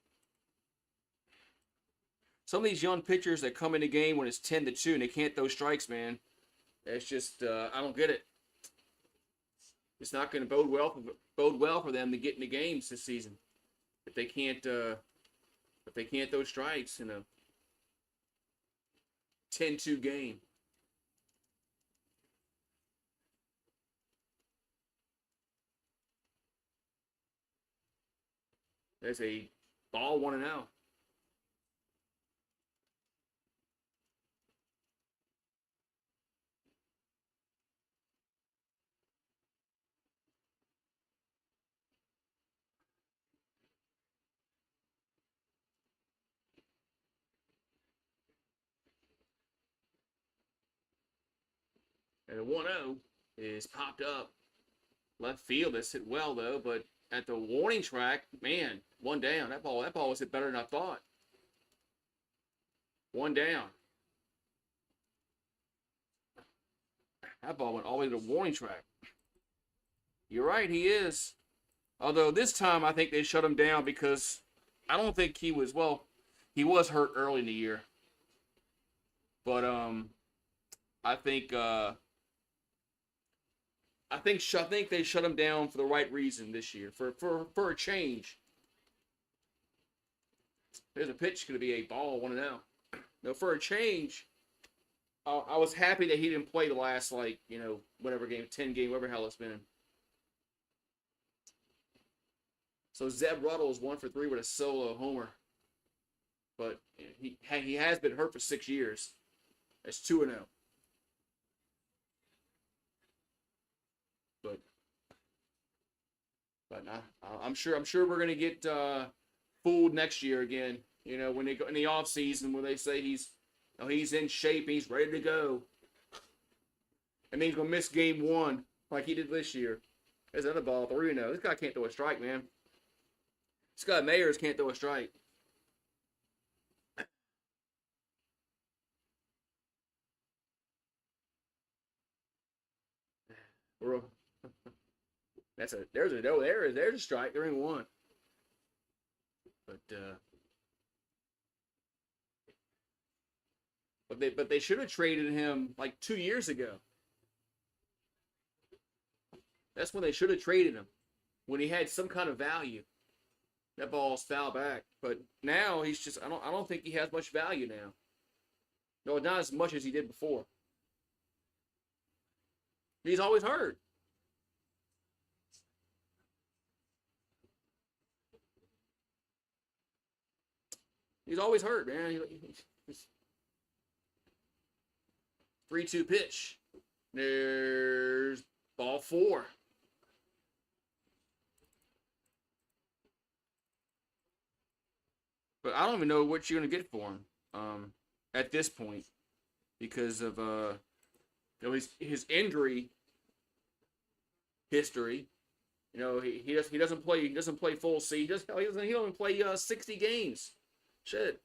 Some of these young pitchers that come in the game when it's 10-2 and they can't throw strikes, man. It's just I don't get it. It's not going to bode well for them to get in the games this season if they can't throw strikes in a 10-2 game. There's a ball 1-0. And the 1-0 is popped up. Left field. That's hit well, though. But at the warning track, man, one down. That ball was hit better than I thought. One down. That ball went all the way to the warning track. You're right, he is. Although this time I think they shut him down because I don't think he was hurt early in the year. But I think they shut him down for the right reason this year, for a change. There's a pitch going to be a ball 1-0. No, for a change, I was happy that he didn't play the last, whatever game, 10 game, whatever hell it's been. So Zeb Ruddle is 1 for 3 with a solo homer. But he has been hurt for 6 years. That's 2-0. But I'm sure we're gonna get fooled next year again. When they go in the off season, when they say he's in shape, he's ready to go, and then he's gonna miss game 1 like he did this year. There's another ball 3-0. This guy can't throw a strike, man. This guy Mayers can't throw a strike. There's a strike. There ain't one. But they should have traded him like 2 years ago. That's when they should have traded him, when he had some kind of value. That ball's foul back, but now he's just I don't think he has much value now. No, not as much as he did before. He's always hurt. He's always hurt, man. 3-2 pitch. There's ball 4. But I don't even know what you're gonna get for him at this point because of his injury history. He doesn't play full season. He doesn't even play 60 games. Shit.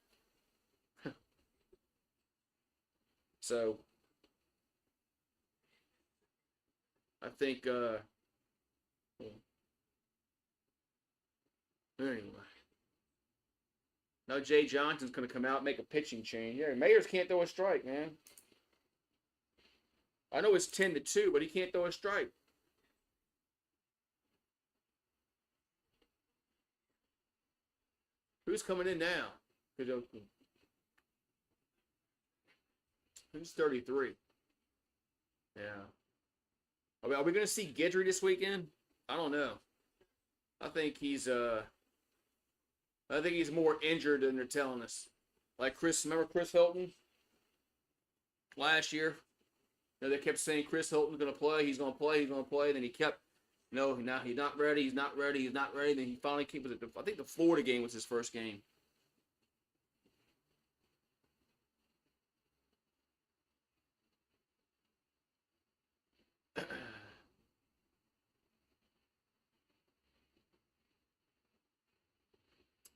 So I think anyway. Now Jay Johnson's gonna come out and make a pitching change. Yeah, Mayers can't throw a strike, man. I know it's 10-2, but he can't throw a strike. Who's coming in now? He's 33. Yeah. Are we going to see Guidry this weekend? I don't know. I think he's more injured than they're telling us. Like remember Chris Hilton last year? You know, they kept saying Chris Hilton's going to play, he's going to play, he's going to play. Then he kept, no, now he's not ready, he's not ready, he's not ready. Then he finally came. I think the Florida game was his first game.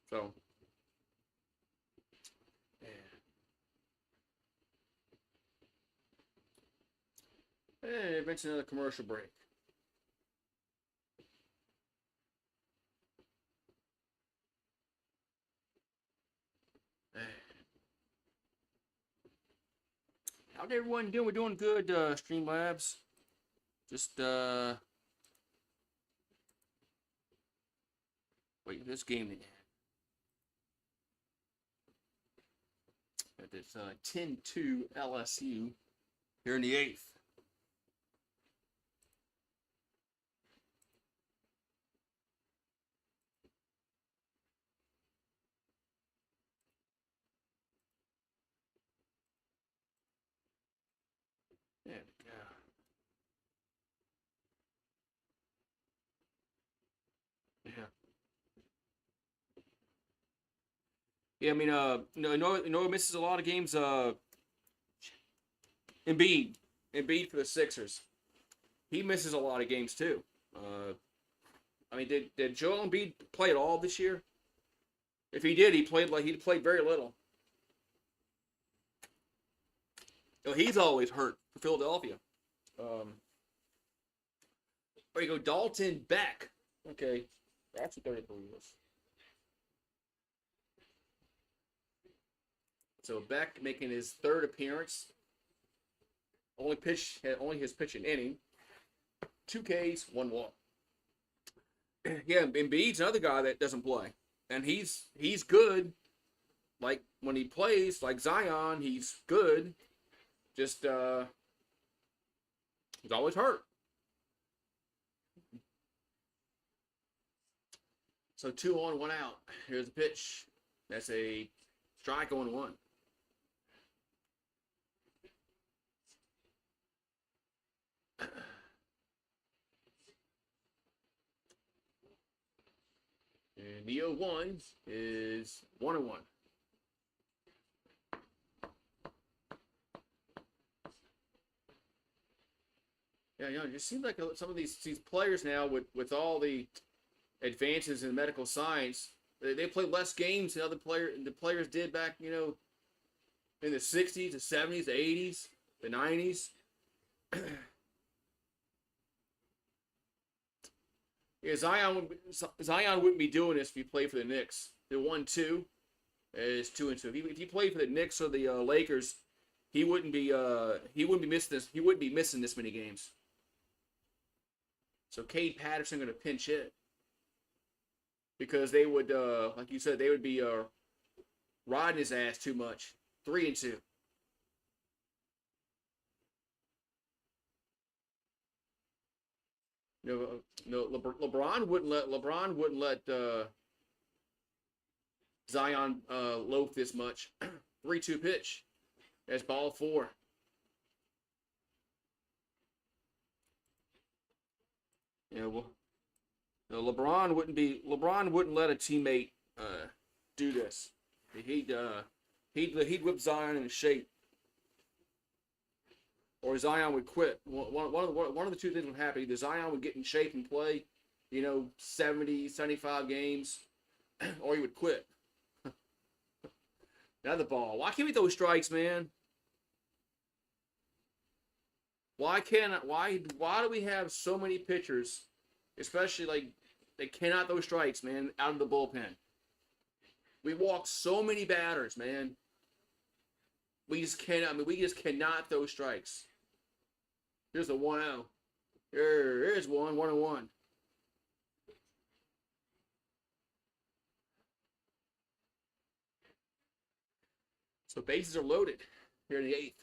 So, yeah. And eventually another commercial break. How's everyone doing? We're doing good, Streamlabs. Just, wait, this game again. It's 10-2 LSU here in the 8th. There we go. Yeah. Yeah, I mean, it misses a lot of games. Embiid for the Sixers. He misses a lot of games too. I mean, did Joel Embiid play at all this year? If he did, he played very little. You know, he's always hurt for Philadelphia. There you go, Dalton Beck. Okay, that's what 33 is. So Beck making his third appearance. Only his pitch an inning. 2 Ks, 1 walk. Yeah, Embiid's another guy that doesn't play, and he's good. Like when he plays, like Zion, he's good. Just he's always hurt. So 2 on, 1 out. Here's the pitch. That's a strike on 1. And the 0-1 is 1-1. Yeah, you know, it just seems like some of these players now with all the advances in medical science, they play less games than the players did back, you know, in the 60s, the 70s, the 80s, the 90s. Yeah, Zion wouldn't be doing this if he played for the Knicks. The 1-2 is 2-2. If he played for the Knicks or the Lakers, he wouldn't be missing this. He wouldn't be missing this many games. So Cade Patterson going to pinch hit because they would, like you said, they would be riding his ass too much. 3-2. No, LeBron wouldn't let Zion loaf this much. 3-2 pitch. That's ball 4. Yeah, well, no, LeBron wouldn't let a teammate do this. He'd whip Zion into shape, or Zion would quit. One of the two things would happen. Either Zion would get in shape and play, you know, 70, 75 games, or he would quit. Another ball. Why can't we throw strikes, man? Why do we have so many pitchers, especially like they cannot throw strikes, man, out of the bullpen? We walk so many batters, man. We just cannot throw strikes. Here's a 1-0. Here's 1-1. So bases are loaded here in the 8th.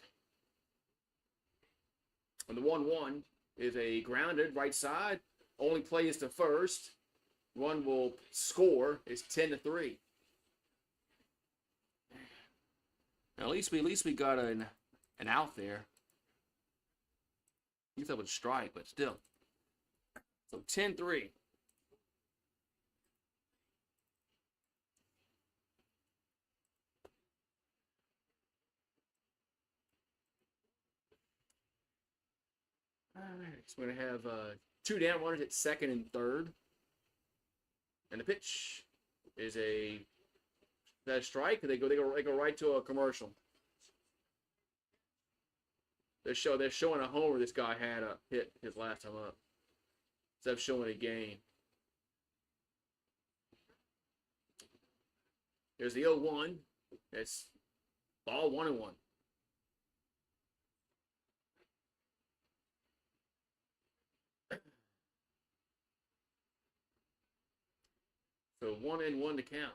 And the 1-1 is a grounded right side. Only play is to first. One will score. It's 10-3. Now, at least we got an out there. At least that would strike, but still. So 10-3. All right, so we're gonna have 2 down runners at second and third, and the pitch is that strike. They go right to a commercial. They're showing a homer this guy had hit his last time up, instead of showing a game. There's the 0-1. It's ball 1-1. So 1-1 to count.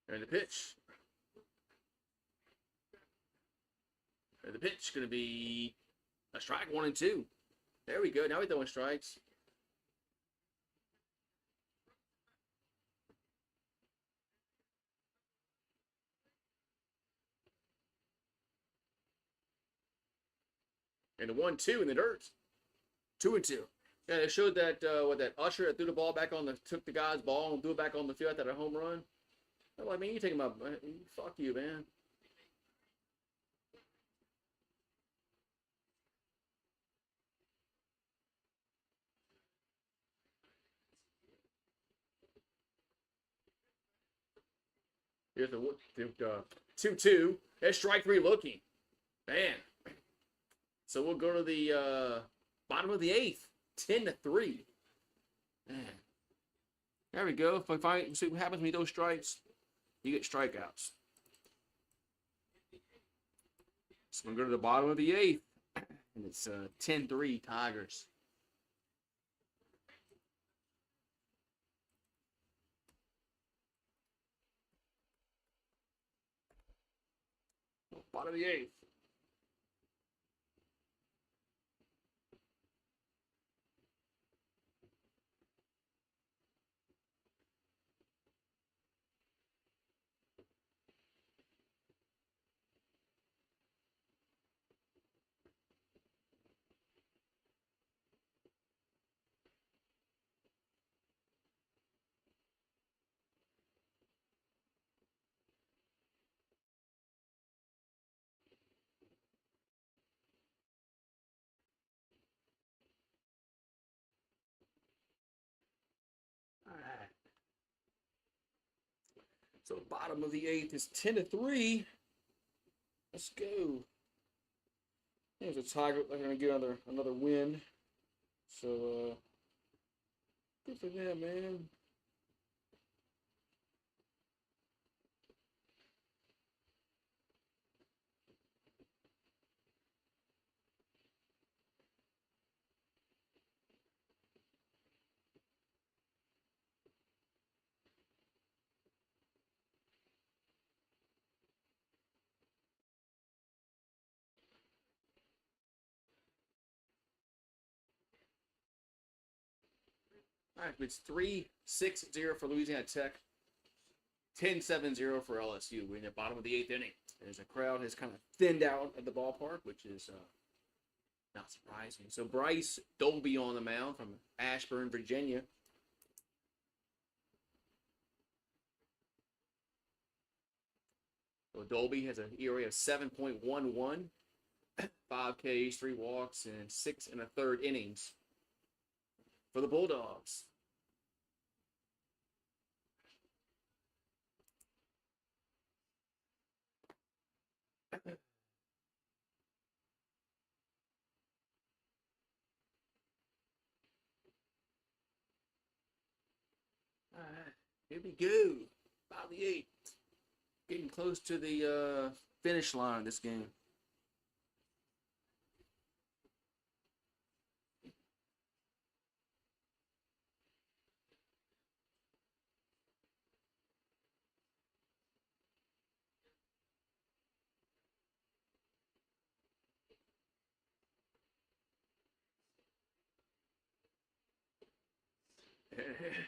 And the pitch. And the pitch going to be a strike, 1-2. There we go. Now we're throwing strikes. And the 1-2 in the dirt. 2-2. Yeah, they showed that that Usher that threw the ball back took the guy's ball and threw it back on the field after a home run. I'm like, man, you taking my fuck you, man. Here's the 2-2. There's strike 3 looking. Man. So we'll go to the bottom of the 8th. 10-3. Man. There we go. If I see what happens when you throw strikes, you get strikeouts. So we'll go to the bottom of the 8th. And it's 10-3 Tigers. Bottom of the 8th. All right. So bottom of the 8th is 10-3. Let's go. There's a Tiger. They're gonna get another win. So good for them, man. All right, it's 3-6-0 for Louisiana Tech. 10-7-0 for LSU. We're in the bottom of the 8th inning. There's a crowd has kind of thinned out at the ballpark, which is not surprising. So Bryce Dolby on the mound from Ashburn, Virginia. So Dolby has an ERA of 7.11, 5 Ks, 3 walks, and 6 1/3 innings for the Bulldogs. All right, here we go. About the 8th. Getting close to the finish line of this game.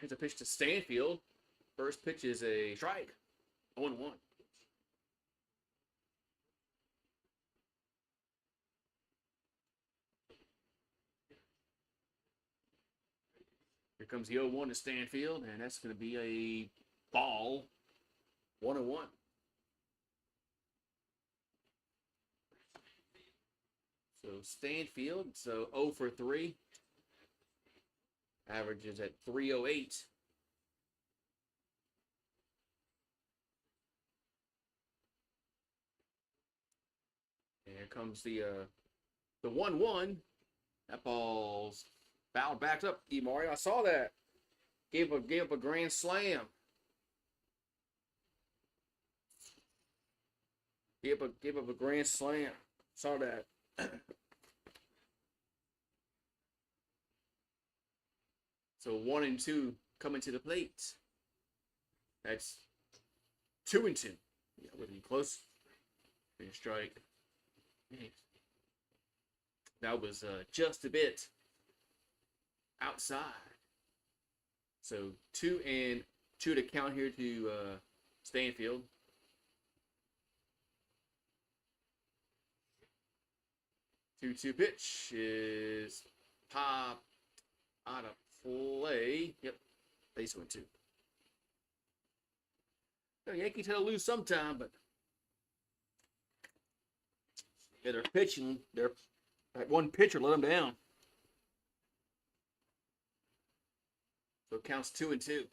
It's a pitch to Stanfield. First pitch is a strike. 0-1. Here comes the 0-1 to Stanfield, and that's going to be a ball. 1-1. So Stanfield, 0 for 3. Averages at 308. And here comes the 1-1. That ball's fouled back up. Mario, I saw that. Gave up a grand slam. Gave up a grand slam. Saw that. So 1-2 coming to the plate. That's 2-2. Yeah, wasn't even close. Big strike. That was just a bit outside. So 2-2 to count here to Stanfield. Two pitch is popped out of play. Yep, base 1-2. The Yankees had to lose sometime, but yeah, they're pitching. That one pitcher let them down. So it counts 2-2.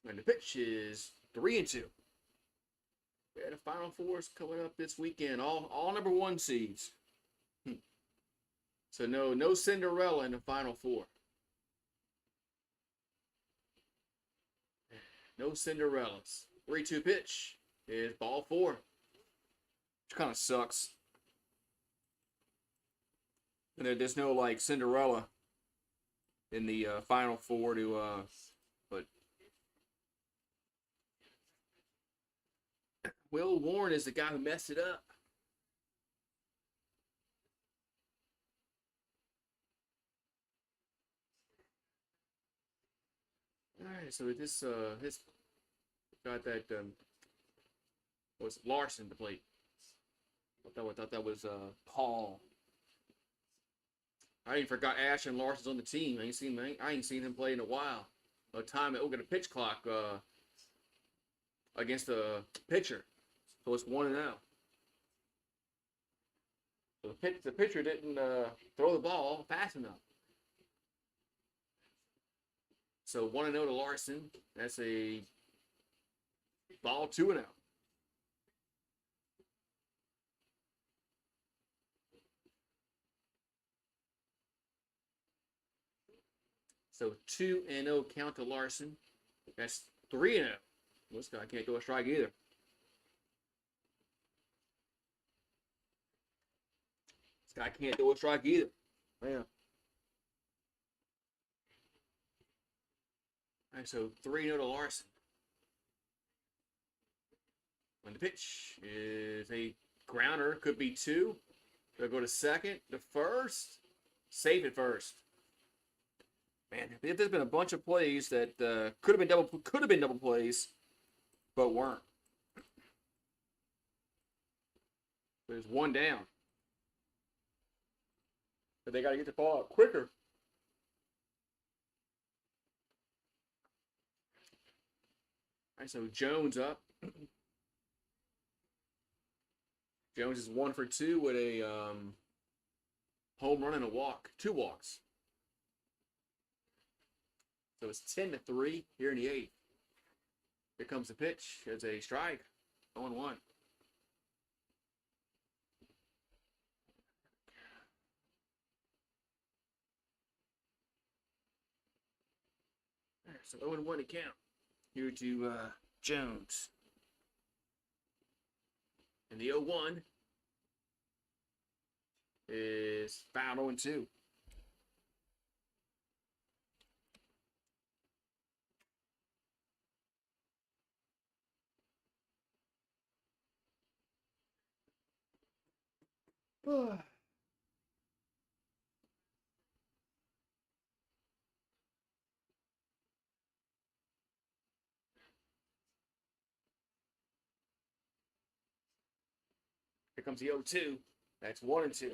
And the pitch is 3-2. Yeah, the Final Four is coming up this weekend. All number 1 seeds. So no Cinderella in the Final Four. No Cinderellas. 3-2 pitch is ball 4. Which kind of sucks. And there's no like Cinderella in the Final Four to but Will Warren is the guy who messed it up. All right, so this got that was Larson to plate. I thought that was Paul. I even forgot Ashton Larson's on the team. I ain't seen him play in a while. A time we'll get a pitch clock against the pitcher. So it's 1-0. So the pitcher didn't throw the ball fast enough. So 1-0 to Larson. That's a ball 2-0. So 2-0 count to Larson. That's 3-0. This guy can't throw a strike either. This guy can't throw a strike either. Yeah. All right, so 3-0 to Larson. And the pitch is a grounder. Could be 2. They'll go to second. To first. Safe at first. Man, there's been a bunch of plays that could have been double plays, but weren't. There's 1 down. But they got to get the ball out quicker. All right, so Jones up. Jones is 1 for 2 with a home run and a walk. 2 walks. So it's 10-3 here in the 8th. Here comes the pitch. It's a strike. 0-1. So 0-1 to count. Here to Jones. And the 0-1 is foul 0-2. Here comes the 0-2. That's 1-2.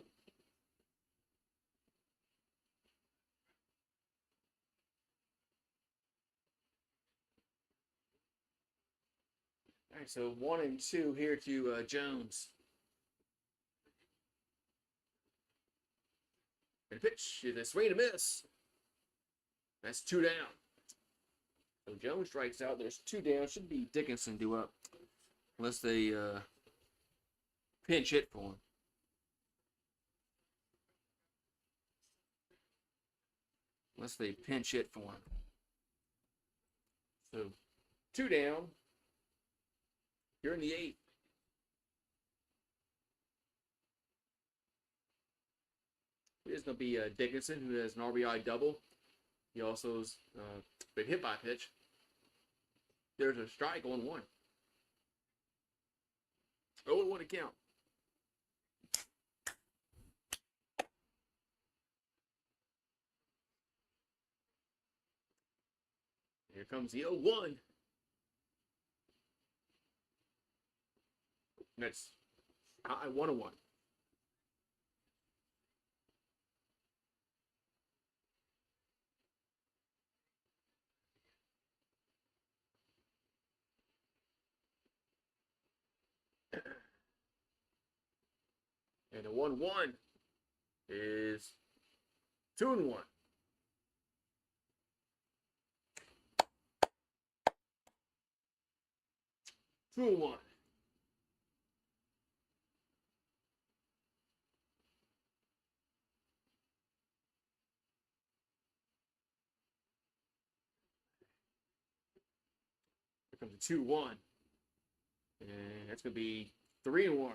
All right, so 1-2 here to Jones. And pitch, the swing to miss. That's 2 down. So Jones strikes out. There's 2 down. Should be Dickinson due up. Unless they pinch hit for him. Unless they pinch hit for him. So 2 down. You're in the 8th. It's going to be Dickinson, who has an RBI double. He also has been hit by a pitch. There's a strike on 1. 0-1 to count. Here comes the 0-1. That's 1-1. And the 1-1 is 2-1. Two and one. Here comes a 2-1. And that's going to be 3-1.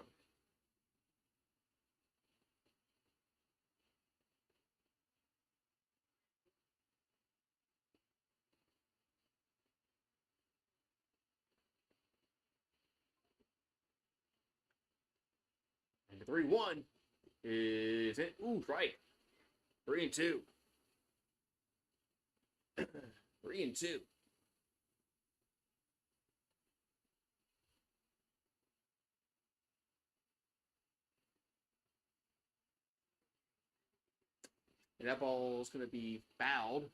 And the 3-1 is it. Ooh, right. 3-2. 3-2. And that ball's going to be fouled.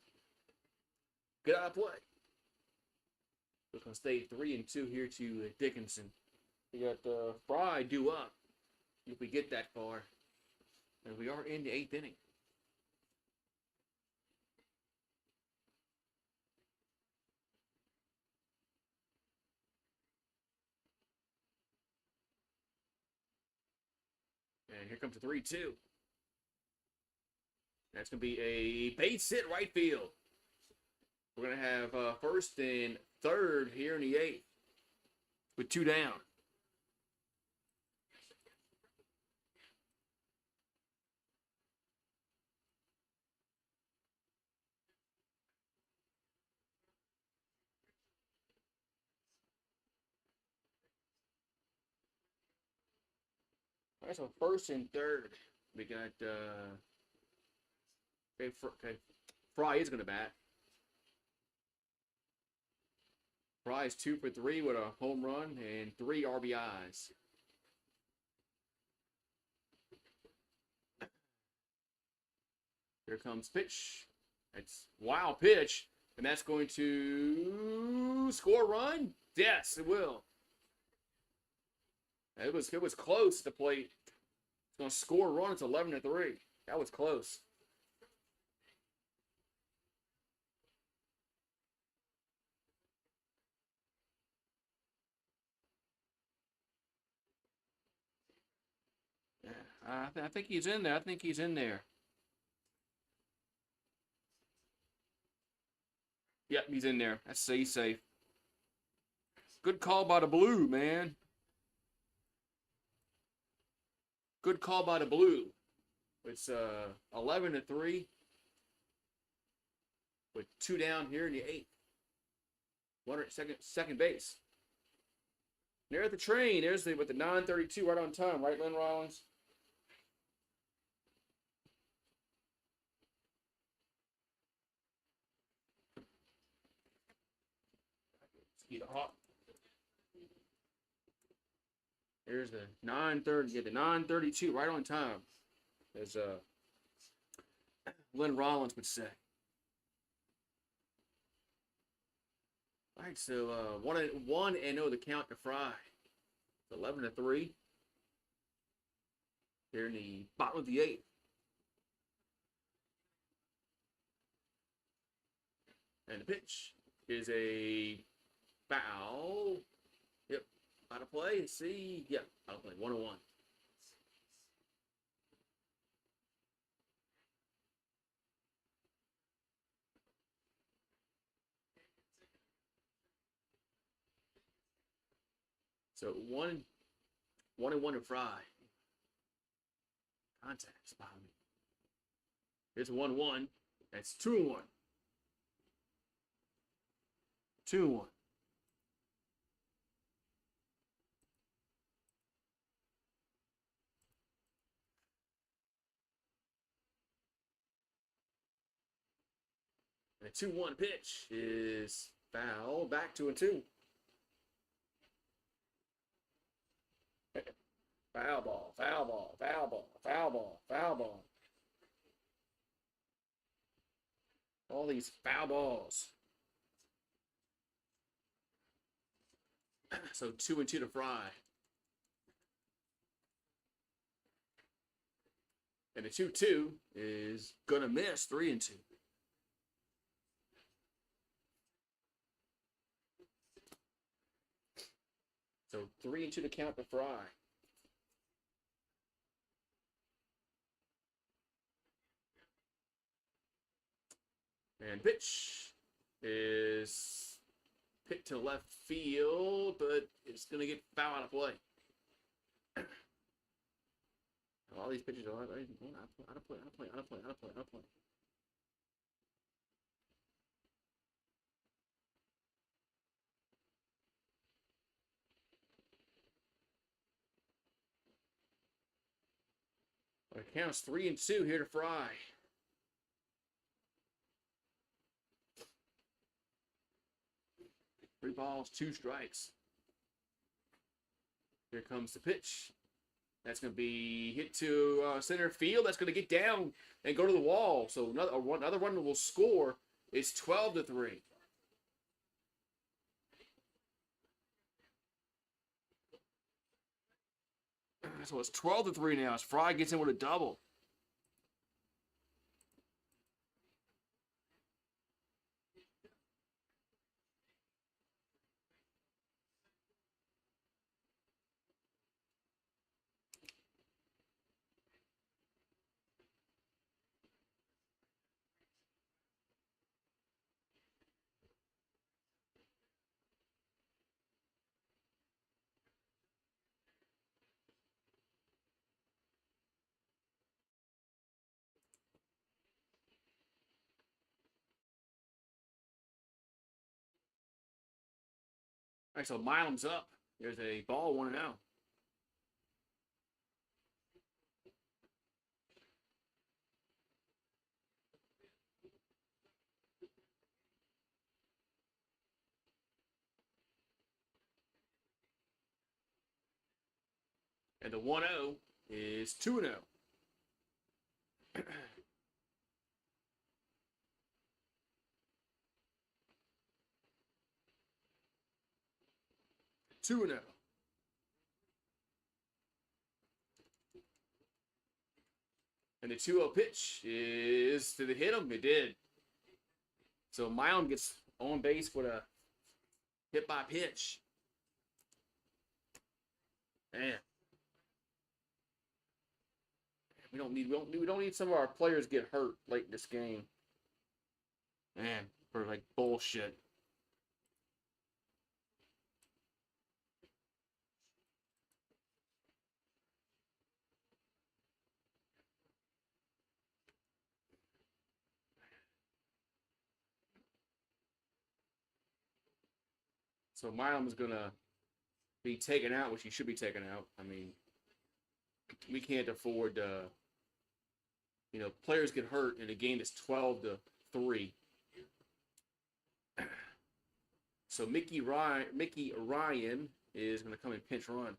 Good out of play. It's going to stay 3-2 here to Dickinson. We got Fry due up if we get that far. And we are in the 8th inning. And here comes the 3-2. That's going to be a base hit right field. We're going to have first and third here in the 8th with 2 down. All right, so first and third, we got Fry is going to bat. Fry is 2 for 3 with a home run and 3 RBIs. Here comes pitch. It's wild pitch, and that's going to score a run. Yes, it will. It was close to plate. It's going to score a run. It's 11-3. That was close. Yeah, I think he's in there. I think he's in there. Yep, he's in there. That's safe. Good call by the Blue, man. Good call by the Blue. It's 11-3 with 2 down here in the 8th. Runner at second base. They're at the train. There's with the 9:32 right on time, right, Lynn Rollins? Get hot. There's the 9:30. Get the 9:32 right on time, as Lynn Rollins would say. All right, so 1-0 the count to Fry. It's 11-3. Here in the bottom of the 8th. And the pitch is a foul. Yep. Out of play. Let's see. Yep. Out of play. 1-1. So 1-1 to Fry. Contacts behind me. Here's 1-1. That's 2-1. 2-1. And a 2-1 pitch is foul. Back 2-2. Foul ball, foul ball, foul ball, foul ball, foul ball. All these foul balls. So 2-2 to Fry. And the 2-2 is gonna miss 3-2. So 3-2 to count to Fry. And pitch is hit to left field, but it's going to get foul out of play. All these pitches are out of play, out of play, out of play, out of play, out of play, out of play. It counts 3-2 here to Fry. Three balls, 2 strikes. Here comes the pitch. That's going to be hit to center field. That's going to get down and go to the wall. So another one will score. It's 12-3. So it's 12-3 now as Fry gets in with a double. All right, so Milam's up. There's a ball 1-0. And the 1-0 is 2-0. 2-0. And the 2-0 pitch is, did it hit him? It did. So Milam gets on base with a hit by pitch. Man. We don't need some of our players get hurt late in this game. Man, for like bullshit. So Milam is gonna be taken out, which he should be taken out. I mean, we can't afford players get hurt in a game that's 12-3. So Mickey Ryan is going to come in pinch run.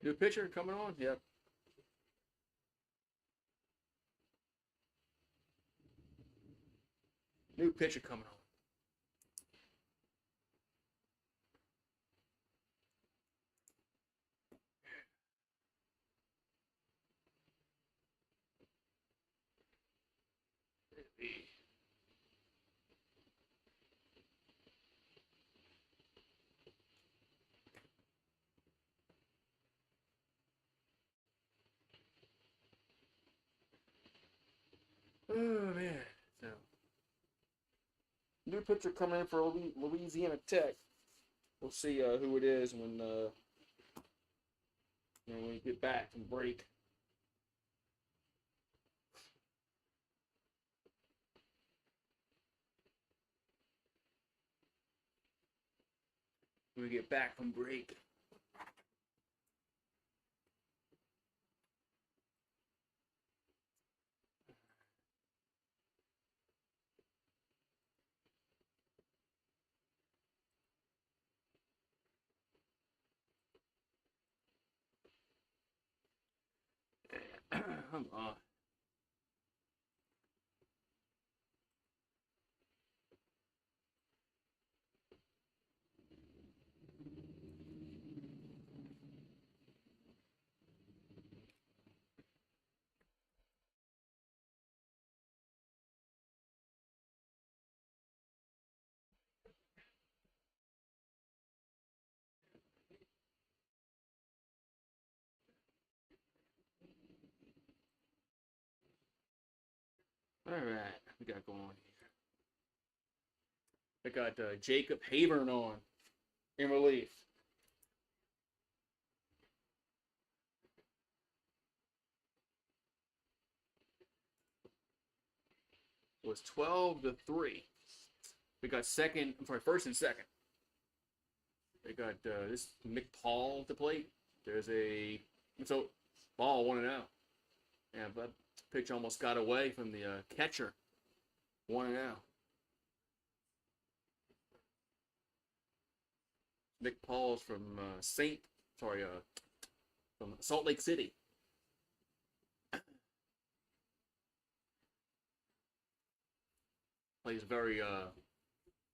New pitcher coming on? Yep. New pitcher coming on. Oh man. So new pitcher coming in for Louisiana Tech. We'll see who it is when we get back from break. When we get back from break. Come on. All right, we got going on here. I got Jacob Havern on in relief. It was 12-3. We got first and second. They got this McPaul to plate. There's ball 1-0. Yeah, but pitch almost got away from the catcher. 1-0. McPaul's from from Salt Lake City. Plays very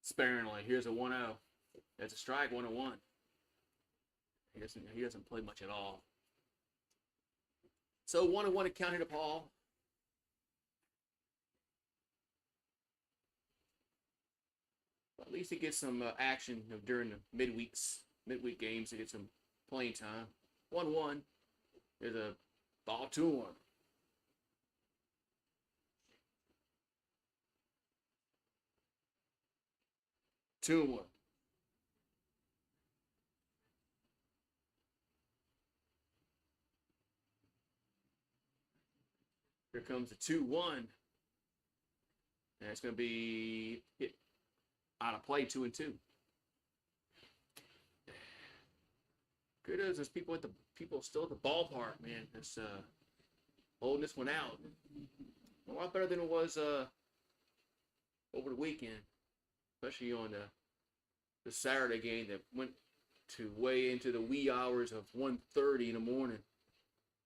sparingly. Here's a 1-0. That's a strike, 1-1. He doesn't play much at all. So 1-1 accounted to Paul. But at least he gets some action during the midweek games. He gets some playing time. 1-1. There's a ball 2-1. Two and one. Here comes the 2-1. And it's going to be hit out of play, 2-2. Good as there's people still at the ballpark, man. That's holding this one out. A lot better than it was over the weekend, especially on the Saturday game that went to way into the wee hours of 1:30 in the morning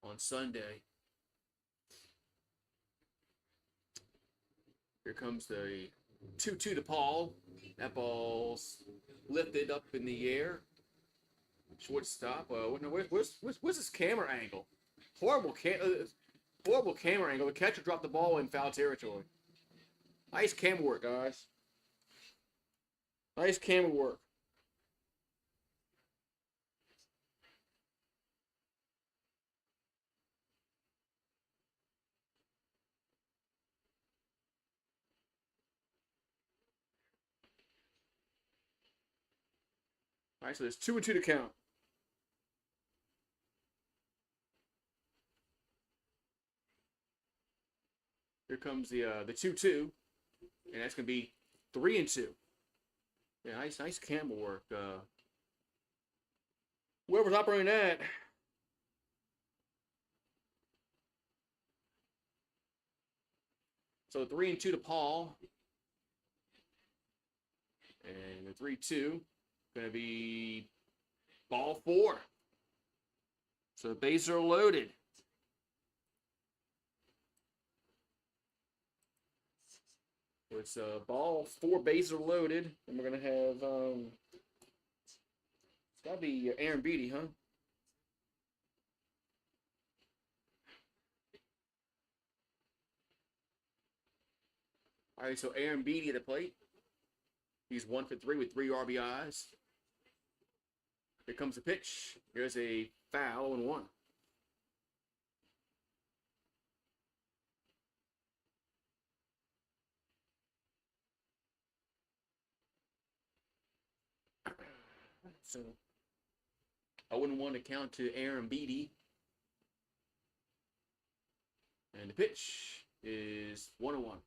on Sunday. Here comes the 2-2 to Paul. That ball's lifted up in the air. Shortstop. Where's his camera angle? Horrible camera angle. The catcher dropped the ball in foul territory. Nice camera work, guys. Nice camera work. All right, so there's 2-2 to count. Here comes the 2-2, and that's gonna be 3-2. Yeah, nice camera work. Whoever's operating that. So 3-2 to Paul. And the 3-2 gonna be ball 4. So the bases are loaded. So it's ball 4, bases are loaded, and we're gonna have it's gotta be Aaron Beatty, huh? All right, so Aaron Beatty at the plate. He's 1 for 3 with 3 RBIs. Here comes the pitch. Here's a foul and 1. So 0-1 to count to Aaron Beatty. And the pitch is 1-1.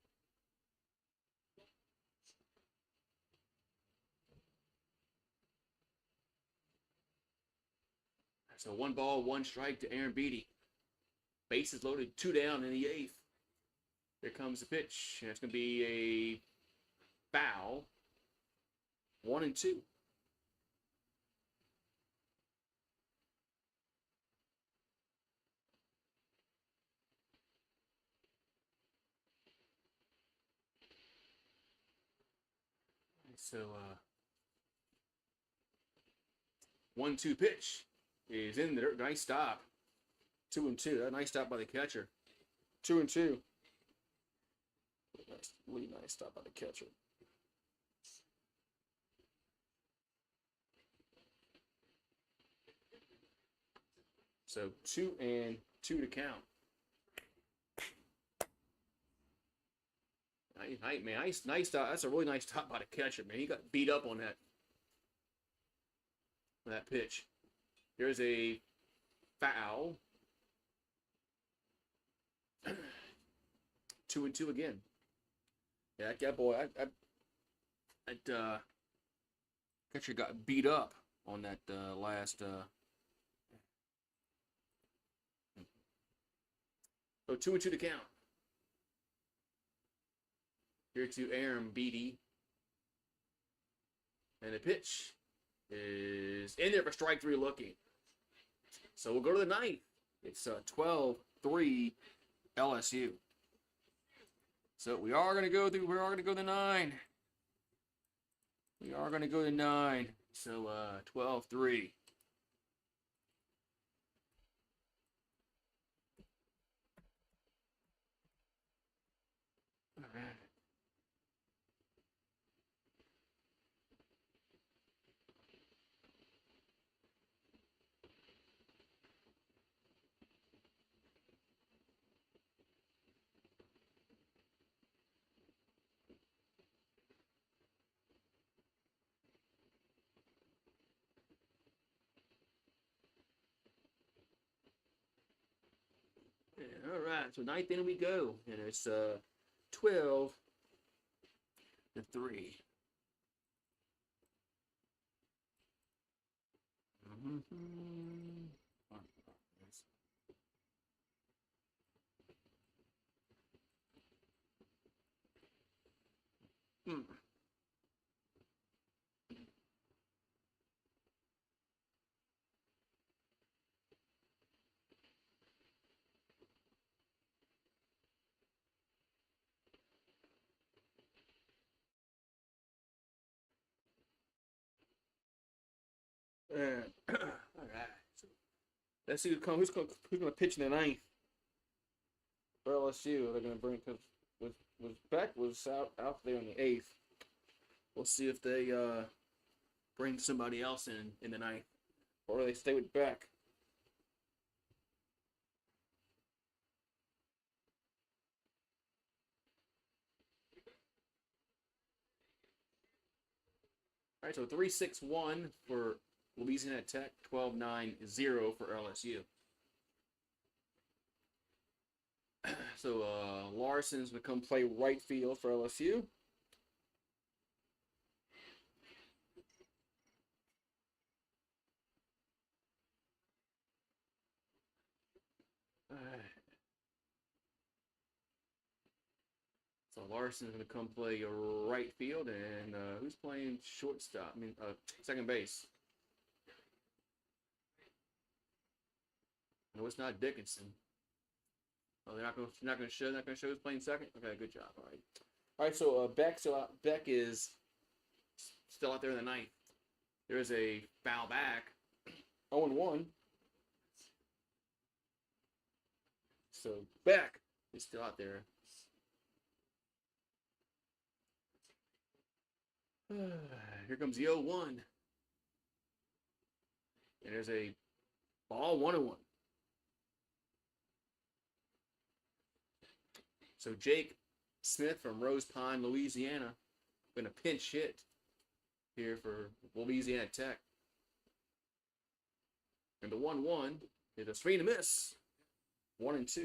So 1 ball, 1 strike to Aaron Beatty. Bases loaded, 2 down in the 8th. Here comes the pitch. And it's going to be a foul. 1-2. So 1-2 pitch is in there. Nice stop. 2-2. Nice stop by the catcher. 2-2. Really nice stop by the catcher. So 2-2 to count. Nice stop. That's a really nice stop by the catcher, man. He got beat up on that pitch. Here's a foul. 2-2 again. Yeah, that boy, that catcher got beat up on that last. So 2-2 to count. Here to Aaron Beatty. And the pitch is in there for strike 3 looking. So we'll go to the 9th. It's 12-3 LSU. So we are going to go through, the 9. We are going to go to 9. So 12-3. All right. All right, so 9th inning we go, and it's 12-3. All right. So let's see who's going to pitch in the 9th for LSU. They're going to bring, because Beck was out there in the 8th. We'll see if they bring somebody else in the 9th, or they stay with Beck. All right, so 3-6-1 for Louisiana Tech, 12-9-0 for LSU. So Larson's become play right field for LSU. So Larson's going to come play right field, and who's playing shortstop? Second base. No, it's not Dickinson. Oh, they're not going to show who's playing second. Okay, good job. All right. All right. So Beck is still out there in the ninth. There's a foul back. 0-1. So Beck is still out there. Here comes the 0-1. And there's a ball 1-1. So Jake Smith from Rose Pine, Louisiana, going to pinch hit here for Louisiana Tech. And the 1-1 is a swing and a miss. 1-2.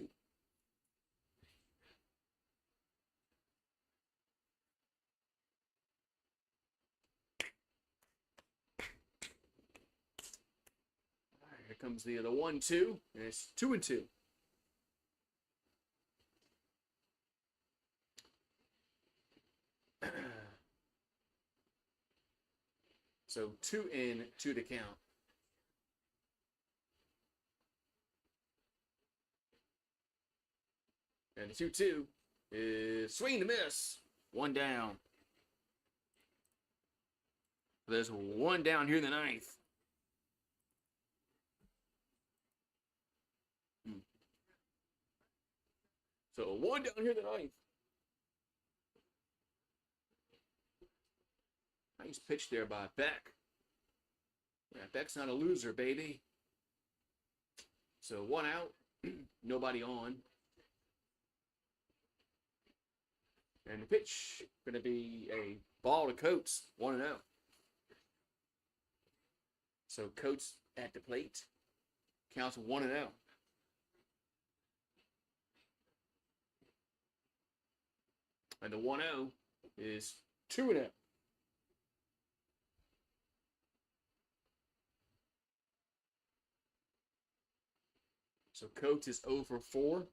Here comes the 1-2, and it's 2-2. So 2-2 to count. And the 2-2 is swing to miss. 1 down. There's 1 down here in the ninth. So 1 down here in the ninth. Nice pitch there by Beck. Yeah, Beck's not a loser, baby. So 1 out, nobody on. And the pitch going to be a ball to Coates, 1-0. So Coates at the plate, counts 1-0. And the 1-0 is 2-0. So Coates is 0 for 4.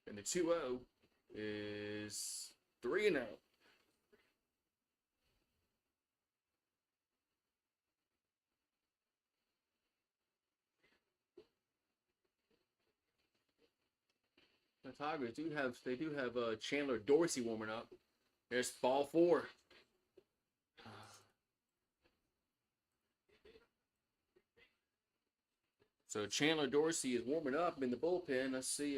And the 2-0 is 3-0. The Tigers do have Chandler Dorsey warming up. There's ball 4. So Chandler Dorsey is warming up in the bullpen. Let's see.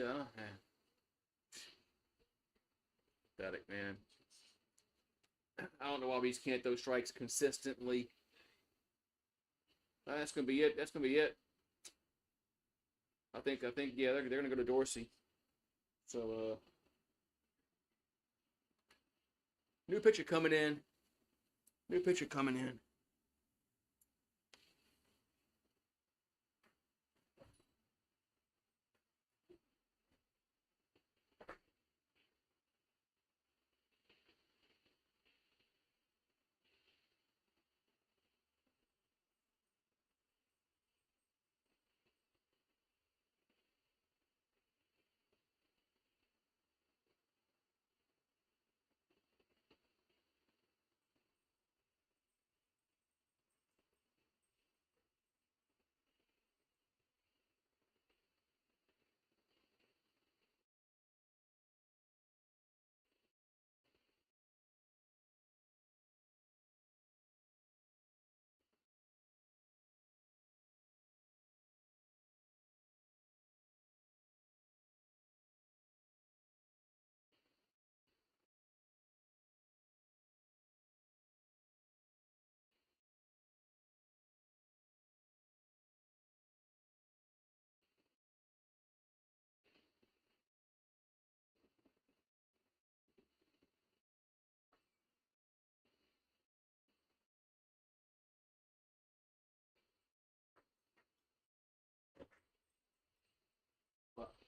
Pathetic, man. I don't know why we just can't throw strikes consistently. That's gonna be it. That's gonna be it. I think. Yeah, they're gonna go to Dorsey. So new pitcher coming in.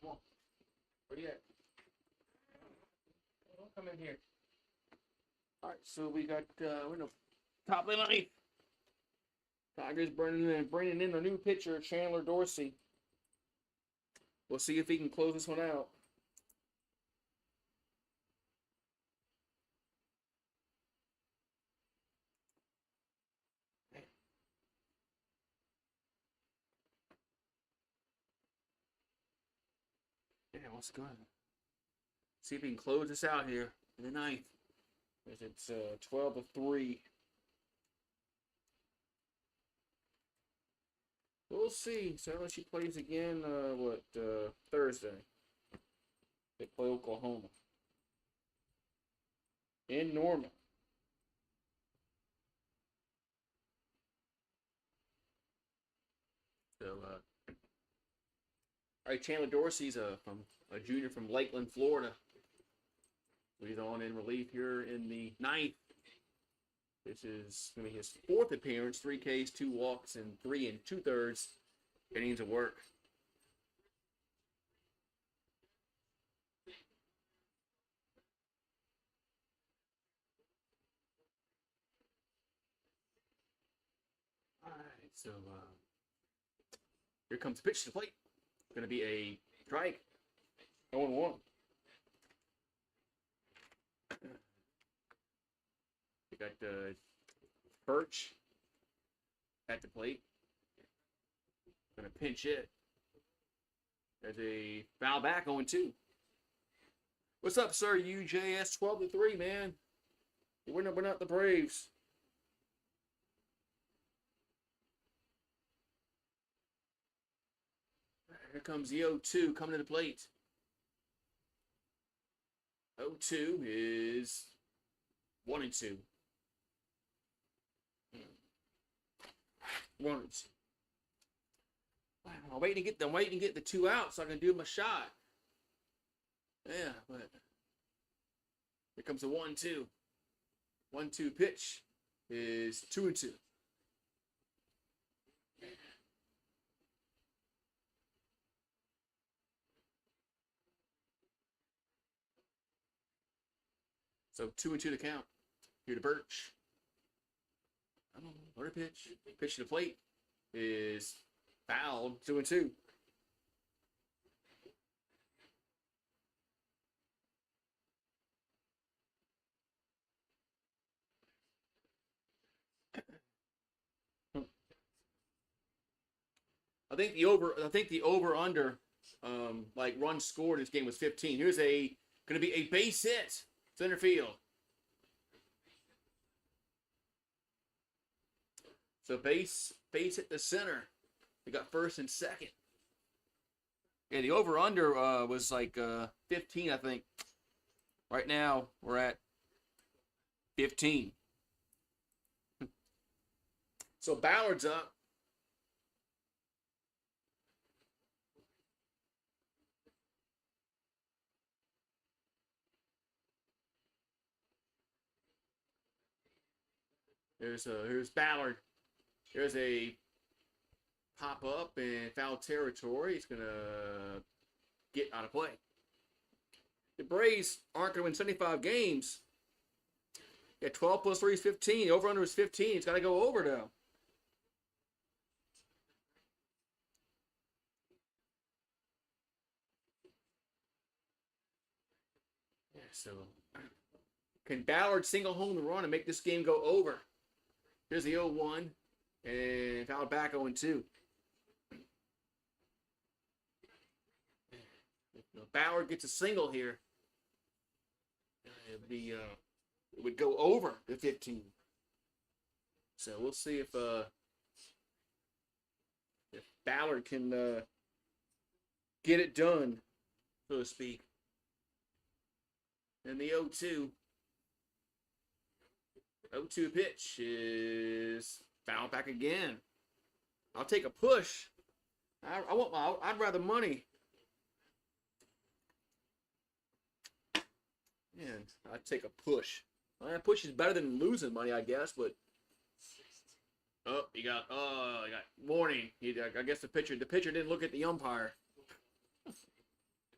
Come on. Where you at? Don't come in here. All right, so we got we're in the top of the ninth. Tigers bringing in a new pitcher, Chandler Dorsey. We'll see if he can close this one out. Yeah, let's go ahead. See if he can close this out here in the ninth. It's 12-3. We'll see. So LSU plays again. Thursday? They play Oklahoma in Norman. So, all right, Chandler Dorsey's from a junior from Lakeland, Florida. He's on in relief here in the ninth. This is going to be his fourth appearance, 3 Ks, 2 walks, and 3 2/3 innings of work. All right, so here comes the pitch to the plate. Going to be a strike. 0-1. We got Birch at the plate. Going to pinch it. There's a foul back 0-2. What's up, sir? UJS 12-3, man. We're not the Braves. Here comes the 0-2 coming to the plate. 0-2 is 1-2. 1-2. I'm waiting to get the 2 out so I can do my shot. Yeah, but here comes the 1-2. 1-2 pitch is 2-2. So 2-2 to count. Here to Birch. What a pitch. Pitch to the plate is fouled. 2-2. I think the over under like runs scored in this game was 15. Here's going to be a base hit, center field. So base hit the center. We got first and second. Yeah, the over under was like 15, I think. Right now we're at 15. So Ballard's up. Here's Ballard. There's a pop up in foul territory. He's gonna get out of play. The Braves aren't gonna win 75 games. Yeah, 12 plus 3 is 15. The over under is 15. It's gotta go over though. Yeah, so can Ballard single home the run and make this game go over? Here's the 0-1 and fouled back 0-2. Ballard gets a single here. It would go over the 15. So we'll see if Ballard can get it done, so to speak. And the 0-2. 0-2 pitch is fouled back again. I'll take a push. I'd rather money. Man, I'd take a push. Well, that push is better than losing money, I guess, but you got warning. I guess the pitcher didn't look at the umpire.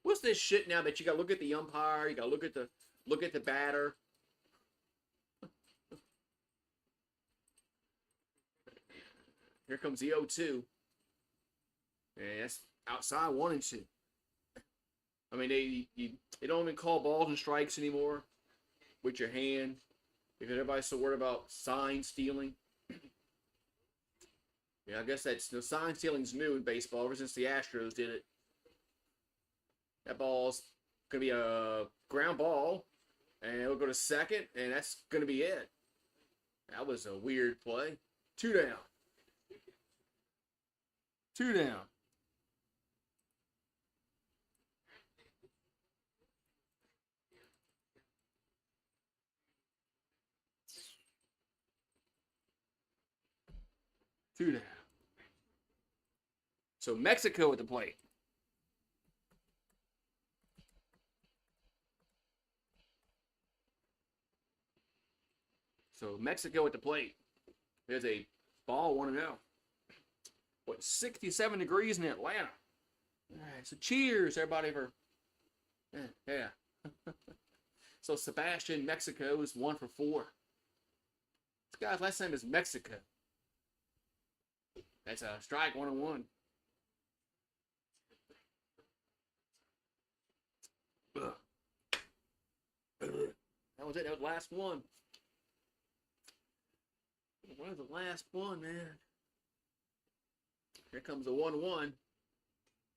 What's this shit now that you got to look at the umpire, you got to look at the batter? Here comes the 0-2. And that's outside 1-2. I mean, they don't even call balls and strikes anymore with your hand because everybody's so worried about sign stealing. Yeah, I guess that's sign stealing's new in baseball ever since the Astros did it. That ball's gonna be a ground ball, and it'll go to second, and that's gonna be it. That was a weird play. 2 down. 2 down. Two down. So Mexico at the plate. So Mexico at the plate. There's a ball 1-0. What, 67 degrees in Atlanta. All right, so cheers, everybody, for yeah. So Sebastian, Mexico is 1 for 4. This guy's last name is Mexico. That's a strike 1-1. That was it. That was the last one. What was the last one, man? Here comes the 1-1.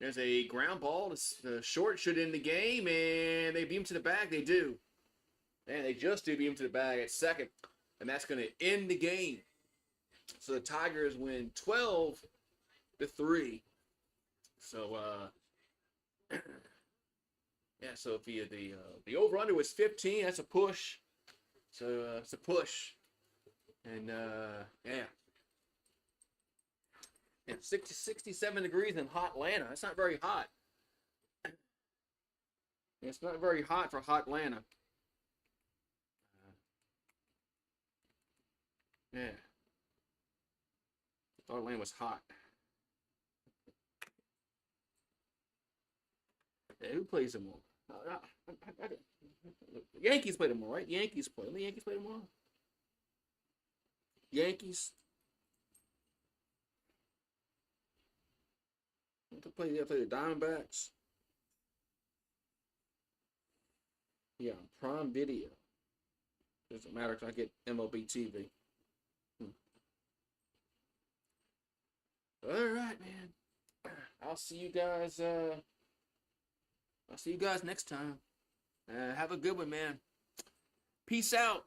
There's a ground ball. The short should end the game, and they beat him to the bag. They do. And they just do beat him to the bag at second. And that's going to end the game. So the Tigers win 12-3. So, yeah, so if the over-under was 15, that's a push. So it's a push. And, yeah. And 67 degrees in hot Atlanta. That's not very hot. It's not very hot for hot Atlanta. Yeah. I thought Atlanta was hot. Yeah, who plays tomorrow? The Yankees play tomorrow, right? The Yankees play. The Yankees play tomorrow. Yankees. They play the Diamondbacks. Yeah, Prime Video. Doesn't matter because I get MLB TV. All right, man. I'll see you guys. I'll see you guys next time. Have a good one, man. Peace out.